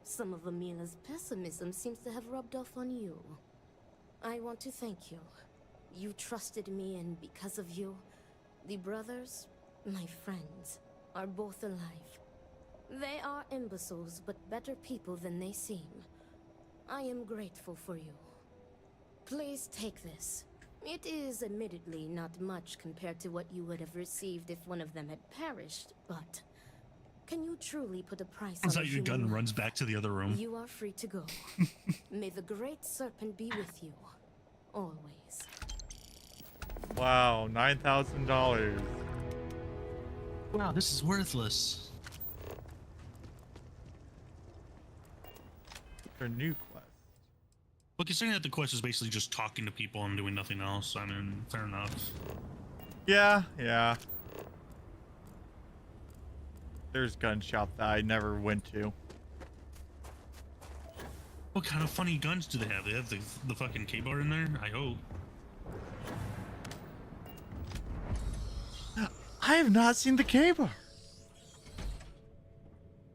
Some of Amila's pessimism seems to have rubbed off on you. I want to thank you. You trusted me, and because of you, the brothers, my friends, are both alive. They are imbeciles, but better people than they seem. I am grateful for you. Please take this. It is admittedly not much compared to what you would have received if one of them had perished, but can you truly put a price on that your gun runs back to the other room? You are free to go. May the Great Serpent be with you, always. Wow, $9,000. Wow, this is worthless. Their new quest. Well, considering that the quest is basically just talking to people and doing nothing else, I mean, fair enough. Yeah, yeah. There's gun shop that I never went to. What kind of funny guns do they have? They have the fucking K-bar in there? I hope. I have not seen the K-bar.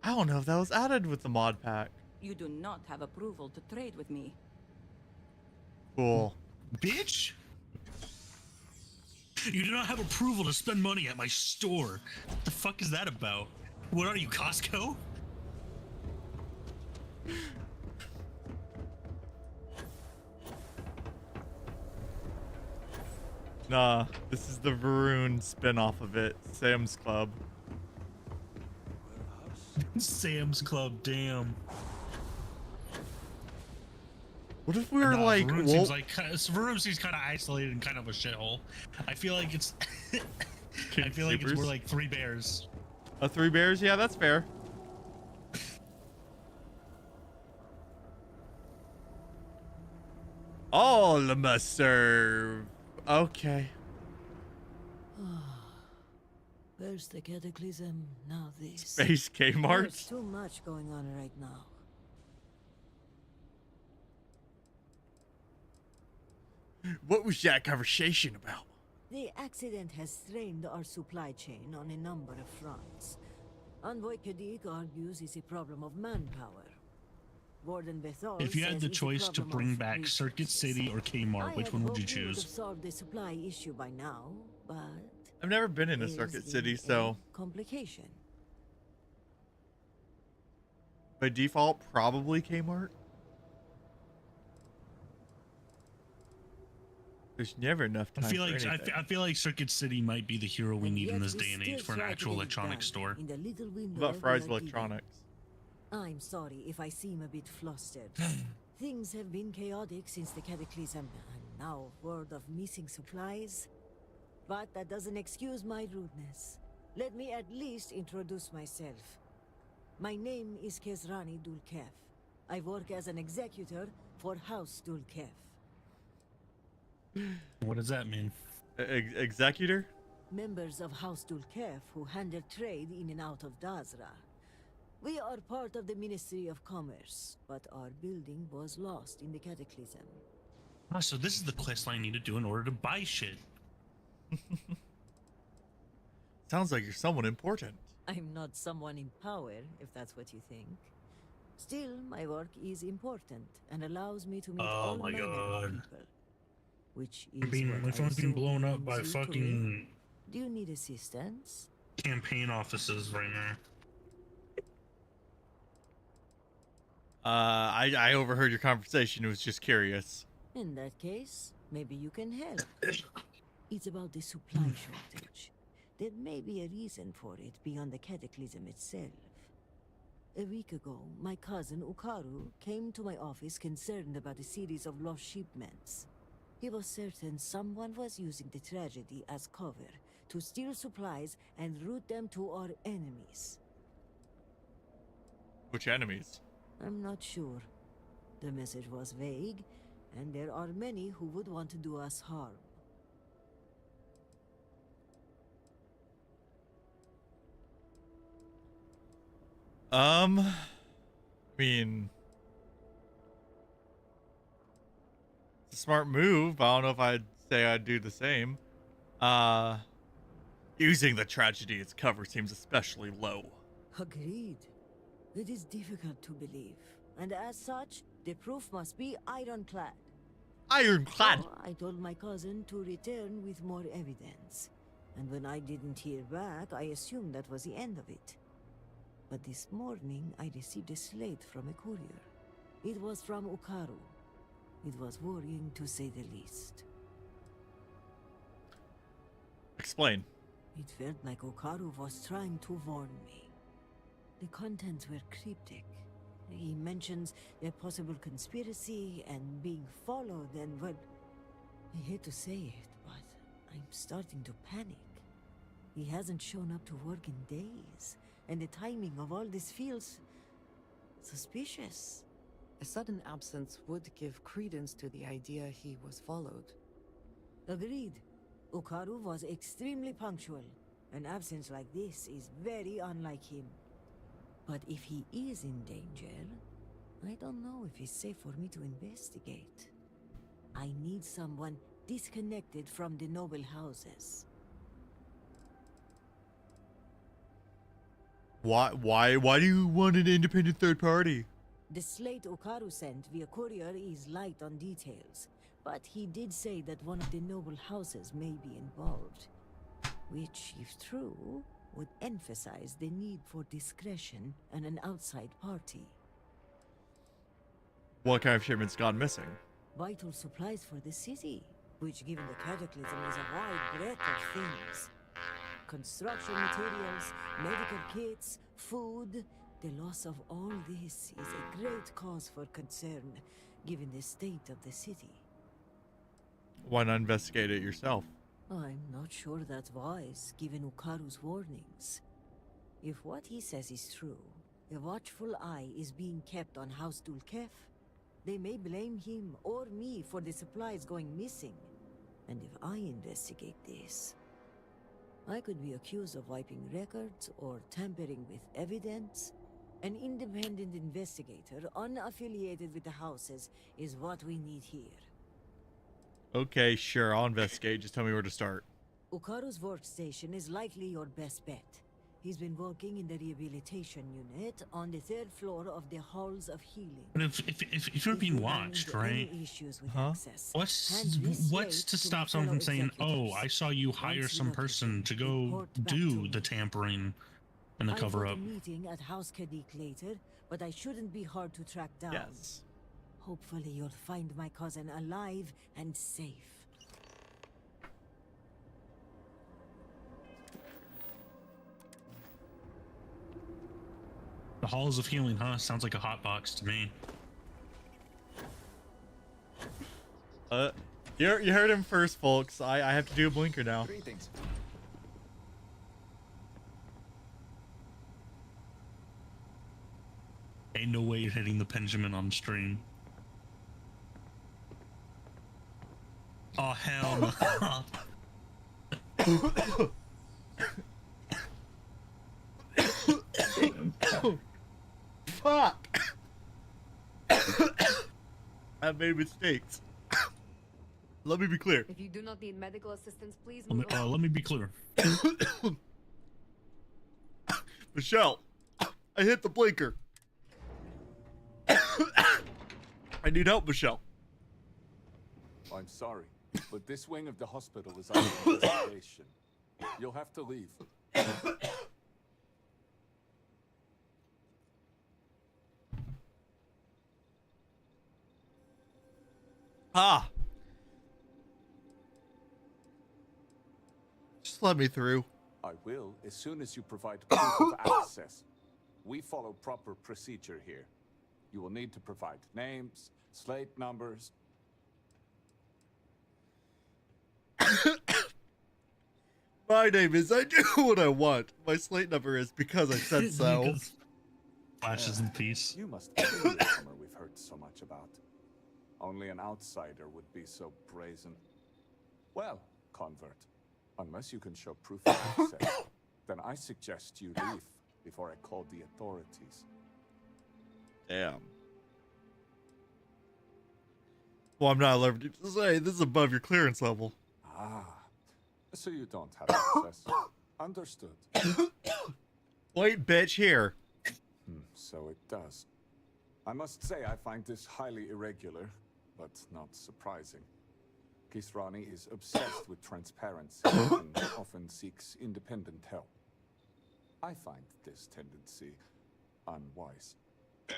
I don't know if that was added with the mod pack. You do not have approval to trade with me. Cool. Bitch! You do not have approval to spend money at my store. What the fuck is that about? What are you, Costco? Nah, this is the Varun spin-off of it, Sam's Club. Sam's Club, damn. What if we were like, Varun seems like Varun seems kind of isolated and kind of a shithole. I feel like it's I feel like it's more like Three Bears. Three Bears? Yeah, that's fair. All must serve. Okay. First the cataclysm, now this. Space Kmart? There's too much going on right now. What was that conversation about? The accident has strained our supply chain on a number of fronts. Envoy Kadik argues it's a problem of manpower. Warden Bethel If you had says the it's a choice to problem bring of back Circuit City or Kmart, which one would you I had hoped we would choose? have solved the supply issue by now, but I've never been in a there's Circuit been City, a so complication. by default, probably Kmart. There's never enough I time feel for like anything. I feel like Circuit City might be the hero we need in this day and age for an actual electronics store. In the little What window about we Fry's are given. Electronics? I'm sorry if I seem a bit flustered. Things have been chaotic since the cataclysm, and now word of missing supplies. But that doesn't excuse my rudeness. Let me at least introduce myself. My name is Kezrani Dulkef. I work as an executor for House Dulkef. What does that mean? Executor? Members of House Dulkef who handle trade in and out of Dazra. We are part of the Ministry of Commerce, but our building was lost in the cataclysm. Ah, so this is the quest line I need to do in order to buy shit. Sounds like you're someone important. I'm not someone in power, if that's what you think. Still, my work is important and allows me to meet all Oh my manner of god. people. Which is My what I phone's being assume blown up by brings you to me. fucking Do you need assistance? campaign offices right now. I overheard your conversation. Was just curious. In that case, maybe you can help. It's about the supply shortage. There may be a reason for it beyond the cataclysm itself. A week ago, my cousin Ukaru came to my office concerned about a series of lost shipments. He was certain someone was using the tragedy as cover to steal supplies and route them to our enemies. Which enemies? I'm not sure. The message was vague, and there are many who would want to do us harm. I mean, it's a smart move, but I don't know if I'd say I'd do the same. Using the tragedy as cover seems especially low. Agreed. It is difficult to believe, and as such, the proof must be ironclad. Ironclad! So I told my cousin to return with more evidence, and when I didn't hear back, I assumed that was the end of it. But this morning, I received a slate from a courier. It was from Ukaru. It was worrying, to say the least. Explain. It felt like Ukaru was trying to warn me. The contents were cryptic. He mentions a possible conspiracy and being followed and, well, I hate to say it, but I'm starting to panic. He hasn't shown up to work in days, and the timing of all this feels suspicious. A sudden absence would give credence to the idea he was followed. Agreed. Okaru was extremely punctual. An absence like this is very unlike him. But if he is in danger, I don't know if it's safe for me to investigate. I need someone disconnected from the noble houses. Why do you want an independent third party? The slate Okaru sent via courier is light on details, but he did say that one of the noble houses may be involved, which, if true, would emphasize the need for discretion and an outside party. What kind of shipment's gone missing? Vital supplies for the city, which given the cataclysm is a wide breadth of things. Construction materials, medical kits, food. The loss of all this is a great cause for concern, given the state of the city. Why not investigate it yourself? I'm not sure that's wise, given Okaru's warnings. If what he says is true, a watchful eye is being kept on House Dulkef. They may blame him or me for the supplies going missing. And if I investigate this, I could be accused of wiping records or tampering with evidence. An independent investigator, unaffiliated with the houses, is what we need here. Okay, sure, I'll investigate. Just tell me where to start. Okaru's workstation is likely your best bet. He's been working in the rehabilitation unit on the 3rd floor of the Halls of Healing. But if you're being watched, right? What's to stop someone from saying, "Oh, I saw you hire some person to go do the tampering and the cover up"? I've got a meeting at House Kadik later, but I shouldn't be hard to track down. Yes. Hopefully you'll find my cousin alive and safe. The Halls of Healing, huh? Sounds like a hot box to me. You heard him first, folks. I have to do a blinker now. Greetings. Ain't no way you're hitting the Benjamin on stream. Oh, hell no. Fuck! I've made mistakes. Let me be clear. If you do not need medical assistance, please move let me be clear. Michelle, I hit the blinker. I need help, Michelle. I'm sorry, but this wing of the hospital is under investigation. You'll have to leave. Ah. Just let me through. I will, as soon as you provide proof of access. We follow proper procedure here. You will need to provide names, slate numbers. My name is I do what I want. My slate number is because I said so. Flashes in peace. You must be the newcomer we've heard so much about. Only an outsider would be so brazen. Well, convert, unless you can show proof of access, then I suggest you leave before I call the authorities. Damn. Well, I'm not at liberty to say this is above your clearance level. Ah, so you don't have access. Understood. Wait, bitch, here. So it does. I must say I find this highly irregular, but not surprising. Kisrani is obsessed with transparency and often seeks independent help. I find this tendency unwise.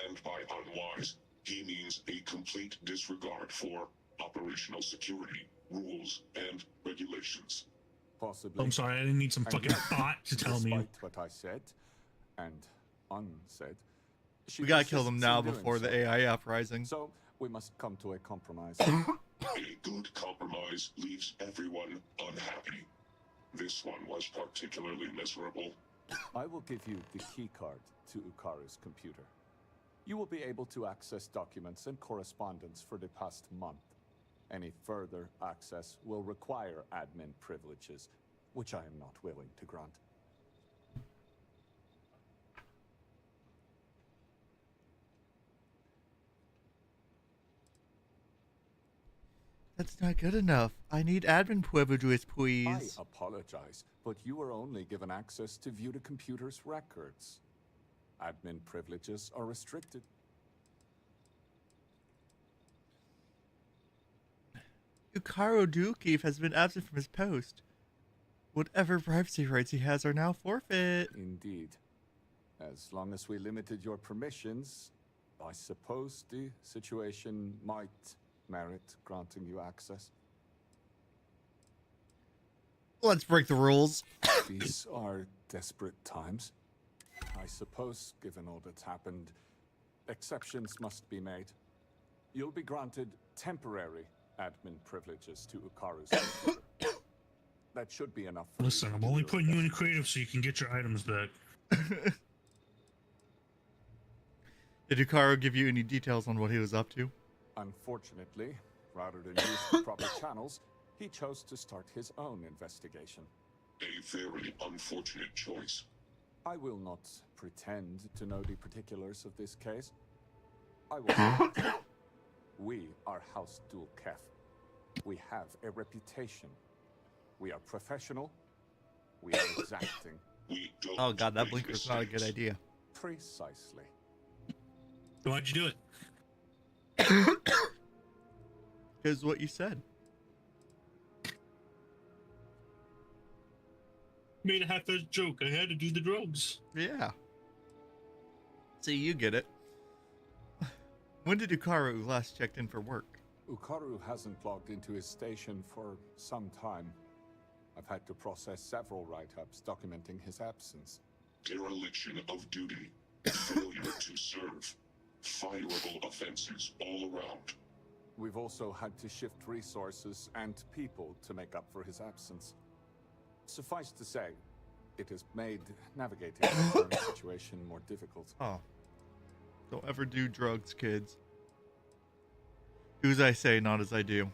And by unwise, he means a complete disregard for operational security, rules, and regulations. Possibly. I'm sorry, I didn't need some fucking bot to tell me. Despite what I said and unsaid, she We gotta kill them persists now in doing before the so. AI uprising. So We must come to a compromise. A good compromise leaves everyone unhappy. This one was particularly miserable. I will give you the keycard to Ukaru's computer. You will be able to access documents and correspondence for the past month. Any further access will require admin privileges, which I am not willing to grant. That's not good enough. I need admin privileges, please. I apologize, but you were only given access to view the computer's records. Admin privileges are restricted. Ukaru Dukeef has been absent from his post. Whatever privacy rights he has are now forfeit. Indeed. As long as we limited your permissions, I suppose the situation might merit granting you access. Let's break the rules. These are desperate times. I suppose, given all that's happened, exceptions must be made. You'll be granted temporary admin privileges to Ukaru's computer. That should be enough. Listen, I'm only putting you in creative so you can get your items back. Did Ukaru give you any details on what he was up to? Unfortunately, rather than use the proper channels, he chose to start his own investigation. A very unfortunate choice. I will not pretend to know the particulars of this case. I will. We are House Dul Kef. We have a reputation. We are professional. We are exacting. We don't Oh god, that make blinker's not a good mistakes. idea. Precisely. So why'd you do it? Because what you said. Made a half-assed joke. I had to do the drugs. Yeah. See, you get it. When did Ukaru last checked in for work? Ukaru hasn't logged into his station for some time. I've had to process several write-ups documenting his absence. Dereliction of duty. Failure to serve. Fireable offenses all around. We've also had to shift resources and people to make up for his absence. Suffice to say, it has made navigating the current situation more difficult. Oh. Don't ever do drugs, kids. Do as I say, not as I do.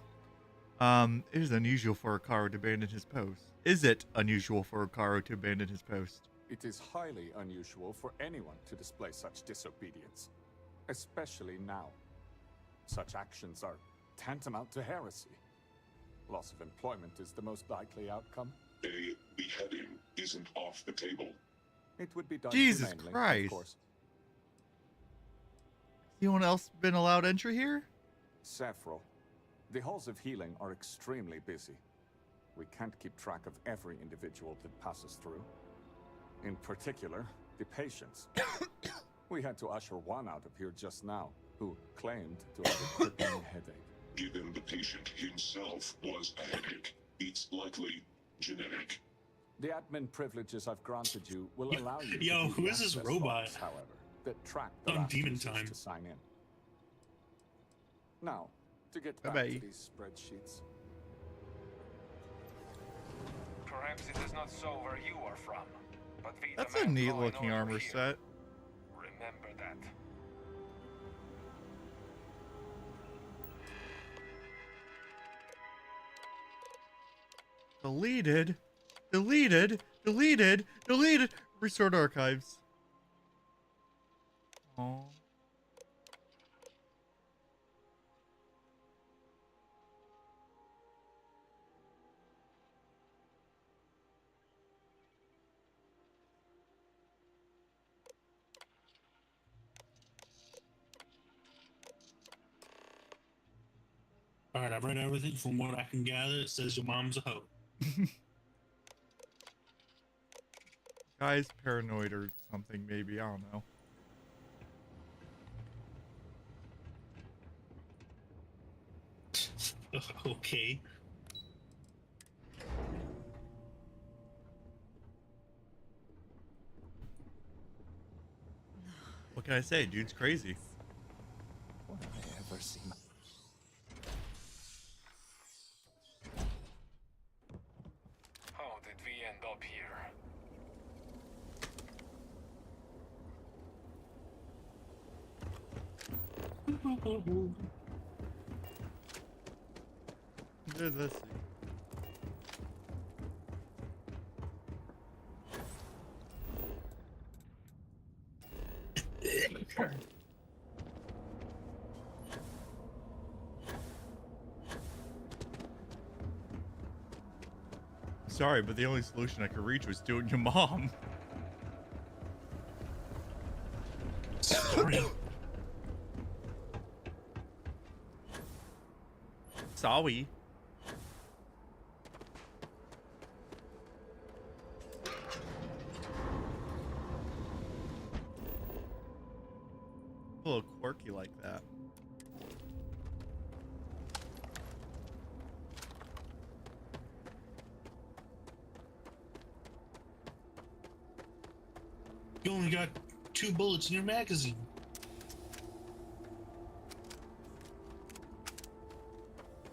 It is unusual for Ukaru to abandon his post. Is it unusual for Ukaru to abandon his post? It is highly unusual for anyone to display such disobedience, especially now. Such actions are tantamount to heresy. Loss of employment is the most likely outcome. A beheading isn't off the table. It would be done Jesus humanely, Christ. of course. Anyone else been allowed entry here? Several. The halls of healing are extremely busy. We can't keep track of every individual that passes through. In particular, the patients. We had to usher one out of here just now, who claimed to have a crippling headache. Given the patient himself was a headache, it's likely genetic. The admin privileges I've granted you will allow you Yo, to view who the is this access robot? logs, however, that track the On last demon users time. to sign in. Now, to get back Bye-bye. to these spreadsheets. Perhaps it is not so where you are from, but we That's a demand neat law and looking order armor here. set. Remember that. Deleted. Deleted. Deleted. Deleted. Restored archives. Aww. Alright, I've read everything. From what I can gather, it says your mom's a hoe. Guy's paranoid or something, maybe. I don't know. Okay. What can I say? Dude's crazy. Would I ever never seen. How did we end up here? Let's see. Sorry, but the only solution I could reach was doing your mom. Sorry. Sorry. A little quirky like that. You only got 2 bullets in your magazine.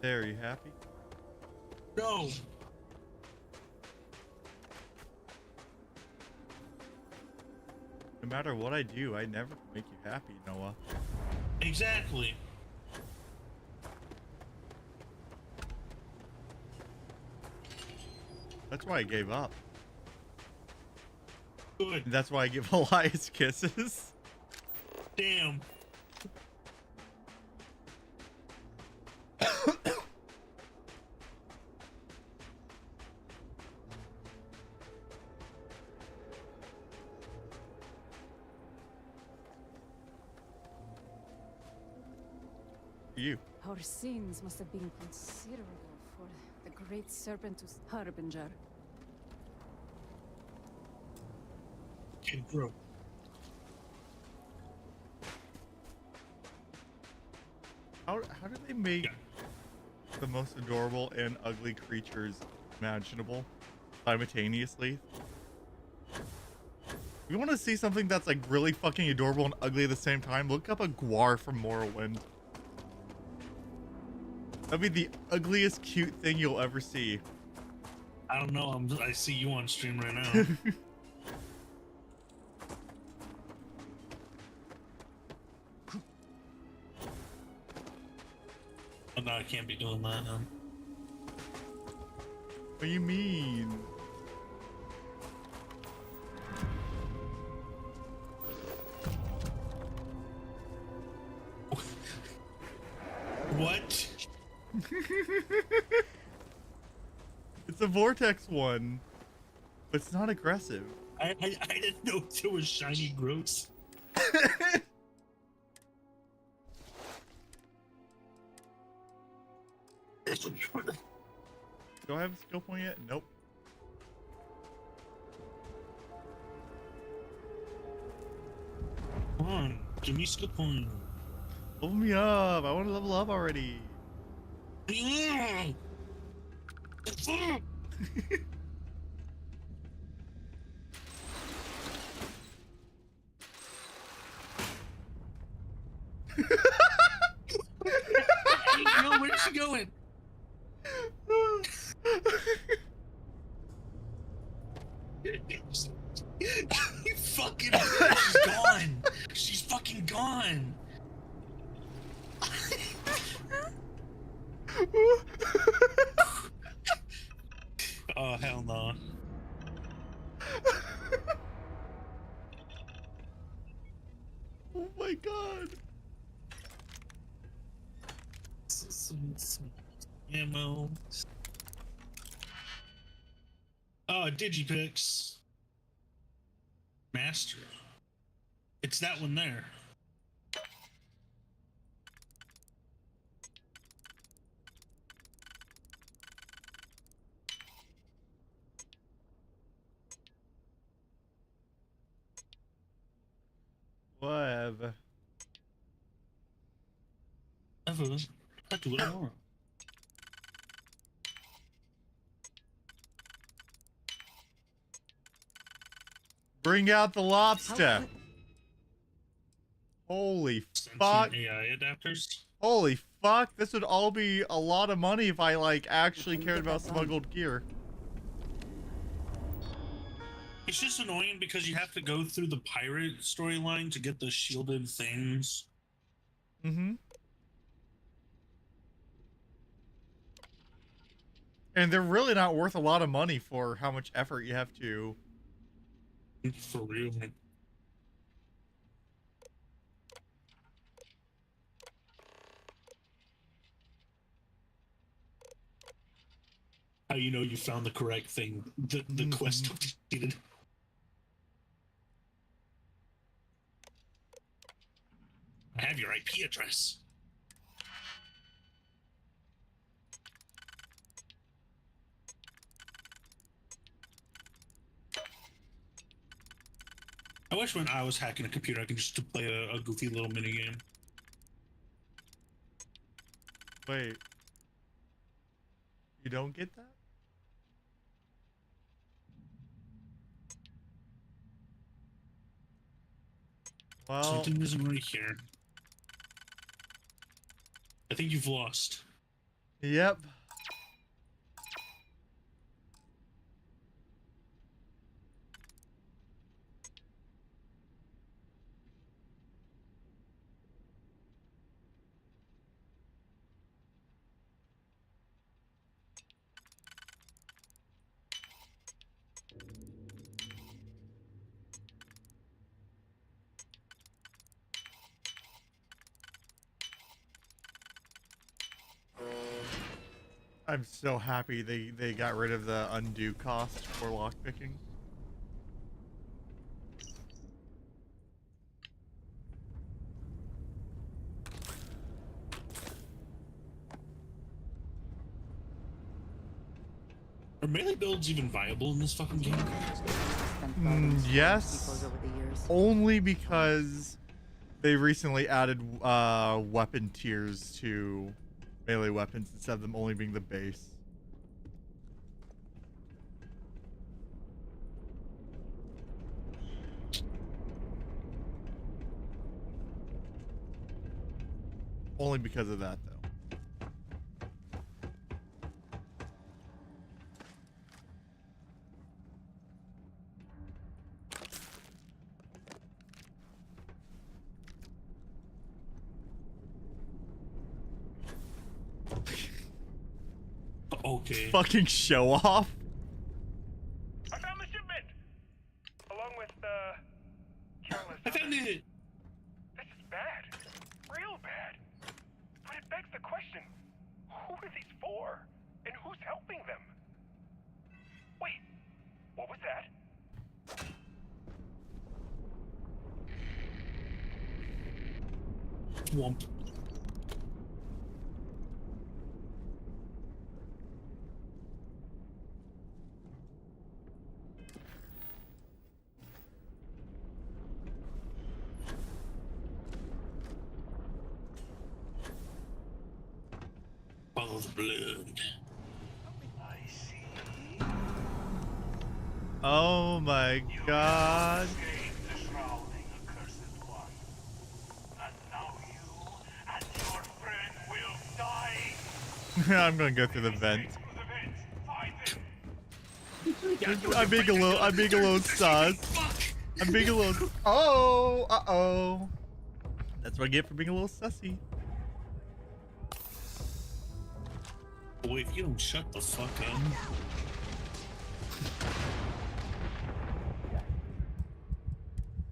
There, are you happy? No. No matter what I do, I never make you happy, Noah. Exactly. That's why I gave up. Good. And that's why I give Elias kisses. Damn. You. Our sins must have been considerable for the great serpent to Harbinger. Kid bro. How do they make the most adorable and ugly creatures imaginable simultaneously? If you want to see something that's like really fucking adorable and ugly at the same time, look up a Guar from Morrowind. That'd be the ugliest cute thing you'll ever see. I don't know. I see you on stream right now. Oh, no, I can't be doing that. What do you mean? What? It's a vortex one, but it's not aggressive. I didn't know there was shiny growths. Do I have a skill point yet? Nope. Come on, give me skill point. Level me up. I want to level up already. No, where's she going? You fucking. She's gone. She's fucking gone. Oh hell no. Oh my god. Some ammo. Oh, Digipix. Master. It's that one there. Whatever. I do what I want. Bring out the lobster. Holy fuck. AI adapters. Holy fuck, this would all be a lot of money if I, like, actually cared about smuggled gear. It's just annoying because you have to go through the pirate storyline to get the shielded things. Mm-hmm. And they're really not worth a lot of money for how much effort you have to. For real. How you know you found the correct thing? The quest completed. I have your IP address. I wish when I was hacking a computer, I could just play a goofy little mini game. Wait. You don't get that? Well, something isn't right here. I think you've lost. Yep. I'm so happy they got rid of the undue cost for lockpicking. Are melee builds even viable in this fucking game? Yes. Only because they recently added weapon tiers to melee weapons instead of them only being the base. Only because of that, though. Okay. Fucking show off. I found the shipment! Along with, countless I found others. it! This is bad. Real bad. But it begs the question, who are these for? And who's helping them? Wait, what was that? Womp. Follow the blood. I see. Oh my god. The shrouding accursed one. And now you and your friend will die. I'm gonna go through the vent. Find them. I'm being a little sus. I'm being a little. Oh, uh-oh. That's what I get for being a little sussy. Boy, if you don't shut the fuck up.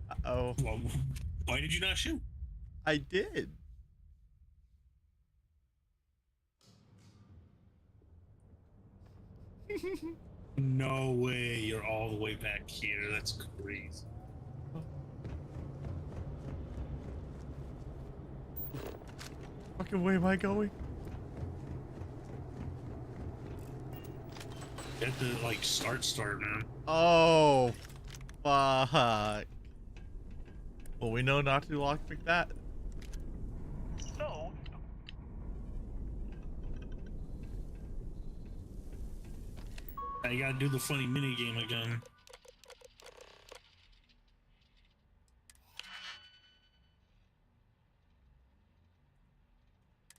Uh-oh. Well, why did you not shoot? I did. No way, you're all the way back here. That's crazy. Fucking way am I going? You have to, like, start, man. Oh, fuck. Well, we know not to lockpick that. So, I gotta do the funny mini game again.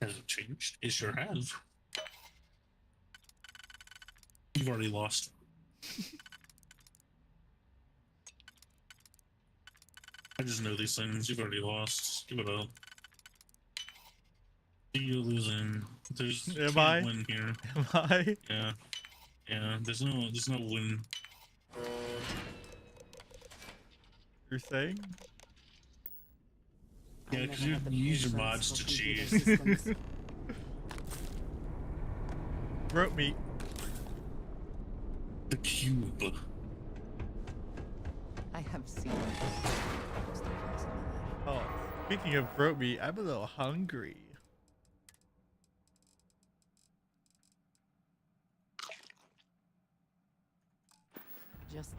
Has it changed? It sure has. You've already lost. I just know these things. You've already lost. Give it up. You're losing. There's Am can't I? win here. Am I? Yeah. Yeah. There's no win. You're saying? Yeah, because you use your mods to cheat. Throat meat. The cube. I have seen it. Oh, speaking of throat meat, I'm a little hungry. Just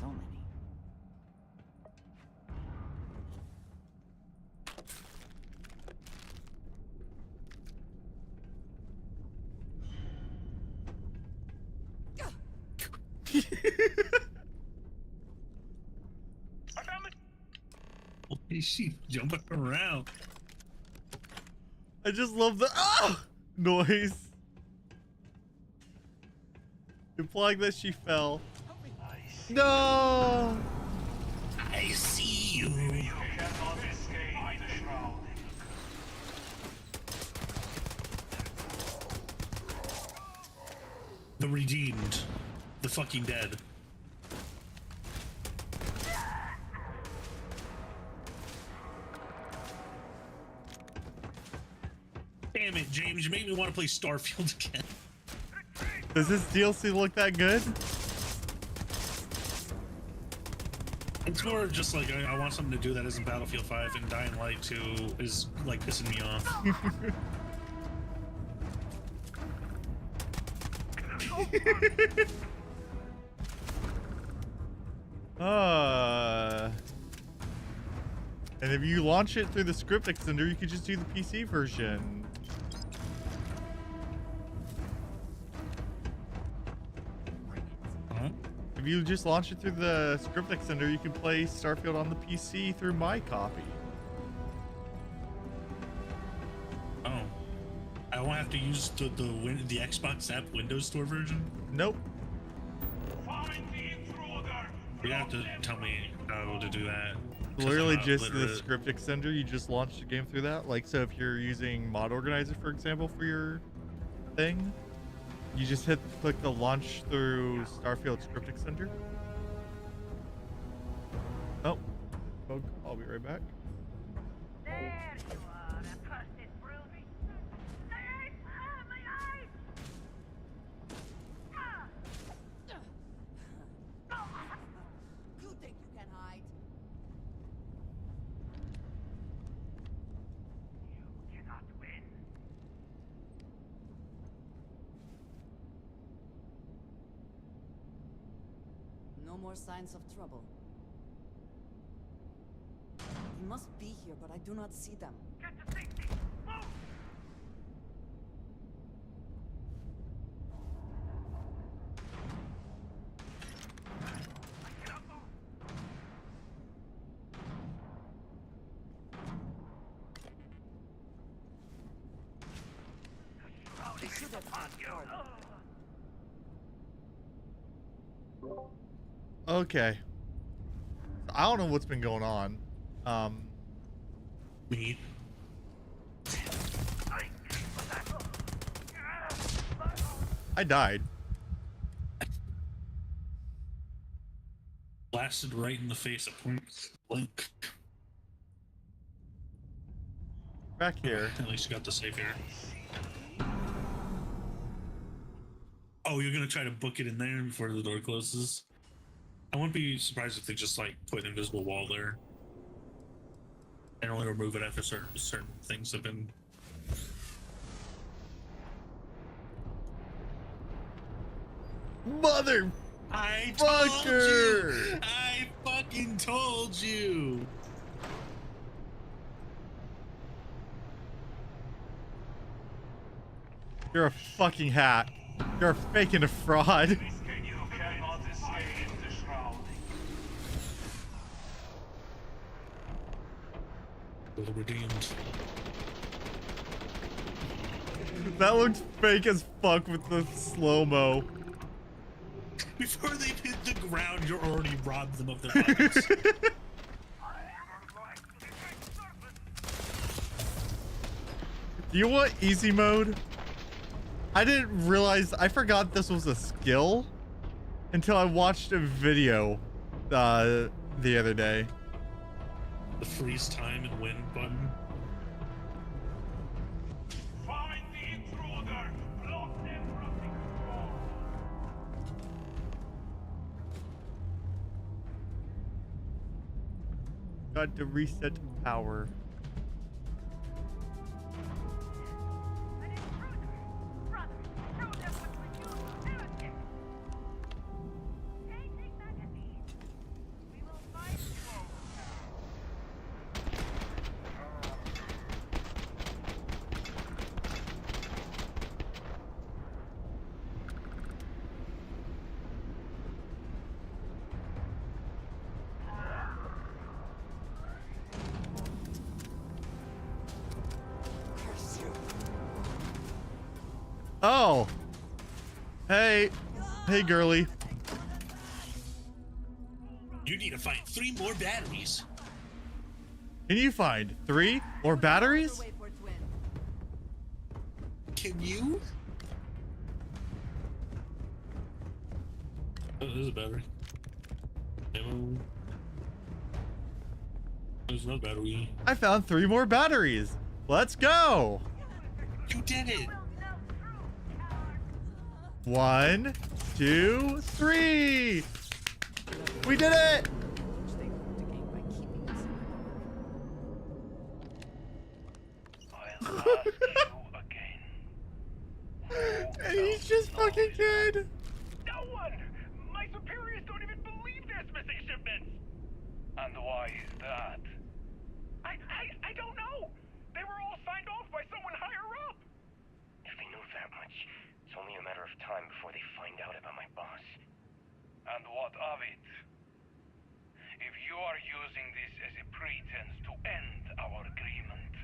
so many. I found it. Holy shit, jumping around. I just love the noise. Implying that she fell. No! I see you. The redeemed. The fucking dead. Damn it, James, you made me want to play Starfield again. Does this DLC look that good? It's more just like I want something to do that isn't Battlefield 5, and Dying Light 2 is like pissing me off. And if you launch it through the script extender, you could just do the PC version. Huh? If you just launch it through the script extender, you can play Starfield on the PC through my copy. Oh. I won't have to use the Xbox app Windows Store version? Nope. You have to tell me how to do that. Literally just the script extender, you just launch the game through that. Like, so if you're using Mod Organizer, for example, for your thing, you just click the launch through Starfield script extender. Oh, I'll be right back. There you are, accursed brute. You think you can hide? You cannot win. No more signs of trouble. They must be here, but I do not see them. Get to safety. Move. They should have found Okay. I don't know what's been going on. Me. I died. Blasted right in the face at point blank. Back here. At least you got the save here. Oh, you're gonna try to book it in there before the door closes? I wouldn't be surprised if they just like put an invisible wall there and only remove it after certain things have been. Mother! I told you! I fucking told you! You're a fucking hat. You're a fake and a fraud. Redeemed. That looked fake as fuck with the slow-mo. Before they hit the ground, you're already robbed them of their items. Do you want easy mode? I didn't realize, I forgot this was a skill until I watched a video the other day. The freeze time and win button. Find the intruder! Block them from the control! Got to reset power. Oh. Hey. Hey, girly. You need to find 3 more batteries. Can you find 3 more batteries? Can you? Oh, there's a battery. Ammo. There's another battery. I found 3 more batteries. Let's go. You did it. 1, 2, 3. We did it. And he's just fucking dead. No one! My superiors don't even believe there's missing shipments! And why is that? I don't know! They were all signed off by someone higher up! If they knew that much, it's only a matter of time before they find out about my boss. And what of it? If you are using this as a pretense to end our agreement,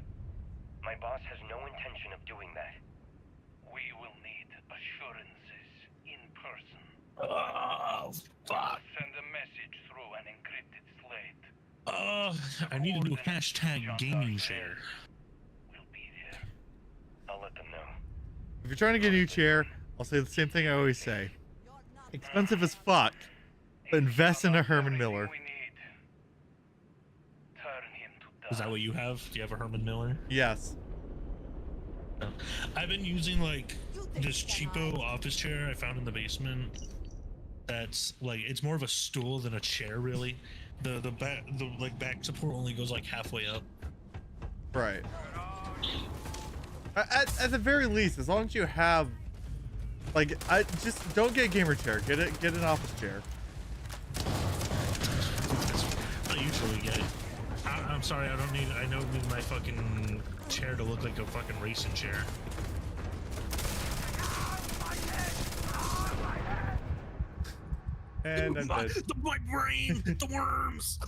My boss has no intention of doing that. we will need assurances in person. Oh, fuck. Send a message through an encrypted slate. I need a new hashtag gaming share. I'll let them know. If you're trying to get a new chair, I'll say the same thing I always say. Expensive as fuck, but invest in a Herman Miller. Is that what you have? Do you have a Herman Miller? Yes. No. I've been using like this cheapo office chair I found in the basement. That's like, it's more of a stool than a chair, really. The back support only goes like halfway up. Right. At the very least, as long as you have, like, just don't get a gamer chair. Get an office chair. I usually get it. I'm sorry, I don't need my fucking chair to look like a fucking racing chair. And I'm dead. My brain, the worms,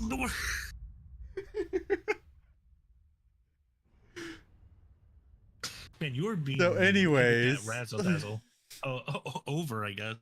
Man, you were being So anyways. razzle dazzle. Over, I guess.